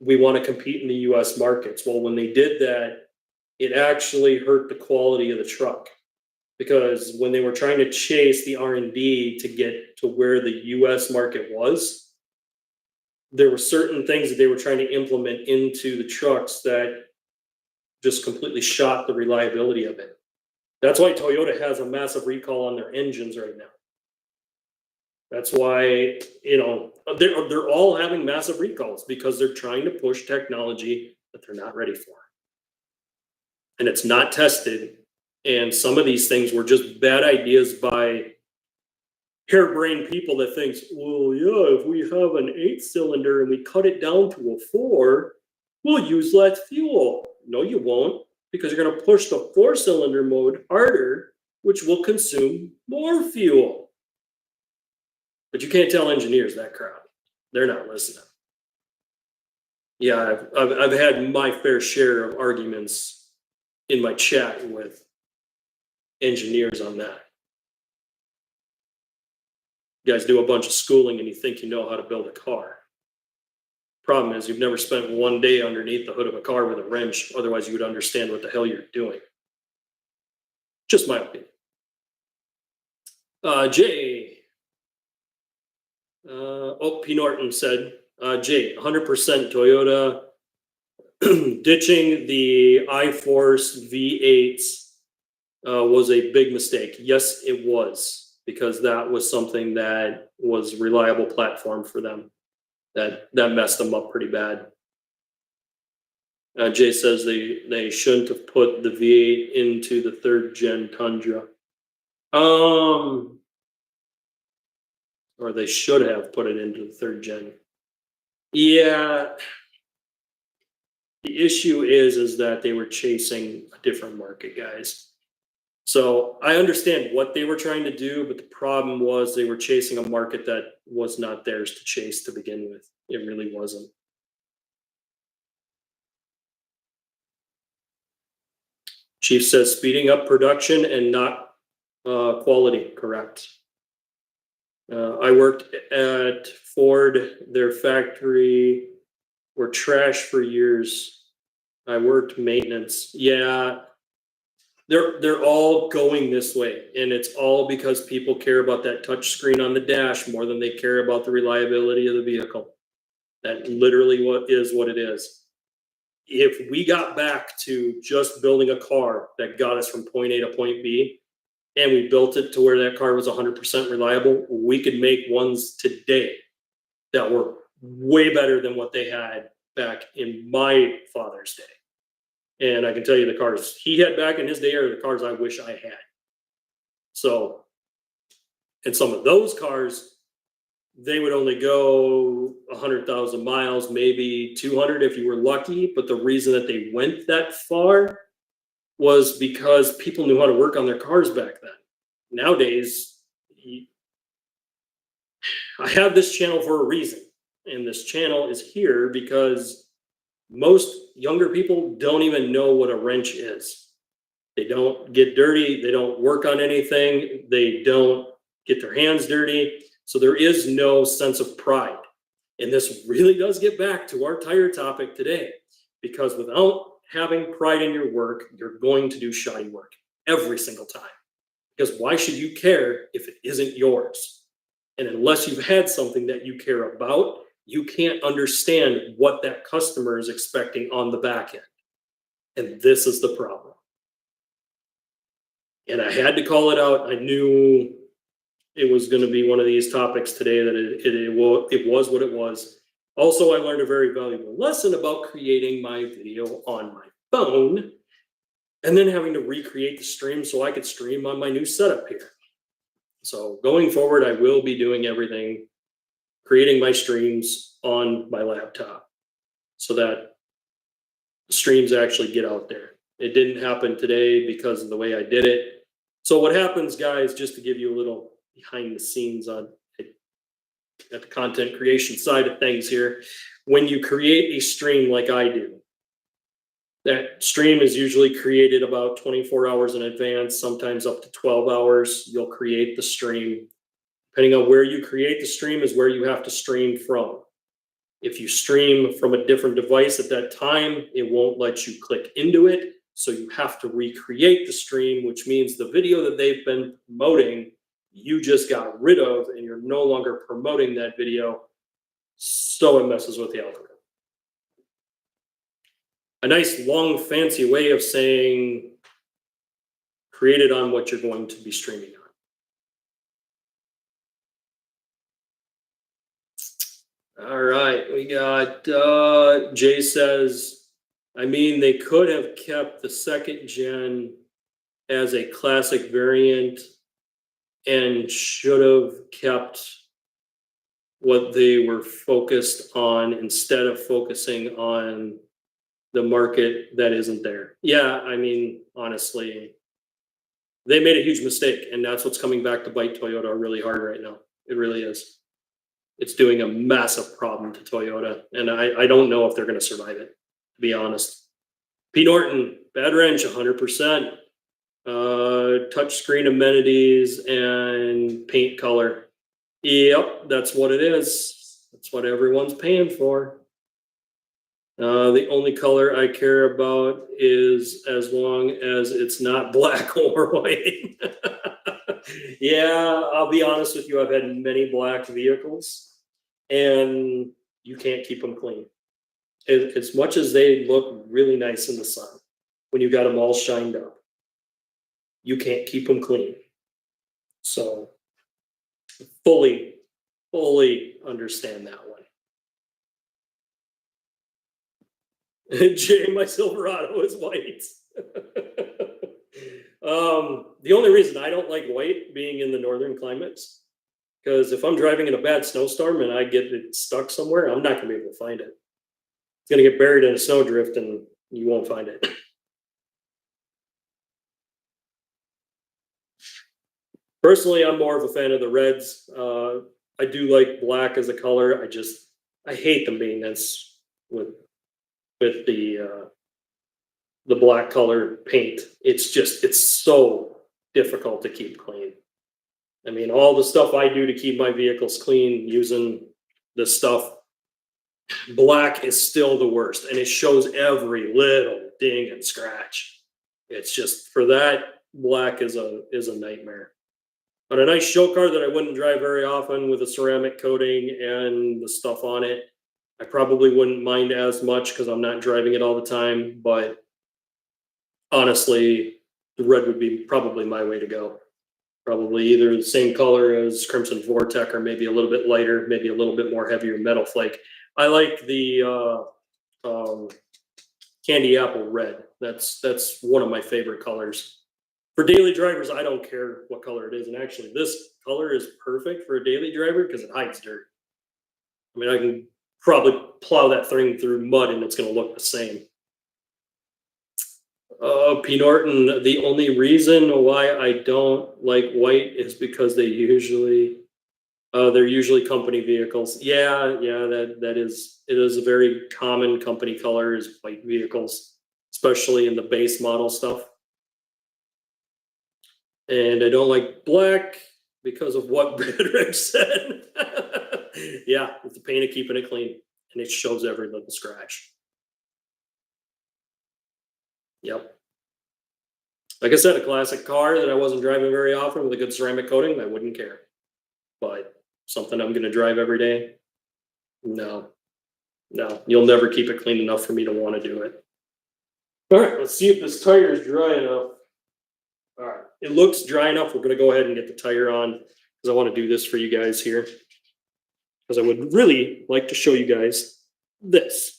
want to compete in the US markets. Well, when they did that, it actually hurt the quality of the truck, because when they were trying to chase the R&D to get to where the US market was, there were certain things that they were trying to implement into the trucks that just completely shot the reliability of it. That's why Toyota has a massive recall on their engines right now. That's why, you know, they're all having massive recalls because they're trying to push technology that they're not ready for. And it's not tested. And some of these things were just bad ideas by harebrained people that thinks, well, yeah, if we have an 8-cylinder and we cut it down to a 4, we'll use less fuel. No, you won't, because you're going to push the 4-cylinder mode harder, which will consume more fuel. But you can't tell engineers that crap. They're not listening. Yeah, I've had my fair share of arguments in my chat with engineers on that. You guys do a bunch of schooling and you think you know how to build a car. Problem is, you've never spent one day underneath the hood of a car with a wrench. Otherwise, you would understand what the hell you're doing. Just my opinion. Jay. P. Norton said, Jay, 100% Toyota ditching the I-Force V8s was a big mistake. Yes, it was, because that was something that was a reliable platform for them. That messed them up pretty bad. Jay says they shouldn't have put the V8 into the 3rd gen Tundra. Or they should have put it into the 3rd gen. Yeah. The issue is that they were chasing a different market, guys. So I understand what they were trying to do, but the problem was they were chasing a market that was not theirs to chase to begin with. It really wasn't. Chief says speeding up production and not quality. Correct. I worked at Ford. Their factory were trash for years. I worked maintenance. Yeah, they're all going this way, and it's all because people care about that touch screen on the dash more than they care about the reliability of the vehicle. That literally what it is. If we got back to just building a car that got us from point A to point B, and we built it to where that car was 100% reliable, we could make ones today that were way better than what they had back in my father's day. And I can tell you the cars he had back in his day are the cars I wish I had. So, and some of those cars, they would only go 100,000 miles, maybe 200 if you were lucky. But the reason that they went that far was because people knew how to work on their cars back then. Nowadays, I have this channel for a reason. And this channel is here because most younger people don't even know what a wrench is. They don't get dirty. They don't work on anything. They don't get their hands dirty. So there is no sense of pride. And this really does get back to our tire topic today, because without having pride in your work, you're going to do shoddy work every single time. Because why should you care if it isn't yours? And unless you've had something that you care about, you can't understand what that customer is expecting on the back end. And this is the problem. And I had to call it out. I knew it was going to be one of these topics today, that it was what it was. Also, I learned a very valuable lesson about creating my video on my phone and then having to recreate the stream so I could stream on my new setup here. So going forward, I will be doing everything, creating my streams on my laptop so that the streams actually get out there. It didn't happen today because of the way I did it. So what happens, guys, just to give you a little behind the scenes on at the content creation side of things here, when you create a stream like I do, that stream is usually created about 24 hours in advance, sometimes up to 12 hours. You'll create the stream. Depending on where you create the stream is where you have to stream from. If you stream from a different device at that time, it won't let you click into it. So you have to recreate the stream, which means the video that they've been promoting, you just got rid of, and you're no longer promoting that video. So it messes with the algorithm. A nice, long, fancy way of saying create it on what you're going to be streaming on. All right, we got Jay says, I mean, they could have kept the 2nd gen as a classic variant and should have kept what they were focused on instead of focusing on the market that isn't there. Yeah, I mean, honestly, they made a huge mistake, and that's what's coming back to bite Toyota really hard right now. It really is. It's doing a massive problem to Toyota, and I don't know if they're going to survive it, to be honest. P. Norton, bad wrench, 100%. touchscreen amenities and paint color. Yep, that's what it is. That's what everyone's paying for. The only color I care about is as long as it's not black or white. Yeah, I'll be honest with you. I've had many black vehicles and you can't keep them clean. As much as they look really nice in the sun, when you got them all shined up, you can't keep them clean. So fully understand that one. Jay, my Silverado is white. The only reason I don't like white being in the northern climates, because if I'm driving in a bad snowstorm and I get it stuck somewhere, I'm not going to be able to find it. It's going to get buried in a snowdrift and you won't find it. Personally, I'm more of a fan of the reds. I do like black as a color. I hate them being this with the black color paint. It's so difficult to keep clean. I mean, all the stuff I do to keep my vehicles clean using this stuff, black is still the worst, and it shows every little ding and scratch. It's just, for that, black is a nightmare. On a nice show car that I wouldn't drive very often with a ceramic coating and the stuff on it, I probably wouldn't mind as much because I'm not driving it all the time. But honestly, the red would be probably my way to go. Probably either the same color as Crimson Vortec or maybe a little bit lighter, maybe a little bit more heavier metal flake. I like the candy apple red. That's one of my favorite colors. For daily drivers, I don't care what color it is. And actually, this color is perfect for a daily driver because it hides dirt. I mean, I can probably plow that thing through mud and it's going to look the same. P. Norton, the only reason why I don't like white is because they're usually company vehicles. Yeah, it is a very common company color is white vehicles, especially in the base model stuff. And I don't like black because of what Badwrench said. Yeah, it's the pain of keeping it clean, and it shows every little scratch. Yep. Like I said, a classic car that I wasn't driving very often with a good ceramic coating, I wouldn't care. But something I'm going to drive every day, no. You'll never keep it clean enough for me to want to do it. All right, let's see if this tire is dry enough. All right, it looks dry enough. We're going to go ahead and get the tire on because I want to do this for you guys here. Because I would really like to show you guys this.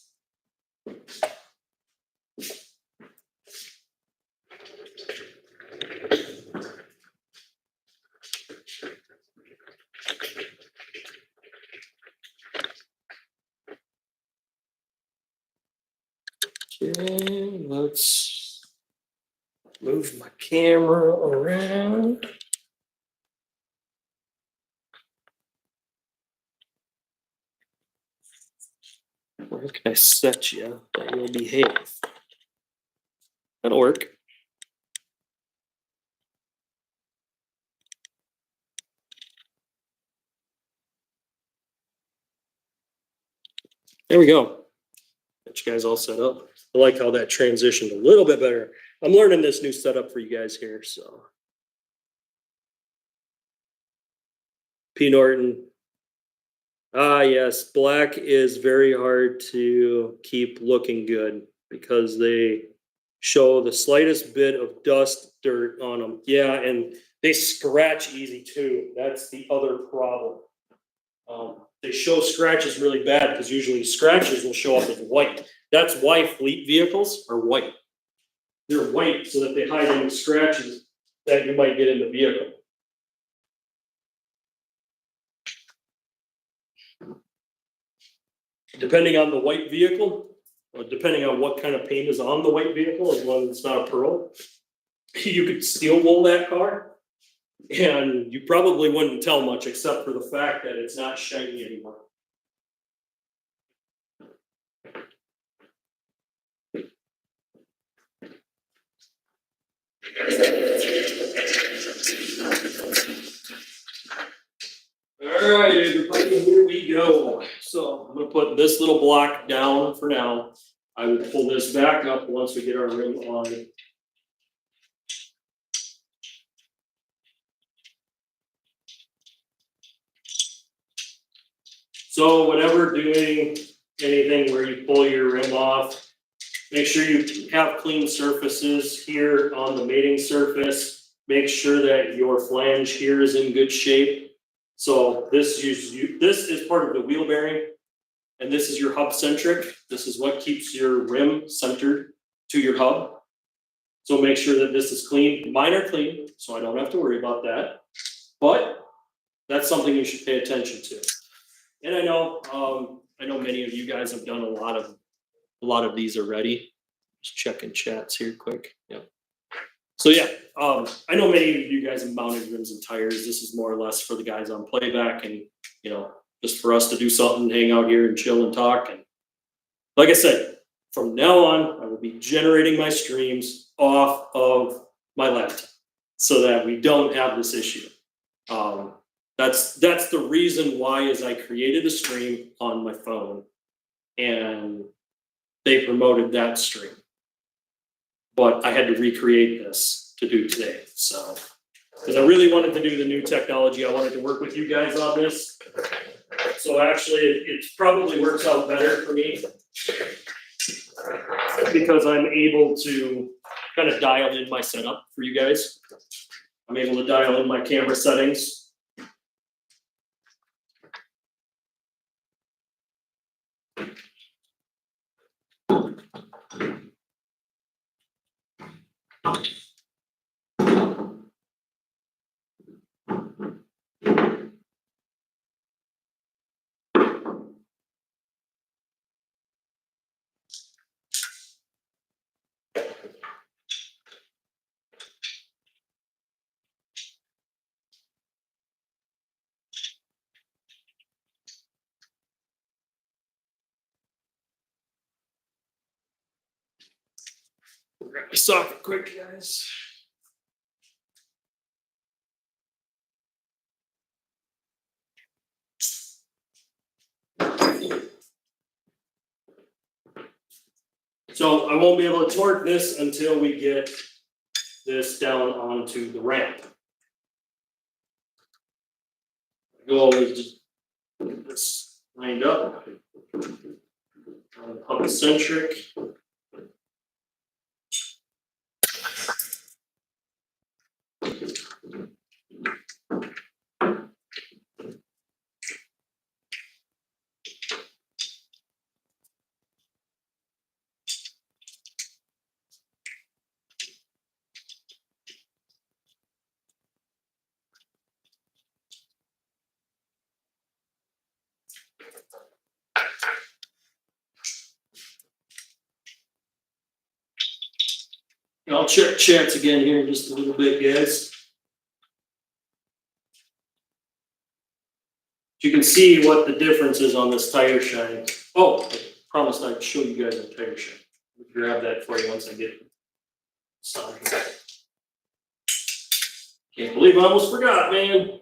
Okay, let's move my camera around. Where can I set you that you'll behave? That'll work. There we go. Got you guys all set up. I like how that transitioned a little bit better. I'm learning this new setup for you guys here, so. P. Norton. Ah, yes, black is very hard to keep looking good because they show the slightest bit of dust, dirt on them. Yeah, and they scratch easy too. That's the other problem. They show scratches really bad because usually scratches will show up as white. That's why fleet vehicles are white. They're white so that they hide any scratches that you might get in the vehicle. Depending on the white vehicle, or depending on what kind of paint is on the white vehicle, as long as it's not a pearl, you could steel wool that car, and you probably wouldn't tell much except for the fact that it's not shiny anymore. All right, everybody, here we go. So I'm gonna put this little block down for now. I will pull this back up once we get our rim on. So whenever doing anything where you pull your rim off, make sure you have clean surfaces here on the mating surface. Make sure that your flange here is in good shape. So this is part of the wheel bearing, and this is your hub centric. This is what keeps your rim centered to your hub. So make sure that this is clean. Mine are clean, so I don't have to worry about that. But that's something you should pay attention to. And I know many of you guys have done a lot of these already. Just checking chats here quick. Yeah. So yeah, I know many of you guys have mounted rims and tires. This is more or less for the guys on playback, and just for us to do something, hang out here and chill and talk. And like I said, from now on, I will be generating my streams off of my laptop so that we don't have this issue. That's the reason why is I created a stream on my phone and they promoted that stream. But I had to recreate this to do today. So, because I really wanted to do the new technology, I wanted to work with you guys on this. So actually, it probably works out better for me because I'm able to kind of dial in my setup for you guys. I'm able to dial in my camera settings. Grab my socket quick, guys. So I won't be able to torque this until we get this down onto the ramp. Go always just get this lined up. Hub centric. I'll check chats again here in just a little bit, guys. You can see what the difference is on this tire shine. Oh, I promised I'd show you guys a tire shine. I'll grab that for you once I get started. Can't believe I almost forgot, man.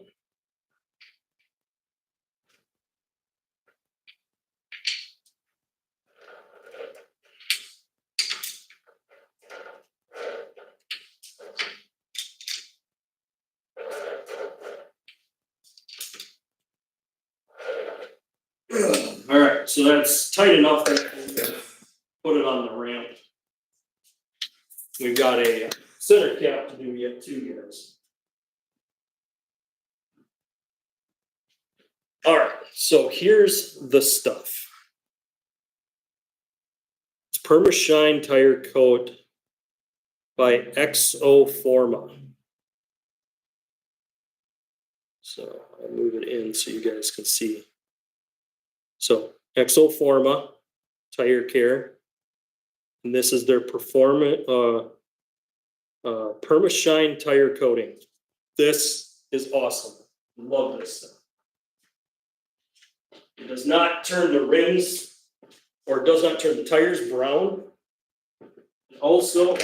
All right, so that's tight enough that I can put it on the ramp. We've got a center cap to do yet too, guys. All right, so here's the stuff. It's Perma-Shine Tire Coat by Exoforma. So I'll move it in so you guys can see. So Exoforma Tire Care, and this is their Perma-Shine Tire Coating. This is awesome. Love this stuff. It does not turn the rims, or does not turn the tires brown. Also,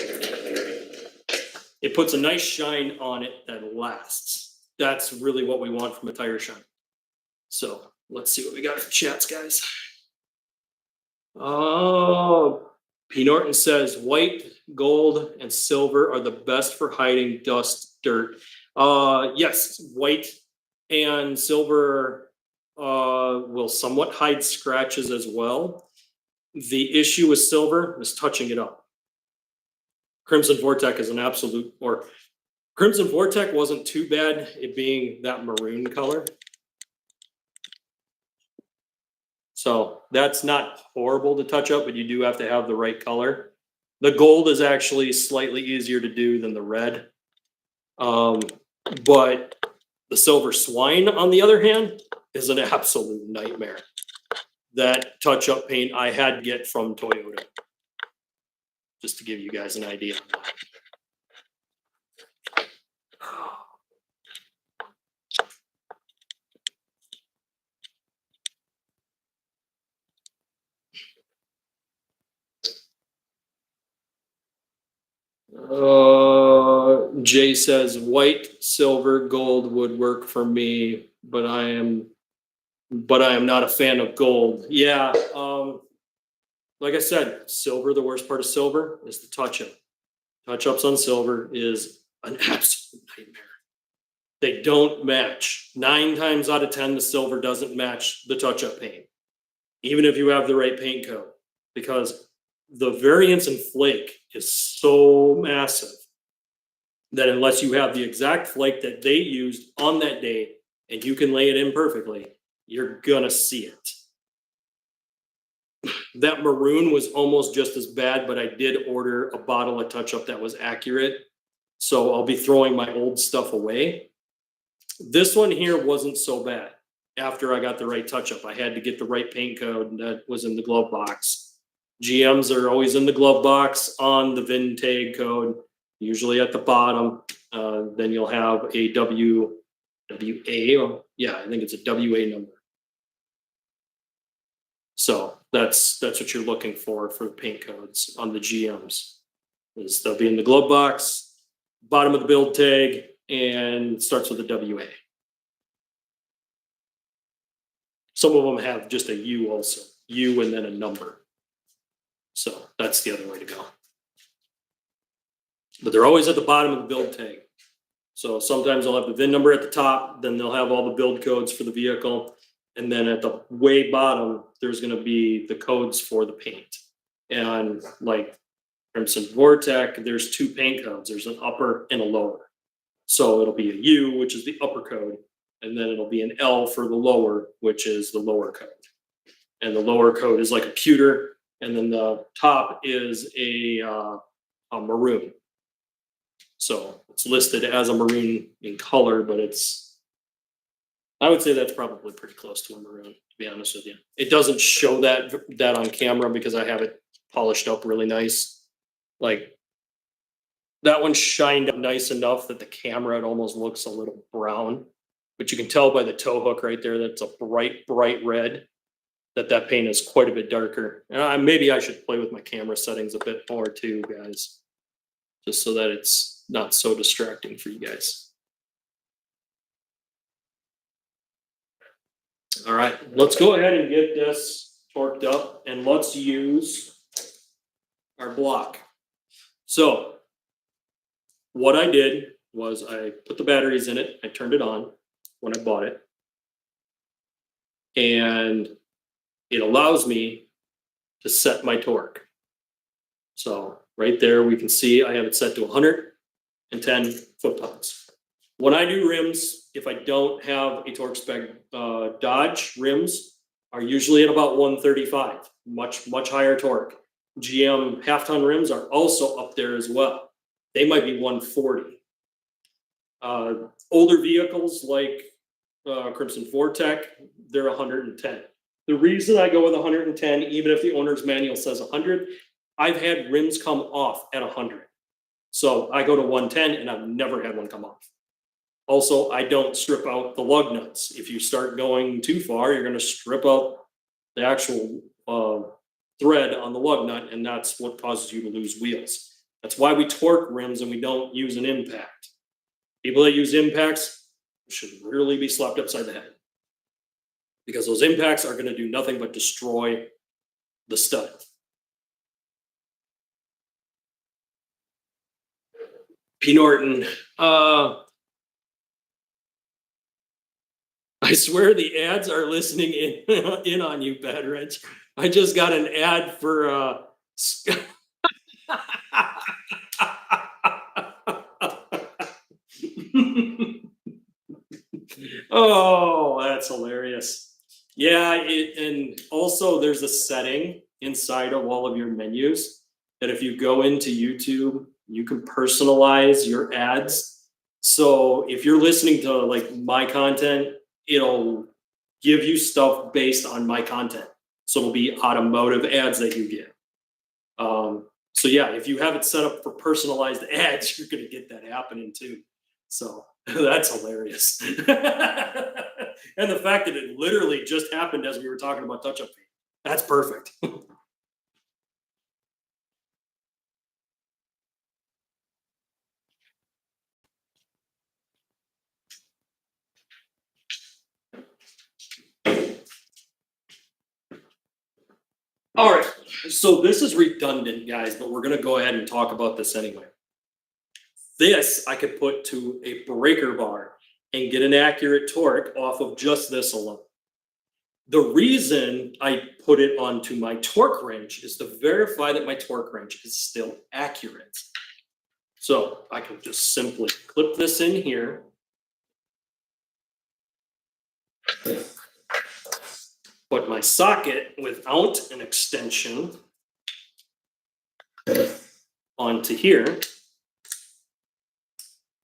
It puts a nice shine on it that lasts. That's really what we want from a tire shine. So let's see what we got for chats, guys. Oh, P. Norton says white, gold, and silver are the best for hiding dust, dirt. Yes, white and silver will somewhat hide scratches as well. The issue with silver is touching it up. Crimson Vortec is an absolute, or Crimson Vortec wasn't too bad, it being that maroon color. So that's not horrible to touch up, but you do have to have the right color. The gold is actually slightly easier to do than the red. But the silver Swine, on the other hand, is an absolute nightmare. That touch-up paint I had to get from Toyota. Just to give you guys an idea. Jay says white, silver, gold would work for me, but I am not a fan of gold. Yeah, like I said, silver, the worst part of silver is the touch-up. Touch-ups on silver is an absolute nightmare. They don't match. 9 times out of 10, the silver doesn't match the touch-up paint, even if you have the right paint code, because the variance in flake is so massive that unless you have the exact flake that they used on that day and you can lay it in perfectly, you're gonna see it. That maroon was almost just as bad, but I did order a bottle of touch-up that was accurate. So I'll be throwing my old stuff away. This one here wasn't so bad after I got the right touch-up. I had to get the right paint code that was in the glove box. GMs are always in the glove box on the VIN tag code, usually at the bottom. Then you'll have a WA, or yeah, I think it's a WA number. So that's what you're looking for paint codes on the GMs. Is they'll be in the glove box, bottom of the build tag, and starts with a WA. Some of them have just a U also, U and then a number. So that's the other way to go. But they're always at the bottom of the build tag. So sometimes they'll have the VIN number at the top, then they'll have all the build codes for the vehicle. And then at the way bottom, there's going to be the codes for the paint. And like Crimson Vortec, there's 2 paint codes. There's an upper and a lower. So it'll be a U, which is the upper code. And then it'll be an L for the lower, which is the lower code. And the lower code is like a pewter. And then the top is a maroon. So it's listed as a maroon in color, but I would say that's probably pretty close to a maroon, to be honest with you. It doesn't show that on camera because I have it polished up really nice. Like that one shined up nice enough that the camera, it almost looks a little brown, but you can tell by the tow hook right there, that's a bright red. That paint is quite a bit darker. Maybe I should play with my camera settings a bit more too, guys, just so that it's not so distracting for you guys. All right, let's go ahead and get this torqued up and let's use our block. So what I did was I put the batteries in it. I turned it on when I bought it. And it allows me to set my torque. So right there, we can see I have it set to 110 foot-pounds. When I do rims, if I don't have a torque spec, Dodge rims are usually at about 135, much higher torque. GM half-ton rims are also up there as well. They might be 140. Older vehicles like Crimson Vortec, they're 110. The reason I go with 110, even if the owner's manual says 100, I've had rims come off at 100. So I go to 110 and I've never had one come off. Also, I don't strip out the lug nuts. If you start going too far, you're going to strip out the actual thread on the lug nut, and that's what causes you to lose wheels. That's why we torque rims and we don't use an impact. People that use impacts should literally be slapped upside the head, because those impacts are going to do nothing but destroy the stud. P. Norton, I swear the ads are listening in on you, Bad Wrench. I just got an ad for oh, that's hilarious. Yeah, and also there's a setting inside of all of your menus that if you go into YouTube, you can personalize your ads. So if you're listening to like my content, it'll give you stuff based on my content. So it'll be automotive ads that you get. So yeah, if you have it set up for personalized ads, you're going to get that happening too. So that's hilarious. And the fact that it literally just happened as we were talking about touch-up paint, that's perfect. All right, so this is redundant, guys, but we're going to go ahead and talk about this anyway. This I could put to a breaker bar and get an accurate torque off of just this alone. The reason I put it onto my torque wrench is to verify that my torque wrench is still accurate. So I can just simply clip this in here. Put my socket without an extension onto here.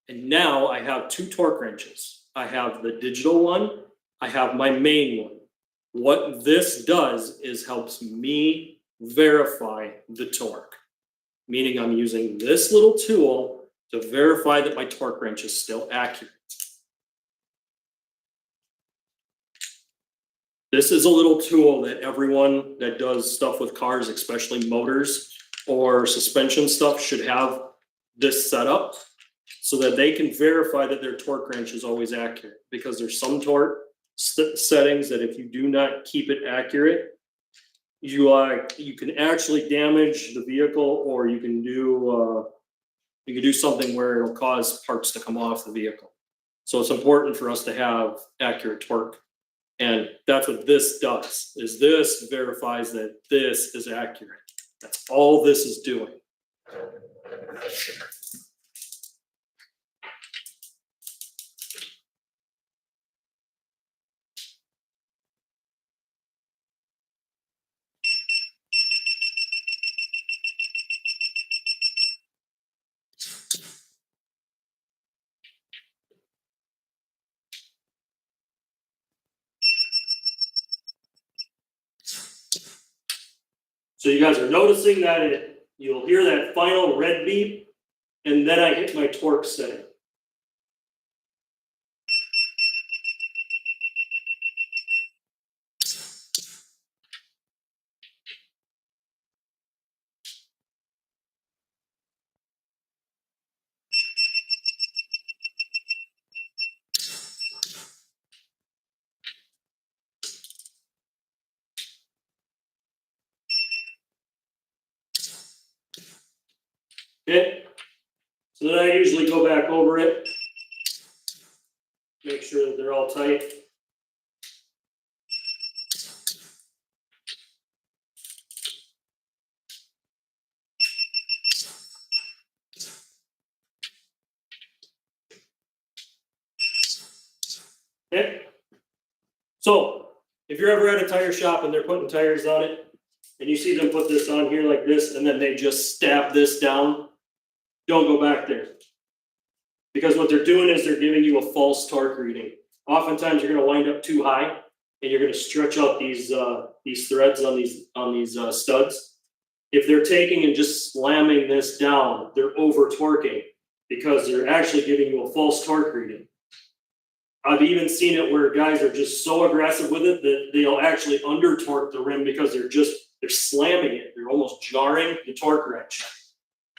And now I have two torque wrenches. I have the digital one, I have my main one. What this does is helps me verify the torque, meaning I'm using this little tool to verify that my torque wrench is still accurate. This is a little tool that everyone that does stuff with cars, especially motors or suspension stuff, should have this set up so that they can verify that their torque wrench is always accurate. Because there's some torque settings that if you do not keep it accurate, you can actually damage the vehicle, or you can do something where it'll cause parts to come off the vehicle. So it's important for us to have accurate torque. And that's what this does, is this verifies that this is accurate. That's all this is doing. So you guys are noticing that you'll hear that final red beep, and then I hit my torque setting. Okay, so then I usually go back over it, make sure that they're all tight. Okay, so if you're ever at a tire shop and they're putting tires on it, and you see them put this on here like this, and then they just stab this down, don't go back there. Because what they're doing is they're giving you a false torque reading. Oftentimes you're going to wind up too high, and you're going to stretch out these threads on these studs. If they're taking and just slamming this down, they're over torquing because they're actually giving you a false torque reading. I've even seen it where guys are just so aggressive with it that they'll actually under torque the rim because they're slamming it. They're almost jarring the torque wrench.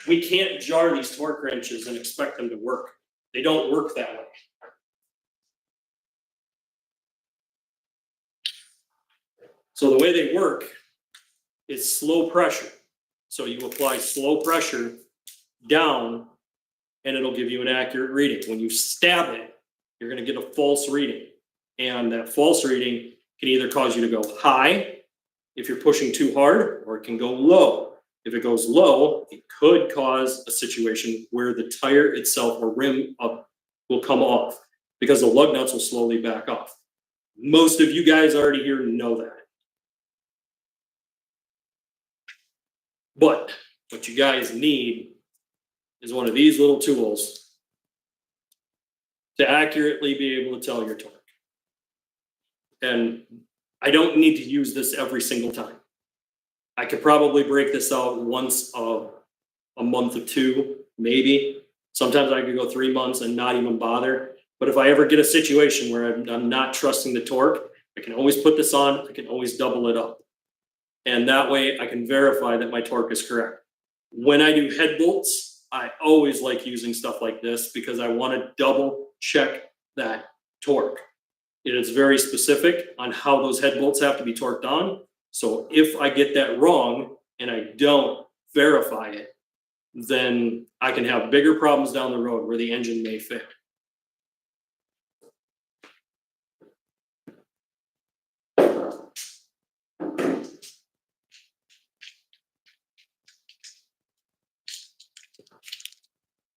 We can't jar these torque wrenches and expect them to work. They don't work that way. So the way they work is slow pressure. So you apply slow pressure down and it'll give you an accurate reading. When you stab it, you're going to get a false reading. And that false reading can either cause you to go high if you're pushing too hard, or it can go low. If it goes low, it could cause a situation where the tire itself or rim up will come off because the lug nuts will slowly back off. Most of you guys already here know that. But what you guys need is one of these little tools to accurately be able to tell your torque. And I don't need to use this every single time. I could probably break this out once a month or two, maybe. Sometimes I could go 3 months and not even bother. But if I ever get a situation where I'm not trusting the torque, I can always put this on. I can always double it up. And that way I can verify that my torque is correct. When I do head bolts, I always like using stuff like this because I want to double check that torque. It is very specific on how those head bolts have to be torqued on. So if I get that wrong and I don't verify it, then I can have bigger problems down the road where the engine may fail.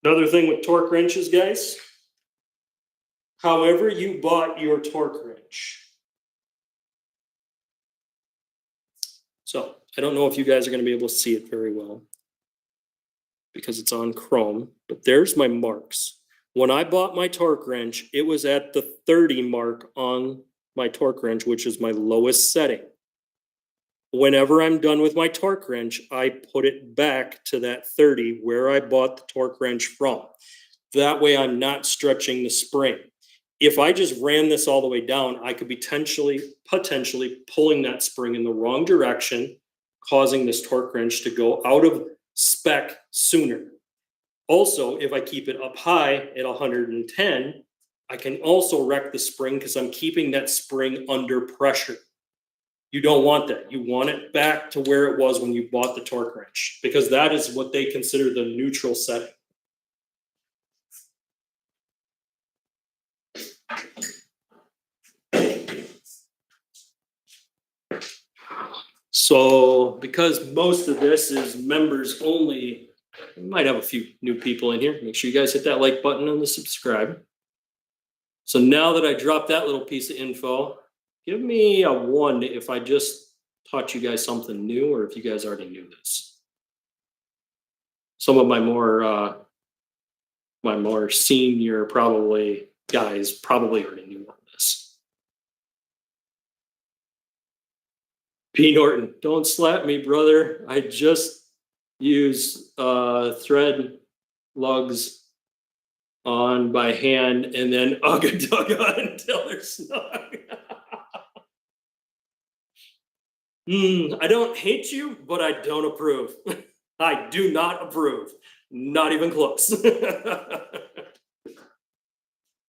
Another thing with torque wrenches, guys, however you bought your torque wrench. So I don't know if you guys are going to be able to see it very well because it's on chrome, but there's my marks. When I bought my torque wrench, it was at the 30 mark on my torque wrench, which is my lowest setting. Whenever I'm done with my torque wrench, I put it back to that 30 where I bought the torque wrench from. That way I'm not stretching the spring. If I just ran this all the way down, I could be potentially pulling that spring in the wrong direction, causing this torque wrench to go out of spec sooner. Also, if I keep it up high at 110, I can also wreck the spring because I'm keeping that spring under pressure. You don't want that. You want it back to where it was when you bought the torque wrench, because that is what they consider the neutral setting. So because most of this is members only, we might have a few new people in here. Make sure you guys hit that like button and the subscribe. So now that I dropped that little piece of info, give me a 1 if I just taught you guys something new, or if you guys already knew this. Some of my more senior guys probably already knew all this. P. Norton, don't slap me, brother. I just use thread lugs on by hand and then ugga-dugga until they're snug. I don't hate you, but I don't approve. I do not approve. Not even close.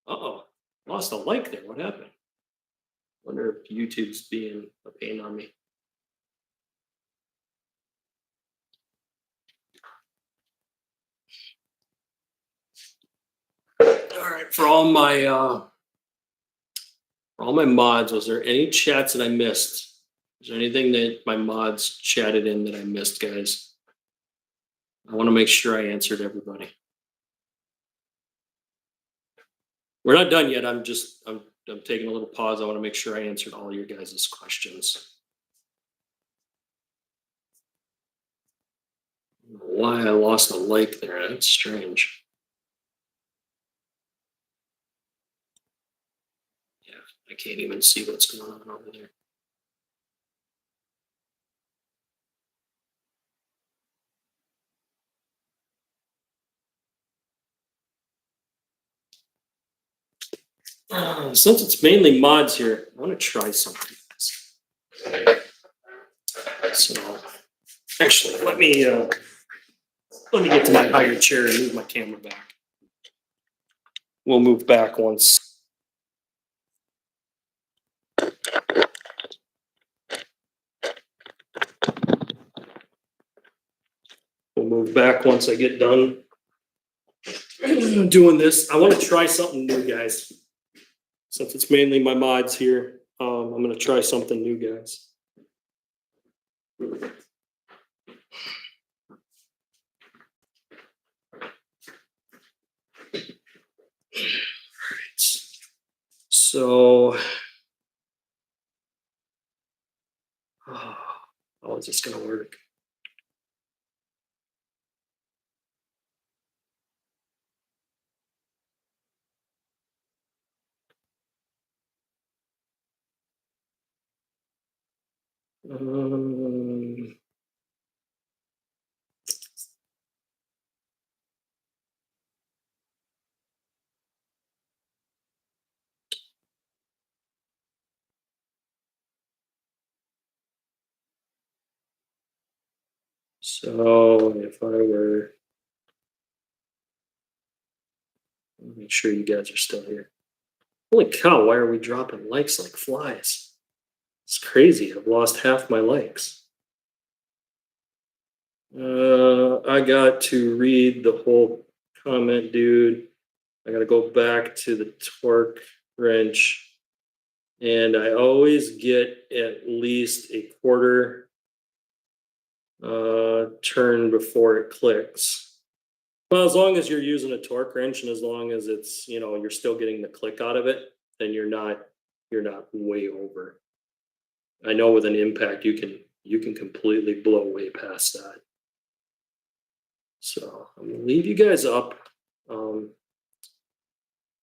Uh-oh, lost a like there. What happened? Wonder if YouTube's being a pain on me. All right, for all my mods, was there any chats that I missed? Is there anything that my mods chatted in that I missed, guys? I want to make sure I answered everybody. We're not done yet. I'm taking a little pause. I want to make sure I answered all your guys' questions. Why I lost a like there? That's strange. Yeah, I can't even see what's going on over there. Since it's mainly mods here, I want to try something. So, actually, let me Let me get to my higher chair and move my camera back. We'll move back once. We'll move back once I get done doing this. I want to try something new, guys. Since it's mainly my mods here, I'm going to try something new, guys. So, how is this going to work? So if I were, make sure you guys are still here. Holy cow, why are we dropping likes like flies? It's crazy. I've lost half my likes. I got to read the whole comment, dude. I got to go back to the torque wrench. And I always get at least a quarter turn before it clicks. Well, as long as you're using a torque wrench and as long as it's, you're still getting the click out of it, then you're not way over. I know with an impact you can completely blow way past that. So I'm gonna leave you guys up.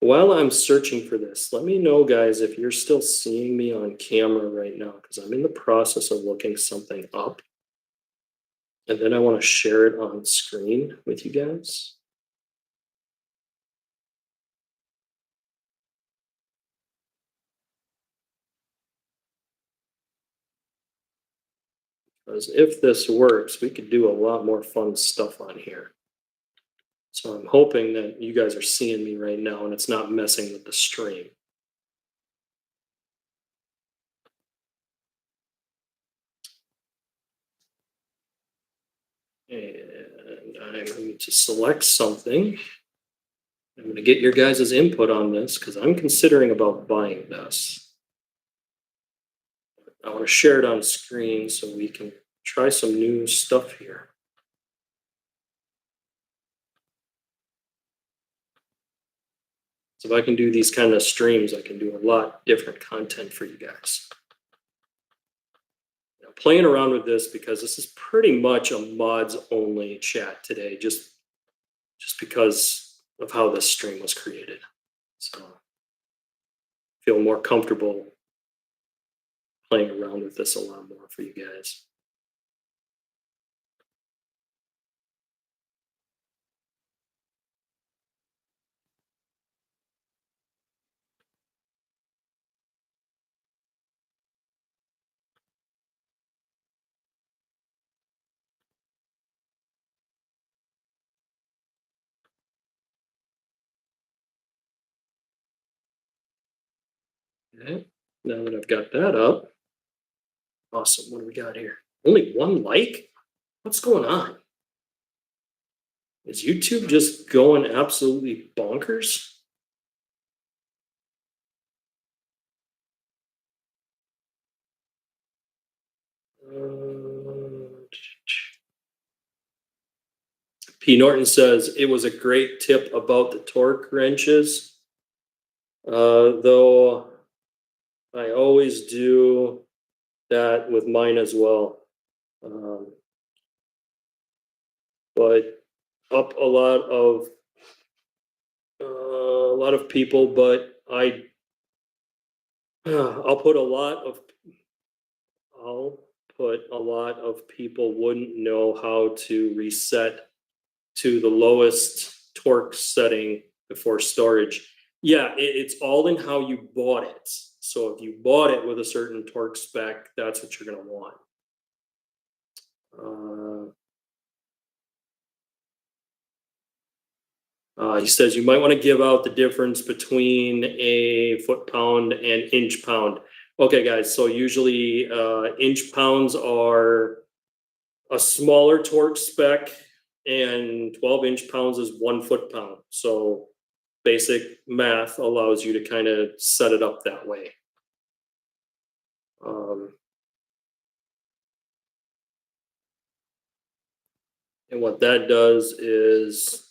While I'm searching for this, let me know, guys, if you're still seeing me on camera right now, because I'm in the process of looking something up. And then I want to share it on screen with you guys. Because if this works, we could do a lot more fun stuff on here. So I'm hoping that you guys are seeing me right now and it's not messing with the stream. And I'm going to select something. I'm going to get your guys' input on this because I'm considering about buying this. I want to share it on screen so we can try some new stuff here. So if I can do these kind of streams, I can do a lot different content for you guys. Now, playing around with this because this is pretty much a mods only chat today, just because of how this stream was created. So I feel more comfortable playing around with this a lot more for you guys. Okay, now that I've got that up, awesome. What do we got here? Only one like? What's going on? Is YouTube just going absolutely bonkers? P. Norton says it was a great tip about the torque wrenches, though I always do that with mine as well. But up a lot of people, but I'll put a lot of people wouldn't know how to reset to the lowest torque setting before storage. Yeah, it's all in how you bought it. So if you bought it with a certain torque spec, that's what you're going to want. He says you might want to give out the difference between a foot-pound and inch-pound. Okay, guys, so usually inch-pounds are a smaller torque spec, and 12 inch-pounds is 1 foot-pound. So basic math allows you to kind of set it up that way. And what that does is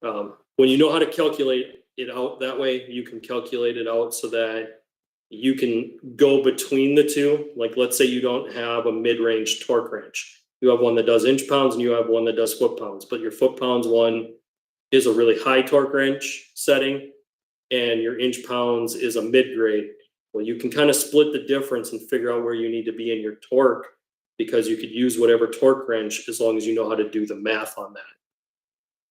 when you know how to calculate it out that way, you can calculate it out so that you can go between the two. Like, let's say you don't have a mid-range torque wrench. You have one that does inch pounds and you have one that does foot pounds, but your foot pounds one is a really high torque wrench setting and your inch pounds is a mid-grade. Well, you can kind of split the difference and figure out where you need to be in your torque, because you could use whatever torque wrench as long as you know how to do the math on that.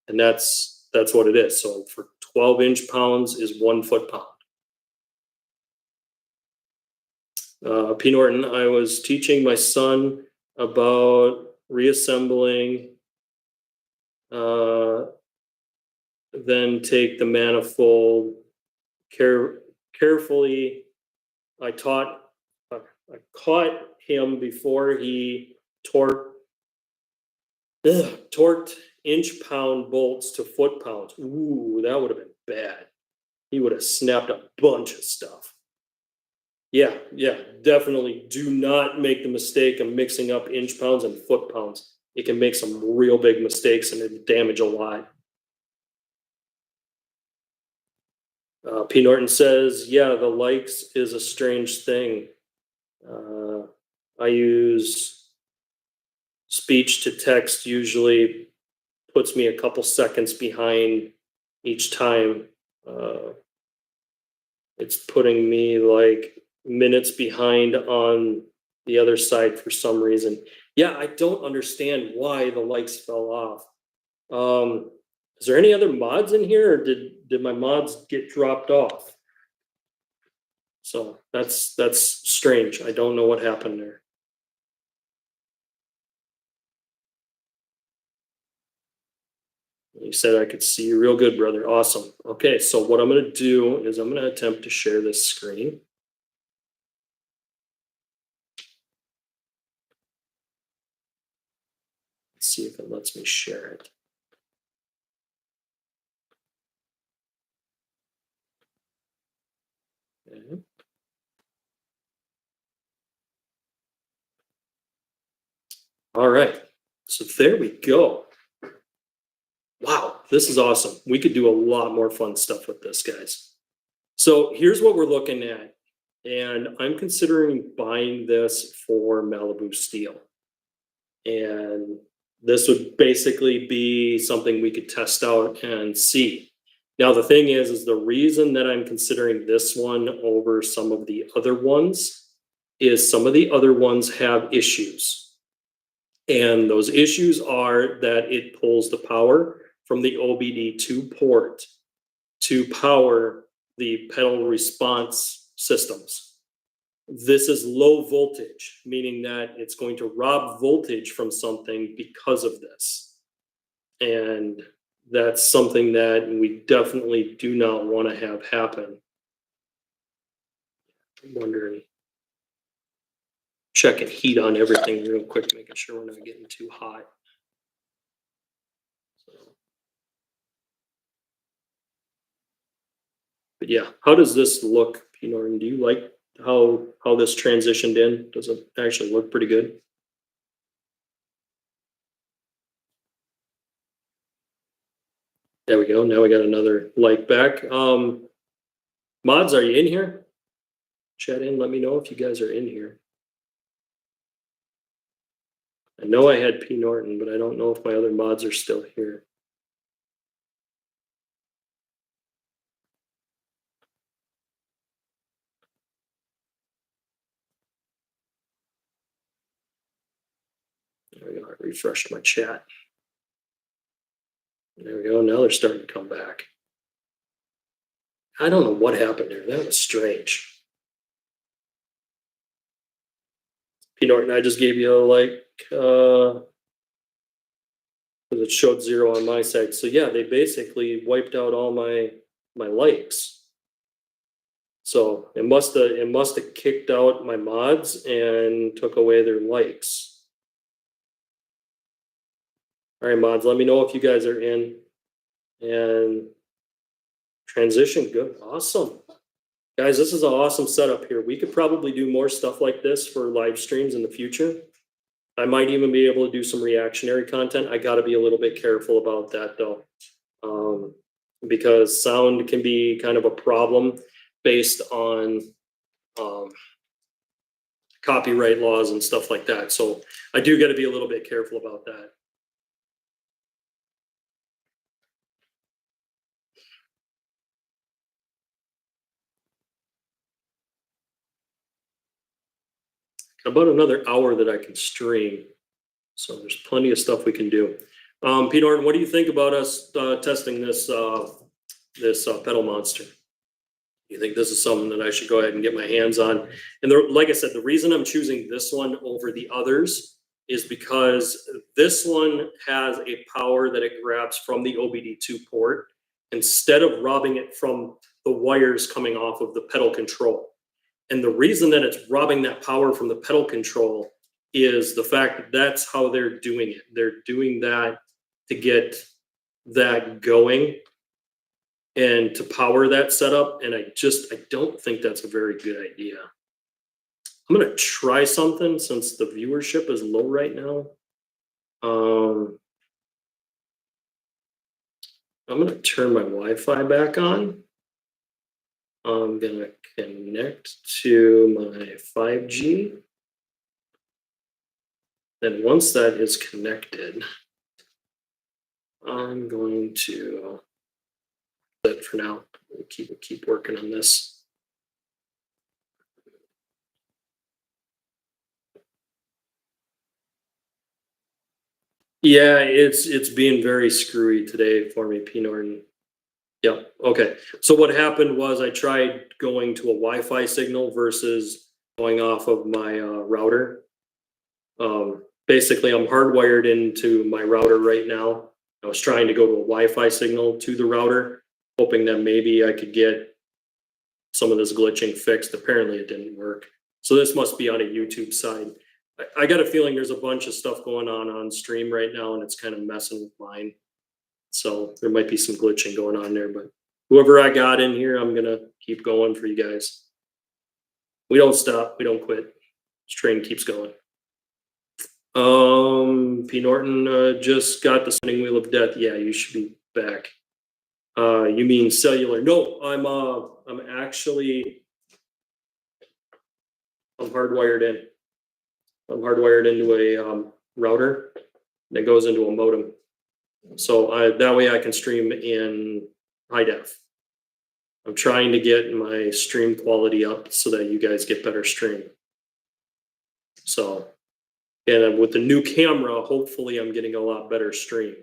And that's what it is. So for 12 inch-pounds is 1 foot-pound. P. Norton, I was teaching my son about reassembling, then take the manifold carefully. I caught him before he torqued inch-pound bolts to foot-pounds. Ooh, that would have been bad. He would have snapped a bunch of stuff. Yeah, definitely do not make the mistake of mixing up inch-pounds and foot-pounds. It can make some real big mistakes and it damage a lot. P. Norton says, yeah, the likes is a strange thing. I use speech to text, usually puts me a couple seconds behind each time. It's putting me like minutes behind on the other side for some reason. Yeah, I don't understand why the likes fell off. Is there any other mods in here, or did my mods get dropped off? So that's strange. I don't know what happened there. You said I could see you real good, brother. Awesome. Okay, so what I'm going to do is I'm going to attempt to share this screen. Let's see if it lets me share it. Okay. All right, so there we go. Wow, this is awesome. We could do a lot more fun stuff with this, guys. So here's what we're looking at. And I'm considering buying this for Malibu steel. And this would basically be something we could test out and see. Now, the thing is the reason that I'm considering this one over some of the other ones is some of the other ones have issues. And those issues are that it pulls the power from the OBD2 port to power the pedal response systems. This is low voltage, meaning that it's going to rob voltage from something because of this. And that's something that we definitely do not want to have happen. I'm wondering, checking heat on everything real quick, making sure we're not getting too hot. But yeah, how does this look, P. Norton? Do you like how this transitioned in? Does it actually look pretty good? There we go. Now we got another like back. Mods, are you in here? Chat in, let me know if you guys are in here. I know I had P. Norton, but I don't know if my other mods are still here. There we go. I refreshed my chat. There we go. Now they're starting to come back. I don't know what happened there. That was strange. P. Norton, I just gave you a like. because it showed 0 on my side. So yeah, they basically wiped out all my likes. So it must have kicked out my mods and took away their likes. All right, mods, let me know if you guys are in. And transition, good, awesome. Guys, this is an awesome setup here. We could probably do more stuff like this for live streams in the future. I might even be able to do some reactionary content. I got to be a little bit careful about that though, because sound can be kind of a problem based on copyright laws and stuff like that. So I do got to be a little bit careful about that. About another hour that I can stream. So there's plenty of stuff we can do. Pete Norton, what do you think about us testing this pedal monster? You think this is something that I should go ahead and get my hands on? And like I said, the reason I'm choosing this one over the others is because this one has a power that it grabs from the OBD2 port instead of robbing it from the wires coming off of the pedal control. And the reason that it's robbing that power from the pedal control is the fact that that's how they're doing it. They're doing that to get that going and to power that setup. And I don't think that's a very good idea. I'm going to try something since the viewership is low right now. I'm going to turn my Wi-Fi back on. I'm going to connect to my 5G. Then once that is connected, I'm going to that for now. We'll keep working on this. Yeah, it's being very screwy today for me, P. Norton. Yep. Okay. So what happened was I tried going to a Wi-Fi signal versus going off of my router. Basically, I'm hardwired into my router right now. I was trying to go to a Wi-Fi signal to the router, hoping that maybe I could get some of this glitching fixed. Apparently, it didn't work. So this must be on a YouTube side. I got a feeling there's a bunch of stuff going on stream right now, and it's kind of messing with mine. So there might be some glitching going on there, but whoever I got in here, I'm gonna keep going for you guys. We don't stop, we don't quit. This train keeps going. P. Norton just got the spinning wheel of death. Yeah, you should be back. You mean cellular? No, I'm hardwired in. I'm hardwired into a router that goes into a modem. So that way I can stream in high def. I'm trying to get my stream quality up so that you guys get better stream. So, and with the new camera, hopefully I'm getting a lot better stream.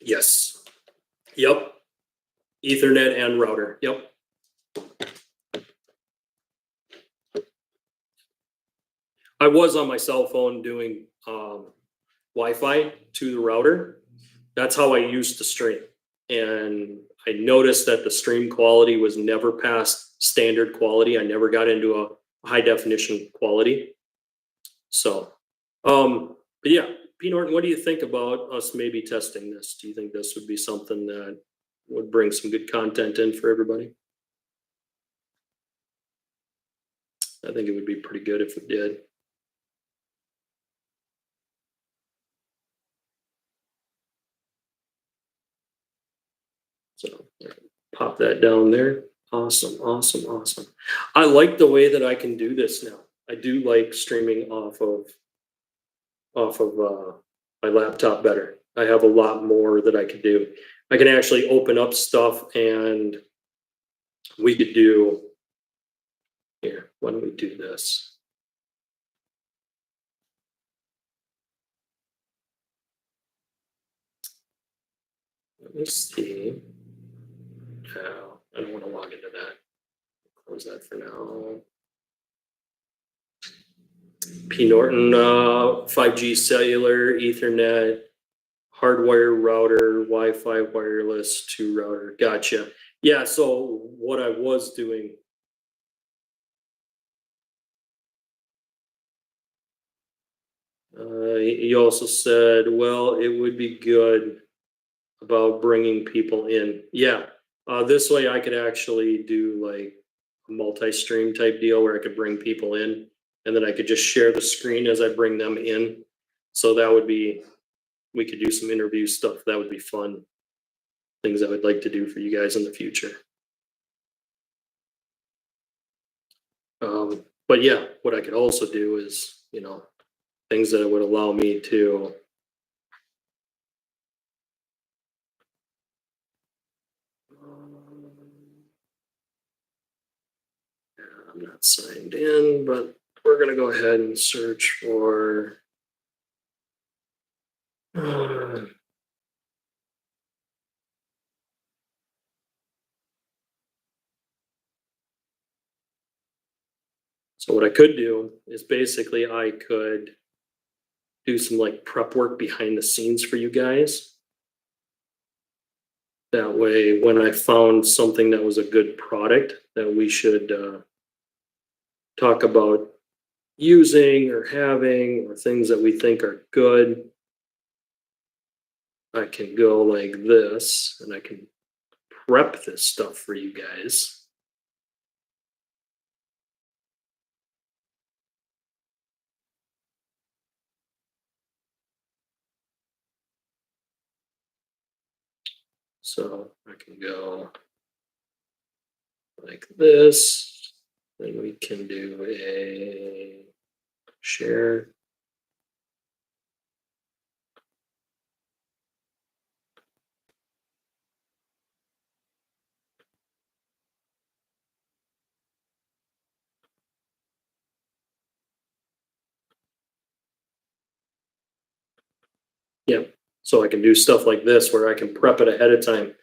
Yes. Yep. Ethernet and router. Yep. I was on my cell phone doing Wi-Fi to the router. That's how I used to stream. And I noticed that the stream quality was never past standard quality. I never got into a high definition quality. So, but yeah, P. Norton, what do you think about us maybe testing this? Do you think this would be something that would bring some good content in for everybody? I think it would be pretty good if we did. So pop that down there. Awesome, awesome, awesome. I like the way that I can do this now. I do like streaming off of my laptop better. I have a lot more that I could do. I can actually open up stuff and we could do here. Why don't we do this? Let me see. No, I don't want to log into that. Close that for now. P. Norton, 5G cellular, Ethernet, hardwire router, Wi-Fi wireless to router. Gotcha. Yeah, so what I was doing. You also said, well, it would be good about bringing people in. Yeah, this way I could actually do like a multi-stream type deal where I could bring people in and then I could just share the screen as I bring them in. So that would be, we could do some interview stuff. That would be fun. Things I would like to do for you guys in the future. But yeah, what I could also do is, things that would allow me to I'm not signed in, but we're gonna go ahead and search for so what I could do is basically I could do some like prep work behind the scenes for you guys. That way, when I found something that was a good product that we should talk about using or having or things that we think are good, I can go like this and I can prep this stuff for you guys. So I can go like this. Then we can do a share. Yeah, so I can do stuff like this where I can prep it ahead of time.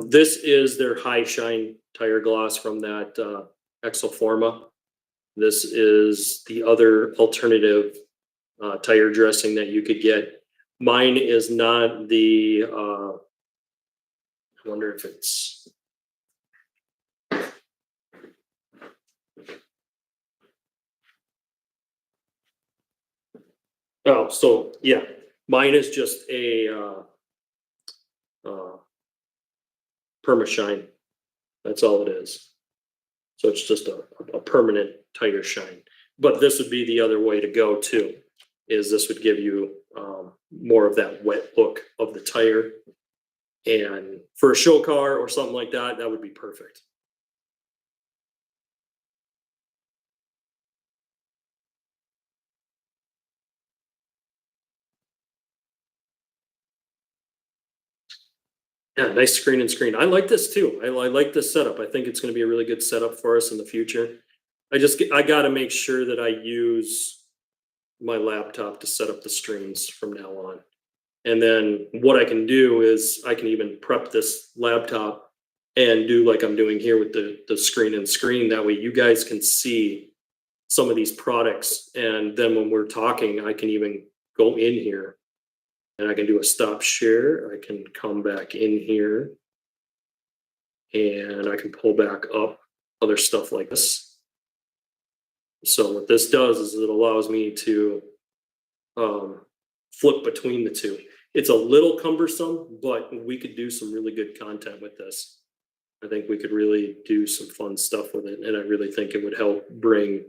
This is their high shine tire gloss from that Exoforma. This is the other alternative tire dressing that you could get. Mine is not the, I wonder if it's, oh, so yeah, mine is just a perma-shine. That's all it is. So it's just a permanent tire shine. But this would be the other way to go too, is this would give you more of that wet look of the tire. And for a show car or something like that, that would be perfect. Yeah, nice screen and screen. I like this too. I like this setup. I think it's going to be a really good setup for us in the future. I got to make sure that I use my laptop to set up the streams from now on. And then what I can do is I can even prep this laptop and do like I'm doing here with the screen and screen. That way you guys can see some of these products. And then when we're talking, I can even go in here and I can do a stop share. I can come back in here and I can pull back up other stuff like this. So what this does is it allows me to flip between the two. It's a little cumbersome, but we could do some really good content with this. I think we could really do some fun stuff with it. And I really think it would help bring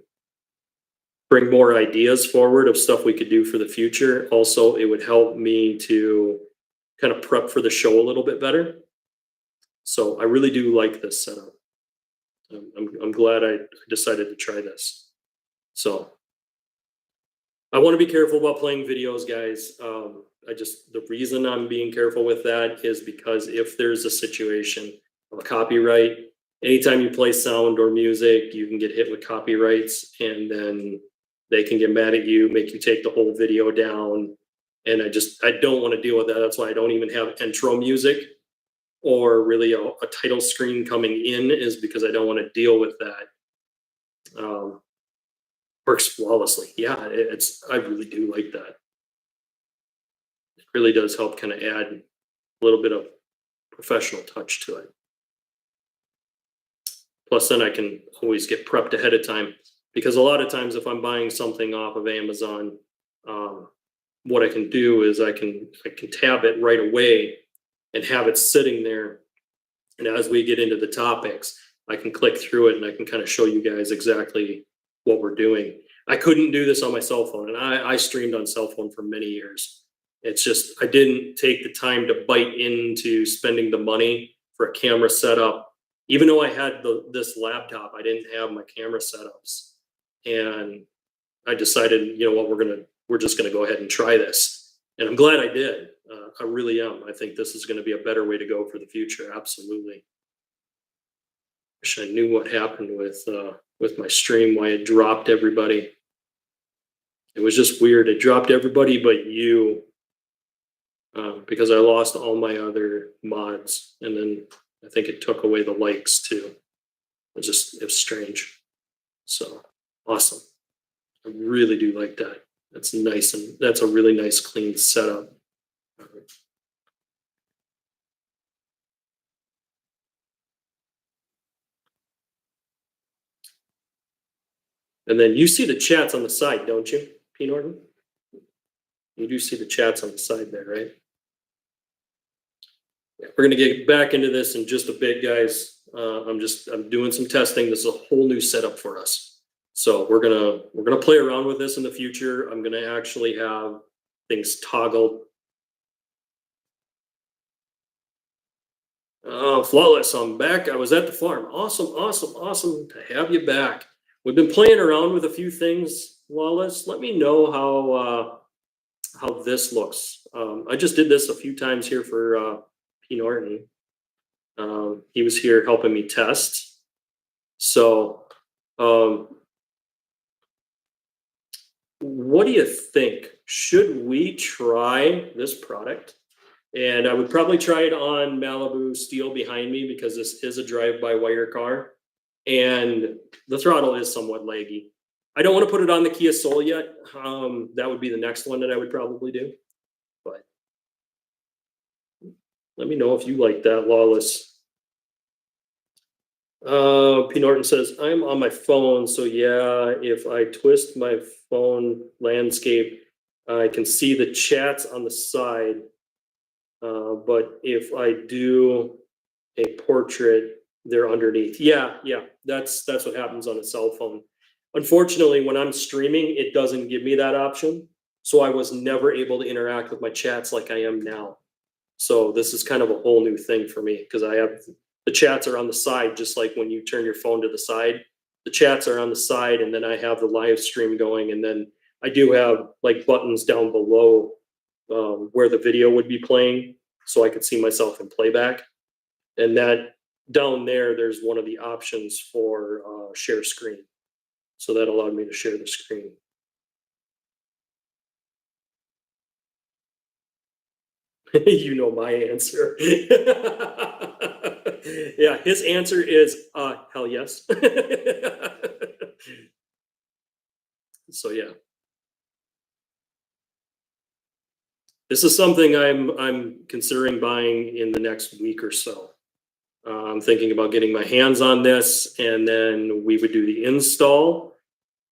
more ideas forward of stuff we could do for the future. Also, it would help me to kind of prep for the show a little bit better. So I really do like this setup. I'm glad I decided to try this. So I want to be careful about playing videos, guys. The reason I'm being careful with that is because if there's a situation of a copyright, anytime you play sound or music, you can get hit with copyrights and then they can get mad at you, make you take the whole video down. And I don't want to deal with that. That's why I don't even have intro music or really a title screen coming in, is because I don't want to deal with that. Works flawlessly. Yeah, I really do like that. It really does help kind of add a little bit of professional touch to it. Plus, then I can always get prepped ahead of time, because a lot of times if I'm buying something off of Amazon, um, what I can do is I can tab it right away and have it sitting there. And as we get into the topics, I can click through it and I can kind of show you guys exactly what we're doing. I couldn't do this on my cell phone, and I streamed on cell phone for many years. It's just I didn't take the time to bite into spending the money for a camera setup. Even though I had this laptop, I didn't have my camera setups, and I decided, you know what, we're just gonna go ahead and try this, and I'm glad I did. I really am. I think this is going to be a better way to go for the future. Absolutely. Wish I knew what happened with my stream, why it dropped everybody. It was just weird. It dropped everybody but you, because I lost all my other mods, and then I think it took away the likes too. It was strange. So awesome. I really do like that. That's nice, and that's a really nice clean setup. And then you see the chats on the side, don't you, P. Norton? You do see the chats on the side there, right? Yeah, we're gonna get back into this in just a bit, guys. I'm doing some testing. This is a whole new setup for us. So we're gonna play around with this in the future. I'm gonna actually have things toggled. Flawless, I'm back. I was at the farm. Awesome, awesome, awesome to have you back. We've been playing around with a few things, Flawless. Let me know how this looks. I just did this a few times here for P. Norton. He was here helping me test. So, what do you think? Should we try this product? And I would probably try it on Malibu steel behind me, because this is a drive-by-wire car, and the throttle is somewhat laggy. I don't want to put it on the Kia Soul yet. That would be the next one that I would probably do. But let me know if you like that, Lawless. P. Norton says, I'm on my phone, so yeah, if I twist my phone landscape, I can see the chats on the side. But if I do a portrait, they're underneath. Yeah, that's what happens on a cell phone. Unfortunately, when I'm streaming, it doesn't give me that option. So I was never able to interact with my chats like I am now. So this is kind of a whole new thing for me, because I have the chats are on the side, just like when you turn your phone to the side. The chats are on the side, and then I have the live stream going, and then I do have like buttons down below where the video would be playing, so I could see myself in playback. And that down there, there's one of the options for share screen. So that allowed me to share the screen. You know my answer. Yeah, his answer is hell yes. So yeah. This is something I'm considering buying in the next week or so. I'm thinking about getting my hands on this, and then we would do the install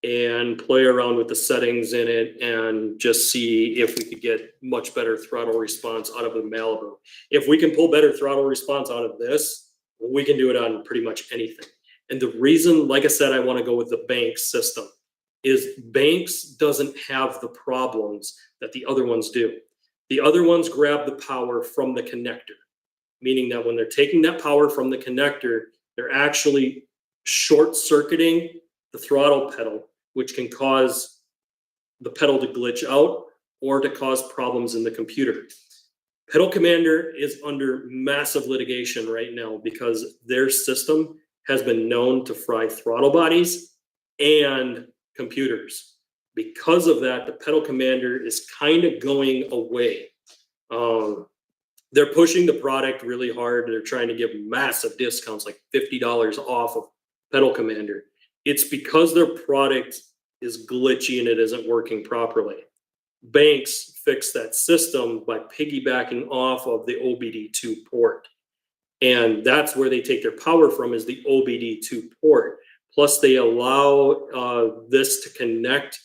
and play around with the settings in it and just see if we could get much better throttle response out of the Malibu. If we can pull better throttle response out of this, we can do it on pretty much anything. And the reason, like I said, I want to go with the Banks system is Banks doesn't have the problems that the other ones do. The other ones grab the power from the connector, meaning that when they're taking that power from the connector, they're actually short circuiting the throttle pedal, which can cause the pedal to glitch out or to cause problems in the computer. Pedal Commander is under massive litigation right now because their system has been known to fry throttle bodies and computers. Because of that, the Pedal Commander is kind of going away. They're pushing the product really hard. They're trying to give massive discounts, like $50 off of Pedal Commander. It's because their product is glitchy and it isn't working properly. Banks fix that system by piggybacking off of the OBD2 port. And that's where they take their power from, is the OBD2 port. Plus they allow this to connect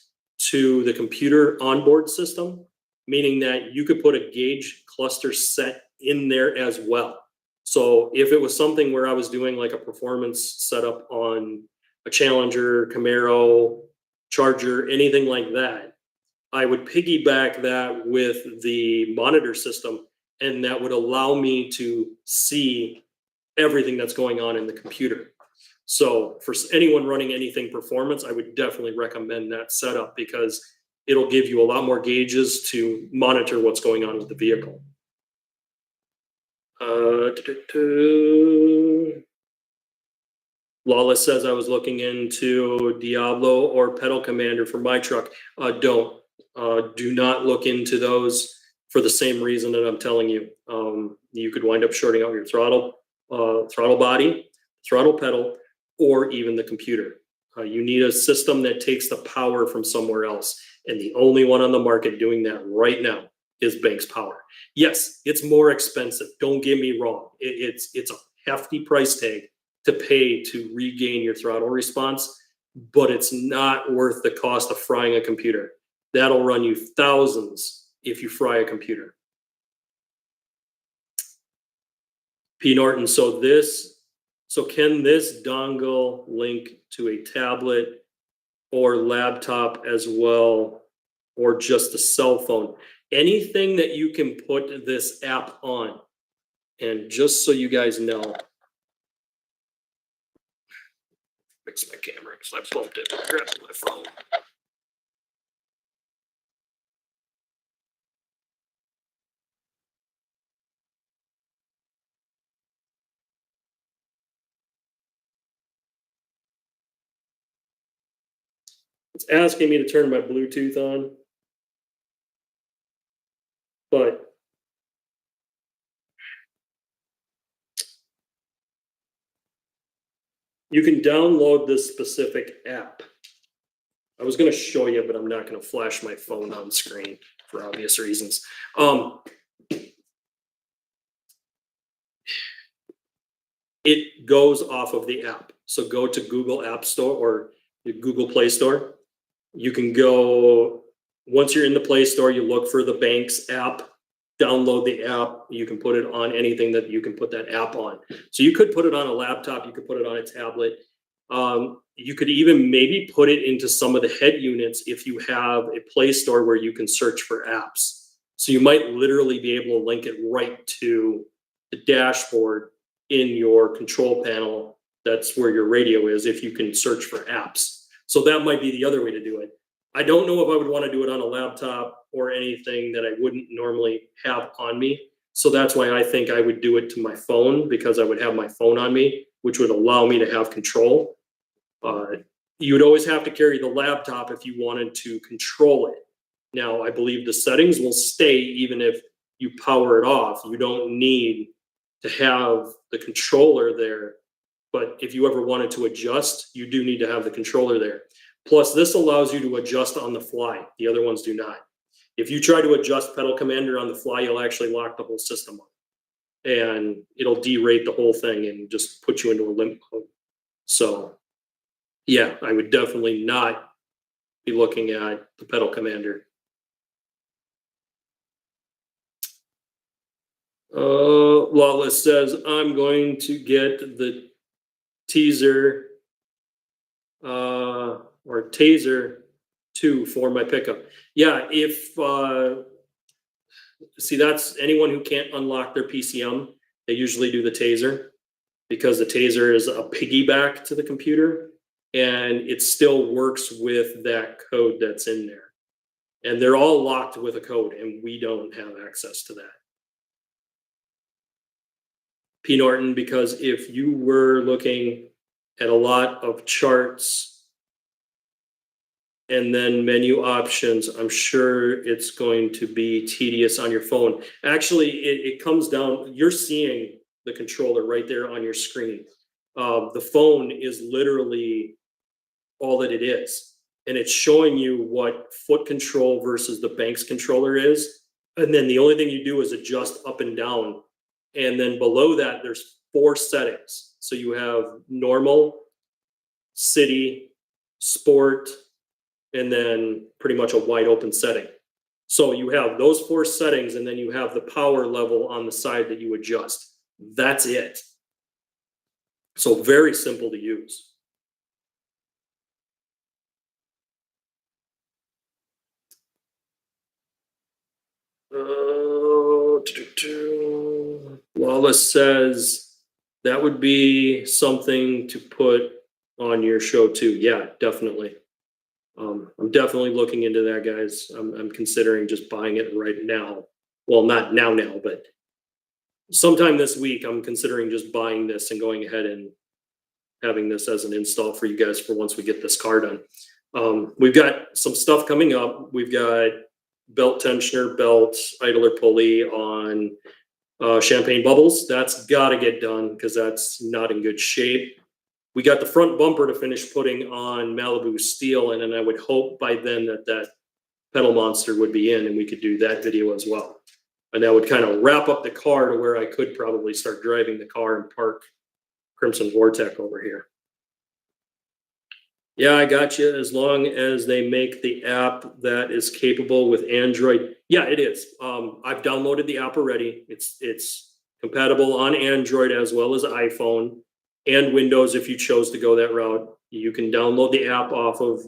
to the computer onboard system, meaning that you could put a gauge cluster set in there as well. So if it was something where I was doing like a performance setup on a Challenger, Camaro, Charger, anything like that, I would piggyback that with the monitor system, and that would allow me to see everything that's going on in the computer. So for anyone running anything performance, I would definitely recommend that setup, because it'll give you a lot more gauges to monitor what's going on with the vehicle. Lawless says I was looking into Diablo or Pedal Commander for my truck. Do not look into those, for the same reason that I'm telling you. You could wind up shorting out your throttle body, throttle pedal, or even the computer. You need a system that takes the power from somewhere else. And the only one on the market doing that right now is Banks Power. Yes, it's more expensive. Don't get me wrong. It's a hefty price tag to pay to regain your throttle response, but it's not worth the cost of frying a computer. That'll run you thousands if you fry a computer. P. Norton, so can this dongle link to a tablet or laptop as well, or just a cell phone? Anything that you can put this app on. And just so you guys know, fix my camera because I bumped it. Grab my phone. It's asking me to turn my Bluetooth on, but you can download this specific app. I was going to show you, but I'm not going to flash my phone on screen for obvious reasons. It goes off of the app. So go to Google App Store or the Google Play Store. You can go, once you're in the Play Store, you look for the Banks app, download the app. You can put it on anything that you can put that app on. So you could put it on a laptop, you could put it on a tablet. You could even maybe put it into some of the head units if you have a Play Store where you can search for apps. So you might literally be able to link it right to the dashboard in your control panel. That's where your radio is, if you can search for apps. So that might be the other way to do it. I don't know if I would want to do it on a laptop or anything that I wouldn't normally have on me. So that's why I think I would do it to my phone, because I would have my phone on me, which would allow me to have control. You would always have to carry the laptop if you wanted to control it. Now, I believe the settings will stay even if you power it off. You don't need to have the controller there. But if you ever wanted to adjust, you do need to have the controller there. Plus, this allows you to adjust on the fly. The other ones do not. If you try to adjust Pedal Commander on the fly, you'll actually lock the whole system up. And it'll derate the whole thing and just put you into a limp mode. So, yeah, I would definitely not be looking at the Pedal Commander. Lawless says, I'm going to get the teaser or taser 2 for my pickup. Yeah, if see, that's anyone who can't unlock their PCM, they usually do the taser, because the taser is a piggyback to the computer and it still works with that code that's in there. And they're all locked with a code, and we don't have access to that. P. Norton, because if you were looking at a lot of charts and then menu options, I'm sure it's going to be tedious on your phone. Actually, it comes down, you're seeing the controller right there on your screen. The phone is literally all that it is. and it's showing you what foot control versus the Banks controller is. And then the only thing you do is adjust up and down. And then below that, there's 4 settings. So you have normal, city, sport, and then pretty much a wide open setting. So you have those 4 settings, and then you have the power level on the side that you adjust. That's it. So very simple to use. Wallace says that would be something to put on your show too. Yeah, definitely. I'm definitely looking into that, guys. I'm considering just buying it right now. Well, not now, but sometime this week, I'm considering just buying this and going ahead and having this as an install for you guys for once we get this car done. We've got some stuff coming up. We've got belt tensioner, belt, idler pulley on Champagne Bubbles. That's got to get done because that's not in good shape. We got the front bumper to finish putting on Malibu steel, and then I would hope by then that pedal monster would be in and we could do that video as well. And that would kind of wrap up the car to where I could probably start driving the car and park Crimson Vortec over here. Yeah, I got you. As long as they make the app that is capable with Android. Yeah, it is. I've downloaded the app already. It's compatible on Android as well as iPhone and Windows if you chose to go that route. You can download the app off of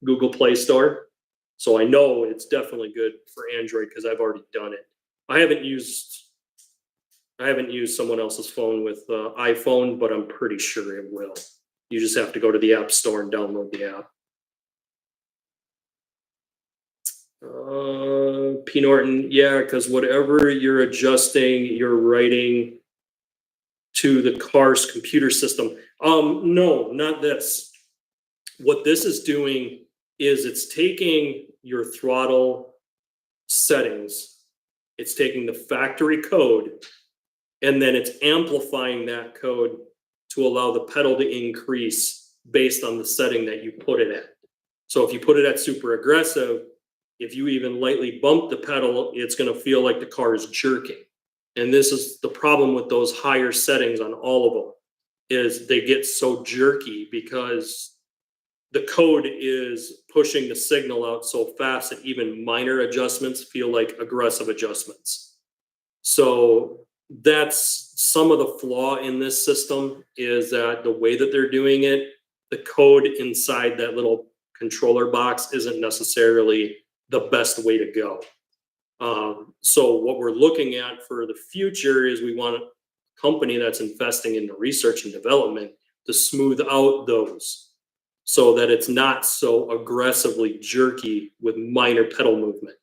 Google Play Store. So I know it's definitely good for Android because I've already done it. I haven't used someone else's phone with iPhone, but I'm pretty sure it will. You just have to go to the App Store and download the app. P. Norton, yeah, because whatever you're adjusting, you're writing to the car's computer system. No, not this. What this is doing is it's taking your throttle settings, it's taking the factory code, and then it's amplifying that code to allow the pedal to increase based on the setting that you put it at. So if you put it at super aggressive, if you even lightly bump the pedal, it's going to feel like the car is jerking. And this is the problem with those higher settings on all of them, is they get so jerky because the code is pushing the signal out so fast that even minor adjustments feel like aggressive adjustments. So that's some of the flaw in this system, is that the way that they're doing it, the code inside that little controller box isn't necessarily the best way to go. So what we're looking at for the future is we want a company that's investing in the research and development to smooth out those so that it's not so aggressively jerky with minor pedal movement.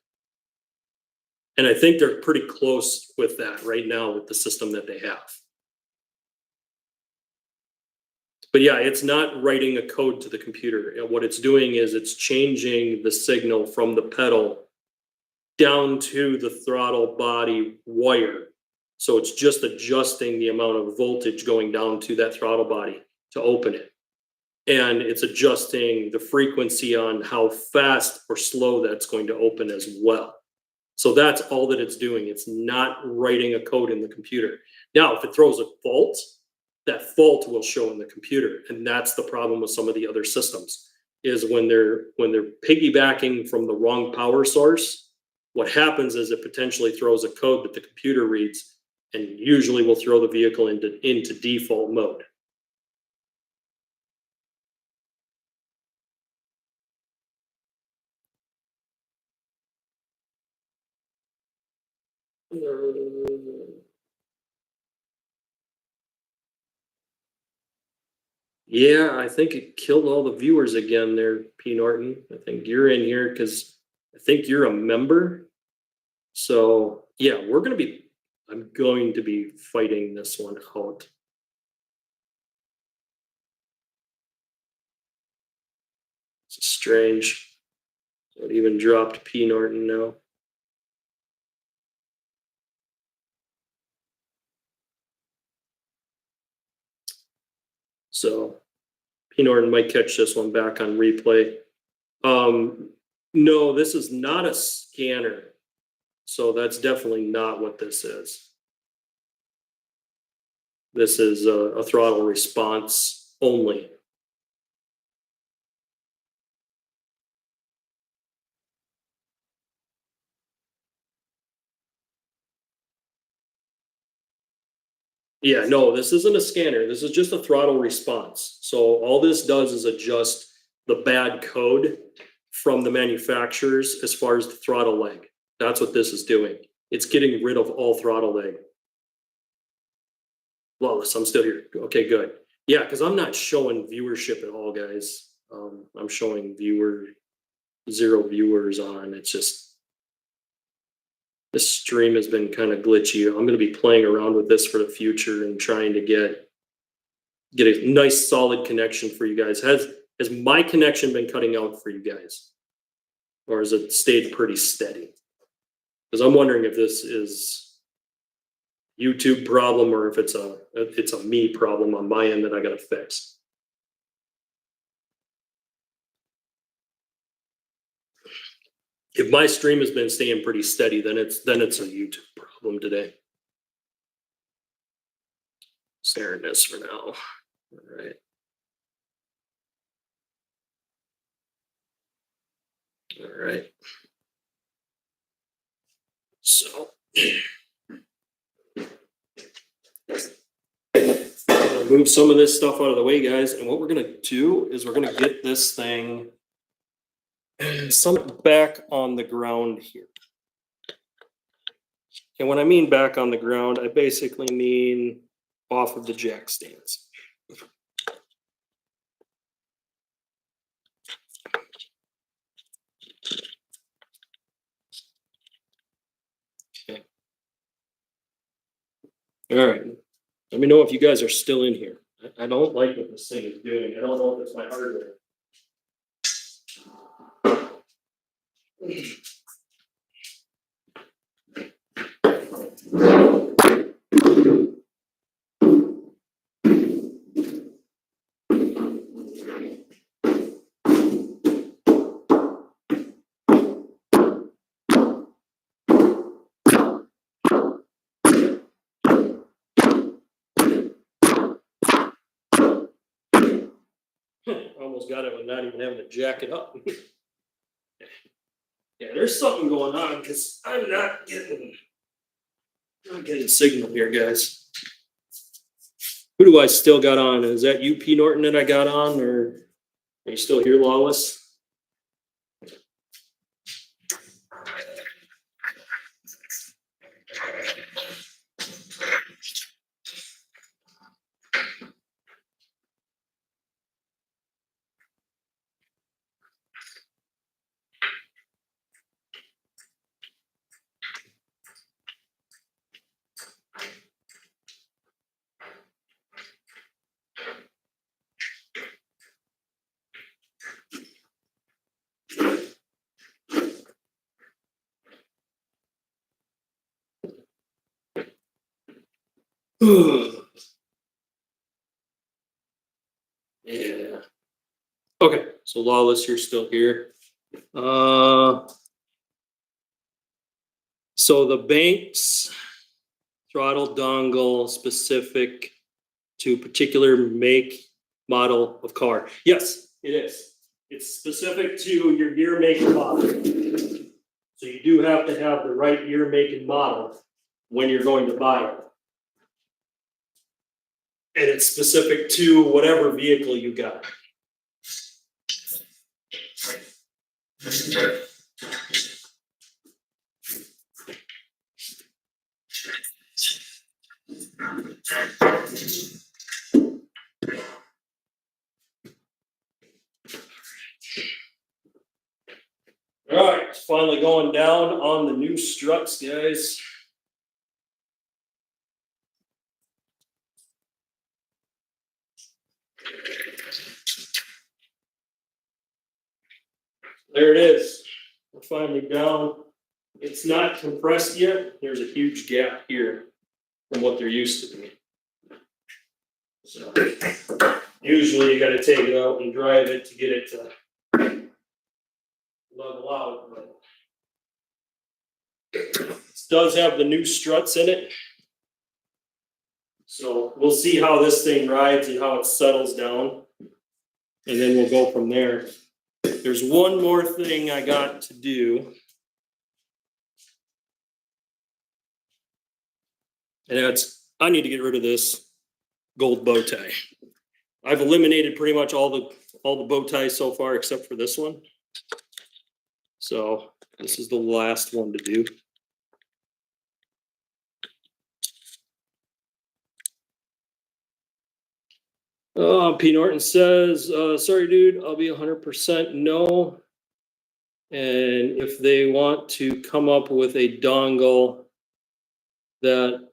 And I think they're pretty close with that right now with the system that they have. But yeah, it's not writing a code to the computer. And what it's doing is it's changing the signal from the pedal down to the throttle body wire. So it's just adjusting the amount of voltage going down to that throttle body to open it. And it's adjusting the frequency on how fast or slow that's going to open as well. So that's all that it's doing. It's not writing a code in the computer. Now, if it throws a fault, that fault will show in the computer. And that's the problem with some of the other systems, is when they're piggybacking from the wrong power source, what happens is it potentially throws a code that the computer reads and usually will throw the vehicle into default mode. Yeah, I think it killed all the viewers again there, P. Norton. I think you're in here because I think you're a member. So yeah, I'm going to be fighting this one out. It's strange. It even dropped P. Norton now. So P. Norton might catch this one back on replay. No, this is not a scanner. So that's definitely not what this is. This is a throttle response only. Yeah, no, this isn't a scanner. This is just a throttle response. So all this does is adjust the bad code from the manufacturers as far as the throttle leg. That's what this is doing. It's getting rid of all throttle leg. Flawless, I'm still here. Okay, good. Yeah, because I'm not showing viewership at all, guys. I'm showing zero viewers on. It's just this stream has been kind of glitchy. I'm going to be playing around with this for the future and trying to get a nice solid connection for you guys. Has my connection been cutting out for you guys, or has it stayed pretty steady? Because I'm wondering if this is YouTube problem or if it's a me problem on my end that I got to fix. If my stream has been staying pretty steady, then it's a YouTube problem today. Staring this for now. All right. All right. So I'm gonna move some of this stuff out of the way, guys. And what we're gonna do is we're gonna get this thing some back on the ground here. And when I mean back on the ground, I basically mean off of the jack stands. Okay. All right. Let me know if you guys are still in here. I don't like what this thing is doing. I don't know if it's my hardware. Almost got it with not even having to jack it up. Yeah, there's something going on because I'm not getting signal here, guys. Who do I still got on? Is that UP Norton that I got on, or are you still here, Lawless? Yeah. Okay, so Lawless, you're still here. So the Banks throttle dongle specific to particular make model of car. Yes, it is. It's specific to your year, make, and model. So you do have to have the right year, make, and model when you're going to buy it. And it's specific to whatever vehicle you got. All right, it's finally going down on the new struts, guys. There it is. We're finally down. It's not compressed yet. There's a huge gap here from what they're used to be. So usually you got to take it out and drive it to get it to level out, but it does have the new struts in it. So we'll see how this thing rides and how it settles down. And then we'll go from there. There's one more thing I got to do. And that's, I need to get rid of this gold bow tie. I've eliminated pretty much all the bow ties so far except for this one. So this is the last one to do. P. Norton says, sorry, dude, I'll be 100% no. And if they want to come up with a dongle that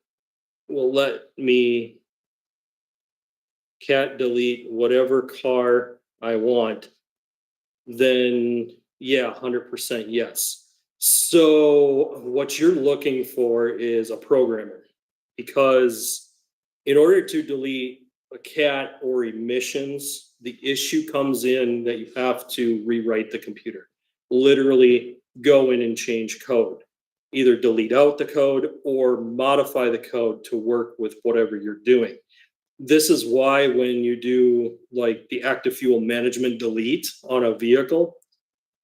will let me cat delete whatever car I want, then yeah, 100% yes. So what you're looking for is a programmer, because in order to delete a cat or emissions, the issue comes in that you have to rewrite the computer. Literally go in and change code. Either delete out the code or modify the code to work with whatever you're doing. This is why when you do like the active fuel management delete on a vehicle,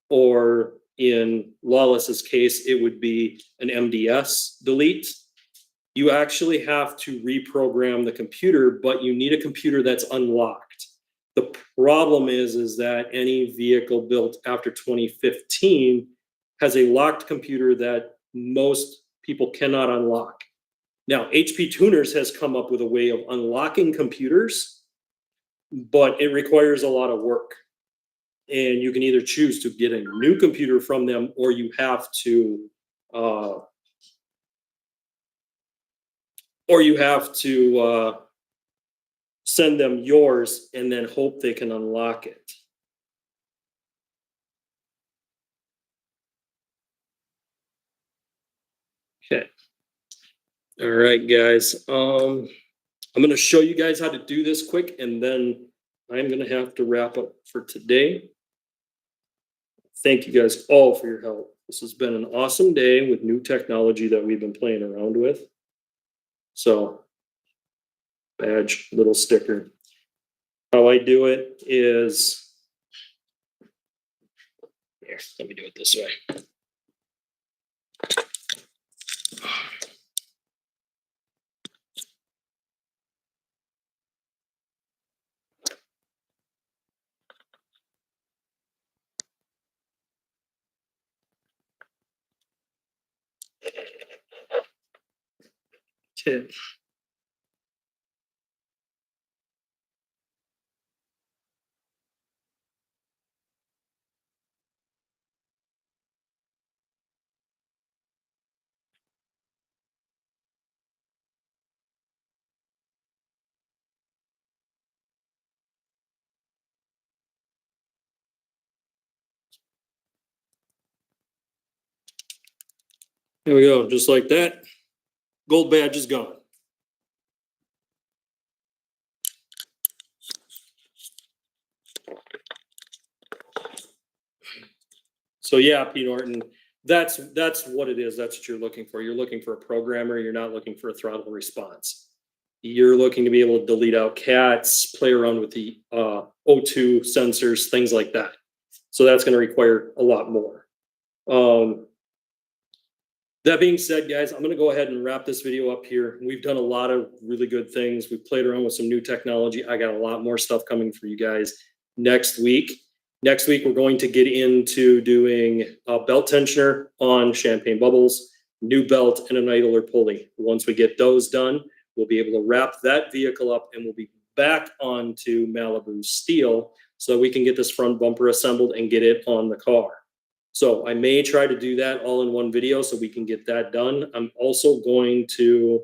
or in Lawless's case, it would be an MDS delete, you actually have to reprogram the computer, but you need a computer that's unlocked. The problem is that any vehicle built after 2015 has a locked computer that most people cannot unlock. Now, HP Tuners has come up with a way of unlocking computers, but it requires a lot of work. And you can either choose to get a new computer from them, or you have to send them yours and then hope they can unlock it. Okay. All right, guys. I'm going to show you guys how to do this quick, and then I'm going to have to wrap up for today. Thank you guys all for your help. This has been an awesome day with new technology that we've been playing around with. So, badge, little sticker. How I do it is, here, let me do it this way. Okay. There we go, just like that. Gold badge is gone. So yeah, P. Norton, that's what it is. That's what you're looking for. You're looking for a programmer. You're not looking for a throttle response. You're looking to be able to delete out cats, play around with the O2 sensors, things like that. So that's going to require a lot more. That being said, guys, I'm going to go ahead and wrap this video up here. We've done a lot of really good things. We've played around with some new technology. I got a lot more stuff coming for you guys next week. Next week, we're going to get into doing a belt tensioner on Champagne Bubbles, new belt, and an idler pulley. Once we get those done, we'll be able to wrap that vehicle up, and we'll be back onto Malibu steel so that we can get this front bumper assembled and get it on the car. So I may try to do that all in one video so we can get that done. I'm also going to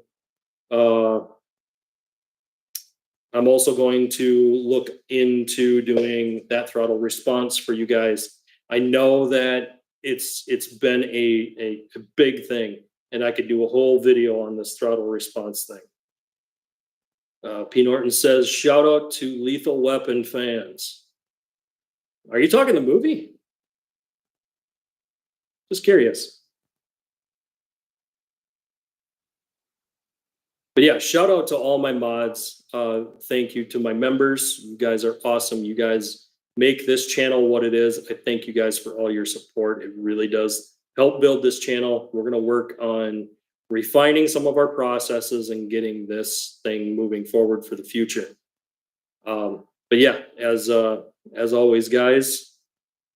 look into doing that throttle response for you guys. I know that it's been a big thing, and I could do a whole video on this throttle response thing. P. Norton says, shout out to Lethal Weapon fans. Are you talking the movie? Just curious. But yeah, shout out to all my mods. Thank you to my members. You guys are awesome. You guys make this channel what it is. I thank you guys for all your support. It really does help build this channel. We're going to work on refining some of our processes and getting this thing moving forward for the future. But yeah, as always, guys,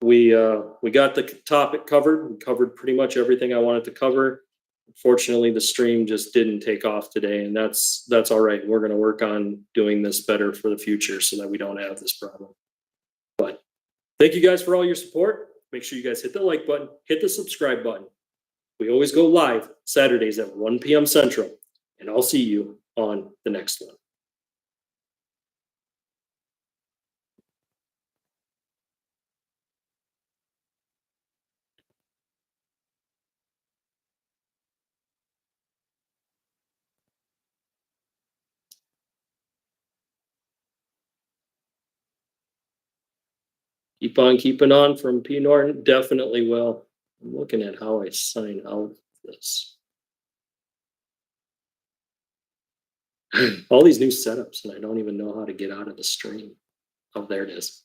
we got the topic covered. We covered pretty much everything I wanted to cover. Unfortunately, the stream just didn't take off today, and that's all right. We're going to work on doing this better for the future so that we don't have this problem. But thank you guys for all your support. Make sure you guys hit the like button, hit the subscribe button. We always go live Saturdays at 1 p.m. Central, and I'll see you on the next one. Keep on keeping on from P. Norton. Definitely will. I'm looking at how I sign out of this. All these new setups, and I don't even know how to get out of the stream. Oh, there it is.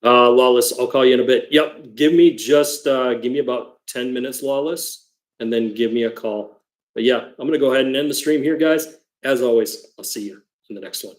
Lawless, I'll call you in a bit. Yep, give me about 10 minutes, Lawless, and then give me a call. But yeah, I'm gonna go ahead and end the stream here, guys. As always, I'll see you in the next one.